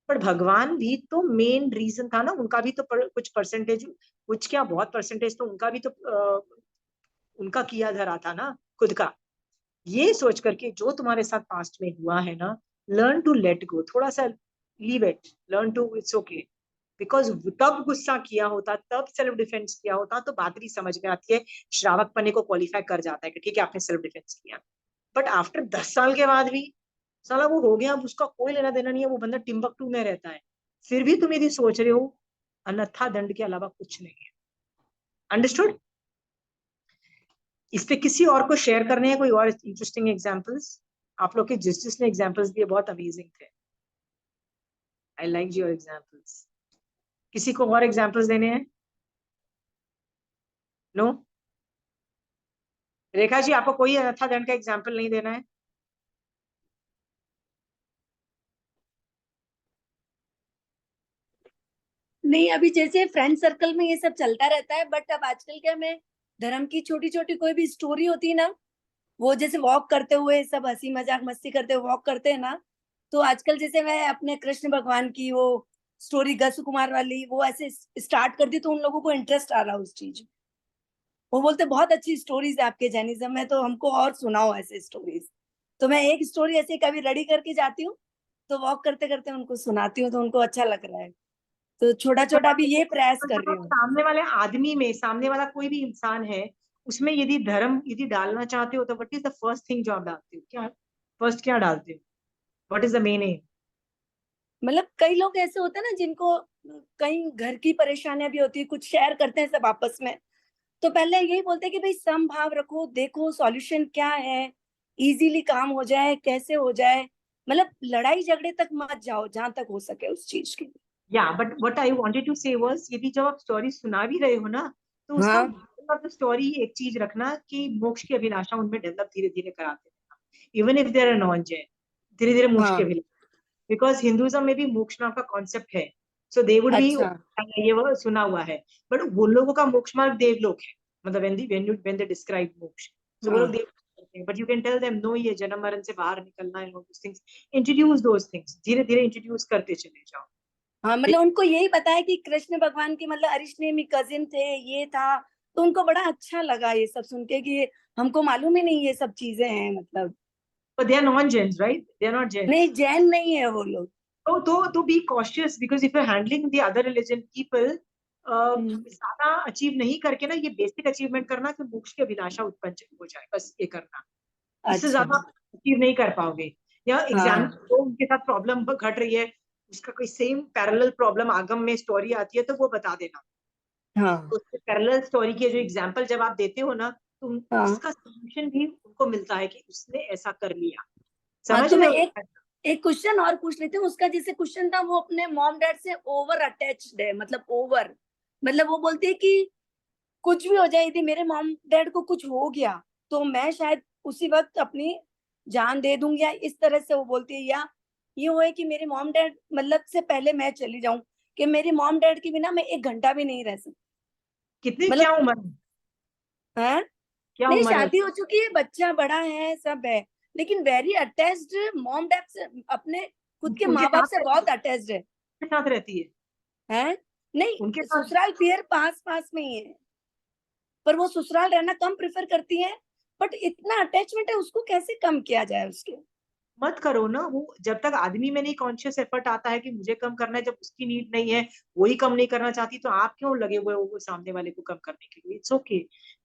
पर भगवान भी तो मेन रीजन था ना। उनका भी तो कुछ परसेंटेज, कुछ क्या बहुत परसेंटेज तो उनका भी तो उनका किया धरा था ना खुद का। ये सोच करके जो तुम्हारे साथ पास्ट में हुआ है ना, लर्न टू लेट गो, थोड़ा सा leave it, learn to it's okay. Because तब गुस्सा किया होता, तब सेल्फ डिफेंस किया होता, तो बात भी समझ में आती है, श्रावक पन्ने को क्वालिफाई कर जाता है कि ठीक है आपने सेल्फ डिफेंस किया। बट आफ्टर 10 साल के बाद भी साला वो हो गया, अब उसका कोई लेना देना नहीं है, वो बंदा टिम्बकटू में रहता है, फिर भी तुम यदि सोच रहे हो, अन्यथा दंड के अलावा कुछ नहीं है। अंडरस्टूड? इस पे किसी और को शेयर करने हैं कोई और इंटरेस्टिंग एग्जांपल्स? आप लोग के जिसने एग्जांपल्स दिए बहुत अमेजिंग थे। I like your examples. किसी को और एग्जांपल्स देने हैं? नो? रेखा जी, आपको कोई अन्यथा दंड का एग्जांपल नहीं देना है? नहीं, अभी जैसे फ्रेंड सर्कल में ये सब चलता रहता है, बट अब आजकल क्या, मैं धर्म की छोटी छोटी कोई भी स्टोरी होती है ना, वो जैसे वॉक करते हुए सब हंसी मजाक मस्ती करते हुए वॉक करते हैं ना, तो आजकल जैसे मैं अपने कृष्ण भगवान की वो स्टोरी गसु कुमार वाली वो ऐसे स्टार्ट कर दी, तो उन लोगों को इंटरेस्ट आ रहा उस चीज। वो बोलते बहुत अच्छी स्टोरीज है आपके जैनिज्म में, तो हमको और सुनाओ ऐसे स्टोरीज। तो मैं एक स्टोरी ऐसे कभी रेडी करके जाती हूँ, तो वॉक करते करते उनको सुनाती हूँ, तो उनको अच्छा लग रहा है। तो छोटा छोटा भी ये प्रयास कर रही हूँ। सामने वाले आदमी में, सामने वाला कोई भी इंसान है, उसमें यदि धर्म यदि डालना चाहते हो, तो what is the first thing जो आप डालते हो? क्या फर्स्ट क्या डालते हो? What is the main M? मतलब कई लोग ऐसे होते हैं ना जिनको कई घर की परेशानियां भी होती है, कुछ शेयर करते हैं सब आपस में, तो पहले यही बोलते हैं कि भाई समभाव रखो, देखो सॉल्यूशन क्या है, इजीली काम हो जाए, कैसे हो जाए, मतलब लड़ाई झगड़े तक मत जाओ जहां तक हो सके उस चीज की। या but what I wanted to say was, यदि जब आप स्टोरी सुना भी रहे हो ना, तो उसका हाँ स्टोरी एक चीज रखना कि मोक्ष की अभिलाषा उनमें डेवलप धीरे धीरे कराते रहना, even if there are non Jain, धीरे धीरे मोक्ष की हाँ। अभिलाषा। बिकॉज हिंदुइज्म में भी मोक्ष नाम का कॉन्सेप्ट है, सो दे वुड बी, अच्छा ये वो सुना हुआ है। बट वो लोगों का मोक्ष मार्ग देवलोक है, मतलब when they describe मोक्ष, so वो लोग हाँ। देवलोक करते हैं। But you can tell them no, ये जन्म मरण से बाहर निकलना है, थिंग्स इंट्रोड्यूस, दोस थिंग्स धीरे धीरे इंट्रोड्यूस करते चले जाओ। हाँ, मतलब उनको यही पता है कि कृष्ण भगवान के मतलब अरिष्नेमी कजिन थे, ये था, तो उनको बड़ा अच्छा लगा ये सब सुन के कि हमको मालूम ही नहीं ये सब चीजें हैं, मतलब। But they are non-Jains, right? They are not Jains. नहीं, जैन नहीं है वो लोग। तो be cautious, because if you're handling the other religion people, ज्यादा अचीव नहीं करके ना, ये बेसिक अचीवमेंट करना कि मोक्ष की अभिलाषा उत्पन्न हो जाए, बस ये करना। इससे अच्छा ज्यादा अचीव नहीं कर पाओगे। या एग्जाम हाँ तो उनके साथ प्रॉब्लम घट रही है, उसका कोई सेम पैरेलल प्रॉब्लम आगम में स्टोरी आती है, तो वो बता देना। हाँ तो पैरेलल स्टोरी के जो एग्जाम्पल जब आप देते हो ना, तो हाँ। उसका सोल्यूशन भी उनको मिलता है कि उसने ऐसा कर लिया। हाँ, समझ तो रहे मैं हो? एक क्वेश्चन और पूछ लेती हूँ। उसका जैसे क्वेश्चन था, वो अपने मॉम डैड से ओवर अटैच्ड है, मतलब ओवर, मतलब वो बोलती है कि कुछ भी हो जाए, यदि मेरे मॉम डैड को कुछ हो गया तो मैं शायद उसी वक्त अपनी जान दे दूंगी, या इस तरह से वो बोलती है। या ये हो है कि मेरे मॉम डैड मतलब से पहले मैं चली जाऊं, कि मेरे मॉम डैड के बिना मैं 1 घंटा भी नहीं रह सकती। कितनी मतलब क्या उम्र है? है, क्या नहीं उम्र है? शादी हो चुकी है, बच्चा बड़ा है, सब है, लेकिन वेरी अटैच्ड मॉम डैड से, अपने खुद के उनके माँ बाप साथ से बहुत अटैच्ड है। उनके साथ रहती है, हैं? नहीं, उनके साथ ससुराल पियर पास पास में ही है, पर वो ससुराल रहना कम प्रेफर करती है। बट इतना अटैचमेंट है, उसको कैसे कम किया जाए उसके? मत करो ना। वो जब तक आदमी में नहीं कॉन्शियस एफर्ट आता है कि मुझे कम करना है, जब उसकी नीड नहीं है, वही कम नहीं करना चाहती, तो आप क्यों लगे हुए हो वो सामने वाले को कम करने के लिए? इट्स ओके,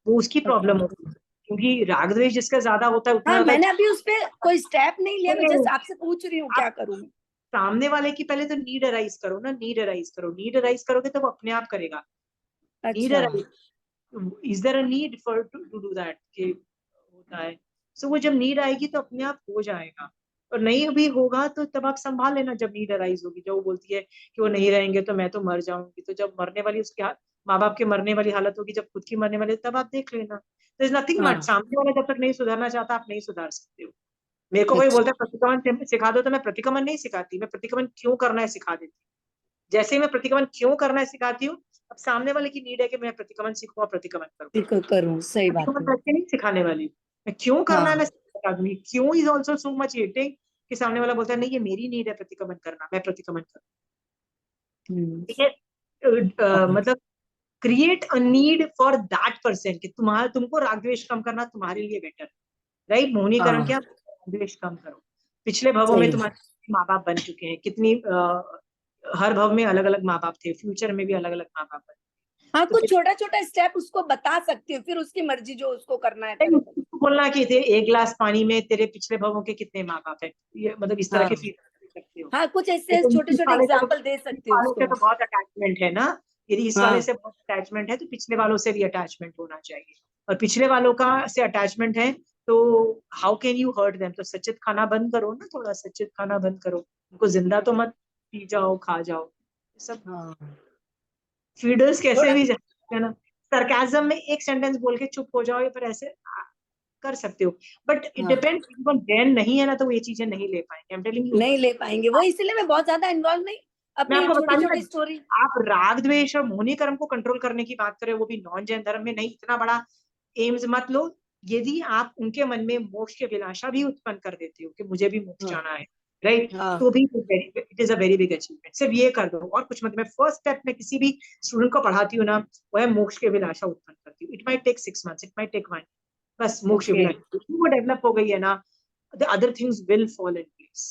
वो उसकी प्रॉब्लम होती है, क्योंकि राग द्वेष जिसका ज्यादा होता है उतना हाँ, ज्यादा मैंने अभी उस पे कोई स्टेप नहीं लिया, मैं नहीं, जस्ट आपसे पूछ रही हूँ आप क्या करूँ। सामने वाले की पहले तो नीड अराइज करो ना, नीड अराइज करो। नीड अराइज करोगे तो वो अपने आप करेगा। नीड अच्छा, arise, is there a need for to do that कि होता है। सो वो जब नीड आएगी तो अपने आप हो जाएगा, और नहीं भी होगा तो तब आप संभाल लेना। जब नीड अराइज होगी, जब वो बोलती है कि वो नहीं रहेंगे तो मैं तो मर जाऊंगी, तो जब मरने वाली उसकी माँ बाप के मरने वाली हालत होगी, जब खुद की मरने वाली, तब आप देख लेना। तो इज नथिंग मच, हाँ, सामने वाला जब तक नहीं सुधरना चाहता आप नहीं सुधार सकते हो। मेरे को कोई अच्छा, बोलता है प्रतिक्रमण सिखा दो, तो मैं प्रतिक्रमण नहीं सिखाती, मैं प्रतिक्रमण क्यों करना है सिखा देती हूँ। जैसे ही मैं प्रतिक्रमण क्यों करना है सिखाती हूँ, अब सामने वाले की नीड है कि मैं प्रतिक्रमण सीखूं और प्रतिक्रमण करूं, ठीक करूँ, सही बात प्रतिक्रमण है। करके नहीं सिखाने वाली हूँ। मैं क्यों करना है मैं हाँ, सिखा दूंगी। क्यों is also so much eating कि सामने वाला बोलता है नहीं ये मेरी नीड है प्रतिक्रमण करना, मैं प्रतिक्रमण करूँ। ठीक है, हाँ, मतलब create a need for that person कि तुम्हारा, तुमको राग द्वेष कम करना तुम्हारे लिए बेटर, राइट। मोहनीकरण हाँ, क्या, राग द्वेष कम करो। पिछले भवों में सही। तुम्हारे माँ बाप बन चुके हैं, कितनी हर भव में अलग अलग माँ बाप थे, फ्यूचर में भी अलग अलग माँ बाप बन। हाँ, तो कुछ छोटा छोटा स्टेप उसको बता सकती हूँ, फिर उसकी मर्जी, जो उसको करना है करे। उसको बोलना कि थे एक गिलास पानी में तेरे पिछले भवों के कितने माँ बाप है, ये मतलब इस तरह के हाँ, फील कर सकते हो। हाँ, कुछ ऐसे तो छोटे इस छोटे वाले से एग्जाम्पल दे इस सकती हूँ वाले से उसको। तो बहुत अटैचमेंट है ना, यदि इस वाले हाँ, से बहुत अटैचमेंट है तो पिछले वालों से भी अटैचमेंट होना चाहिए। और पिछले वालों का से अटैचमेंट है तो how can you hurt them. तो सचित खाना बंद करो ना, थोड़ा सचित खाना बंद करो, उनको जिंदा तो मत पी जाओ खा जाओ सब। हाँ, फीडर्स कैसे थोड़ा, भी जाते हैं ना, सरकाजम में एक सेंटेंस बोल के चुप हो जाओ, या फिर ऐसे कर सकते हो। बट इट हाँ, डिपेंड्स, ब्रेन नहीं है ना तो वो ये चीजें नहीं ले पाएंगे। I am telling you. नहीं ले पाएंगे वो, इसलिए मैं बहुत ज्यादा इन्वॉल्व नहीं, मैं अपनी आपको बता छोटी रही छोटी हूँ, स्टोरी। आप राग द्वेष और मोहनी कर्म को कंट्रोल करने की बात करें, वो भी नॉन जैन धर्म में, नहीं इतना बड़ा एम्स मत लो। यदि आप उनके मन में मोक्ष की अभिलाषा भी उत्पन्न कर देते हो कि मुझे भी मोक्ष हाँ, जाना है, राइट, हाँ, तो भी it is a very big achievement. सिर्फ ये कर दो और कुछ मत। मैं फर्स्ट स्टेप में किसी भी स्टूडेंट को पढ़ाती हूँ ना, वह मोक्ष की अभिलाषा उत्पन्न करती हूँ। It might take 6 months, it might take 1, बस मोक्ष की ओके, अभिलाषा वो डेवलप हो गई है ना, the other things will fall in place.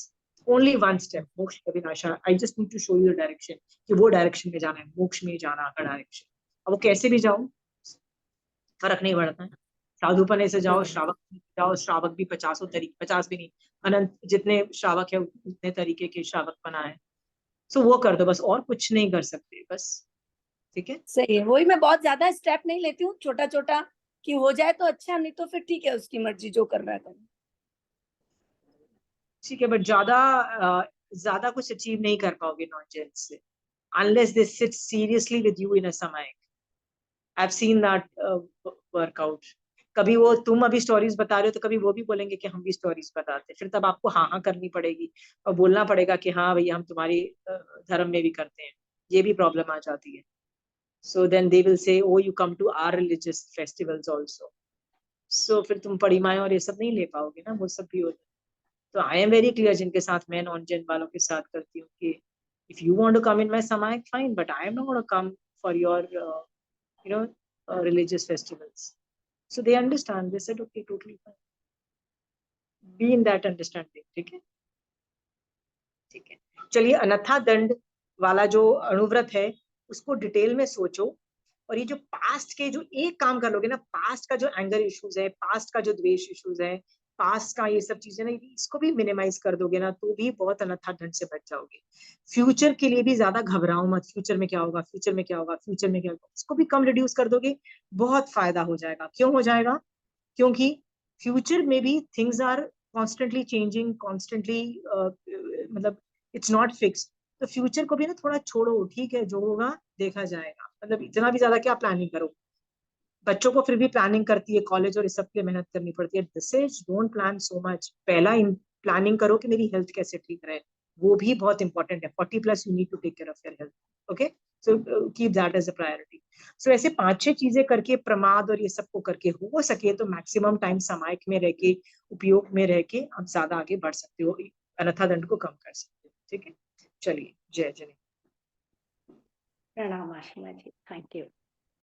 Only one step, मोक्ष की अभिलाषा। I just need to show you the direction कि वो डायरेक्शन में जाना है, मोक्ष में जाना का डायरेक्शन। अब वो कैसे भी जाओ फर्क नहीं पड़ता है। साधुपने से जाओ, श्रावक जाओ, श्रावक भी 50 तरीके, 50 भी नहीं, अनंत जितने श्रावक है उतने तरीके के श्रावक बना है। सो वो कर दो बस, और कुछ नहीं कर सकते बस। ठीक है, सही है। वही, मैं बहुत ज्यादा स्टेप नहीं लेती हूँ, छोटा छोटा, कि हो जाए तो अच्छा, नहीं तो फिर ठीक है, उसकी मर्जी, जो कर रहा है करे। ठीक है, बट ज्यादा कुछ अचीव नहीं कर पाओगे नॉन जेन से, unless they sit seriously with you in a samayik. I've seen that work out. कभी वो तुम अभी स्टोरीज बता रहे हो तो कभी वो भी बोलेंगे कि हम भी स्टोरीज बताते, फिर तब आपको हाँ हाँ करनी पड़ेगी और बोलना पड़ेगा कि हाँ भैया हम तुम्हारी धर्म में भी करते हैं। ये भी प्रॉब्लम आ जाती है। So then they will say oh you come to our religious festivals also. So फिर तुम पड़ीमाएं और ये सब नहीं ले पाओगे ना, वो सब भी होता है। तो आई एम वेरी क्लियर, जिनके साथ मैं नॉन जेन वालों के साथ करती हूँ कि if you want to come in my samayik, fine, but I am not going to come for your you know religious festivals. So they understand, they said okay, totally fine, be in that understanding. ठीक है, ठीक है। चलिए, अनथा दंड वाला जो अनुव्रत है उसको डिटेल में सोचो। और ये जो पास्ट के जो एक काम कर लोगे ना, पास्ट का जो एंगर इश्यूज है, पास्ट का जो द्वेष इश्यूज है, पास्ट का ये सब चीजें ना, इसको भी मिनिमाइज कर दोगे ना तो भी बहुत अनथा दंड से बच जाओगे। फ्यूचर के लिए भी ज्यादा घबराओ मत, फ्यूचर में क्या होगा, फ्यूचर में क्या होगा, फ्यूचर में क्या होगा, इसको भी कम रिड्यूस कर दोगे, बहुत फायदा हो जाएगा। क्यों हो जाएगा? क्योंकि फ्यूचर में भी things are constantly changing, constantly मतलब इट्स नॉट फिक्स्ड। तो फ्यूचर को भी ना थोड़ा छोड़ो, ठीक है, जो होगा देखा जाएगा। मतलब इतना भी ज्यादा क्या प्लानिंग करो। बच्चों को फिर भी प्लानिंग करती है, कॉलेज और इस सब के लिए मेहनत करनी पड़ती है। This is don't plan so much, पहला प्लानिंग करो कि मेरी हेल्थ कैसे ठीक रहे, वो भी बहुत इंपॉर्टेंट है। 40+ you need to take care of your health. Okay, so keep that as a priority. So ऐसे 5-6 चीजें करके प्रमाद और ये सबको करके हो सके तो मैक्सिमम टाइम सामायिक में रह के, उपयोग में रह के आप ज्यादा आगे बढ़ सकते हो, अन्यथा दंड को कम कर सकते हो। ठीक है, चलिए, जय जय। प्रणाम आशिमा जी, थैंक यू।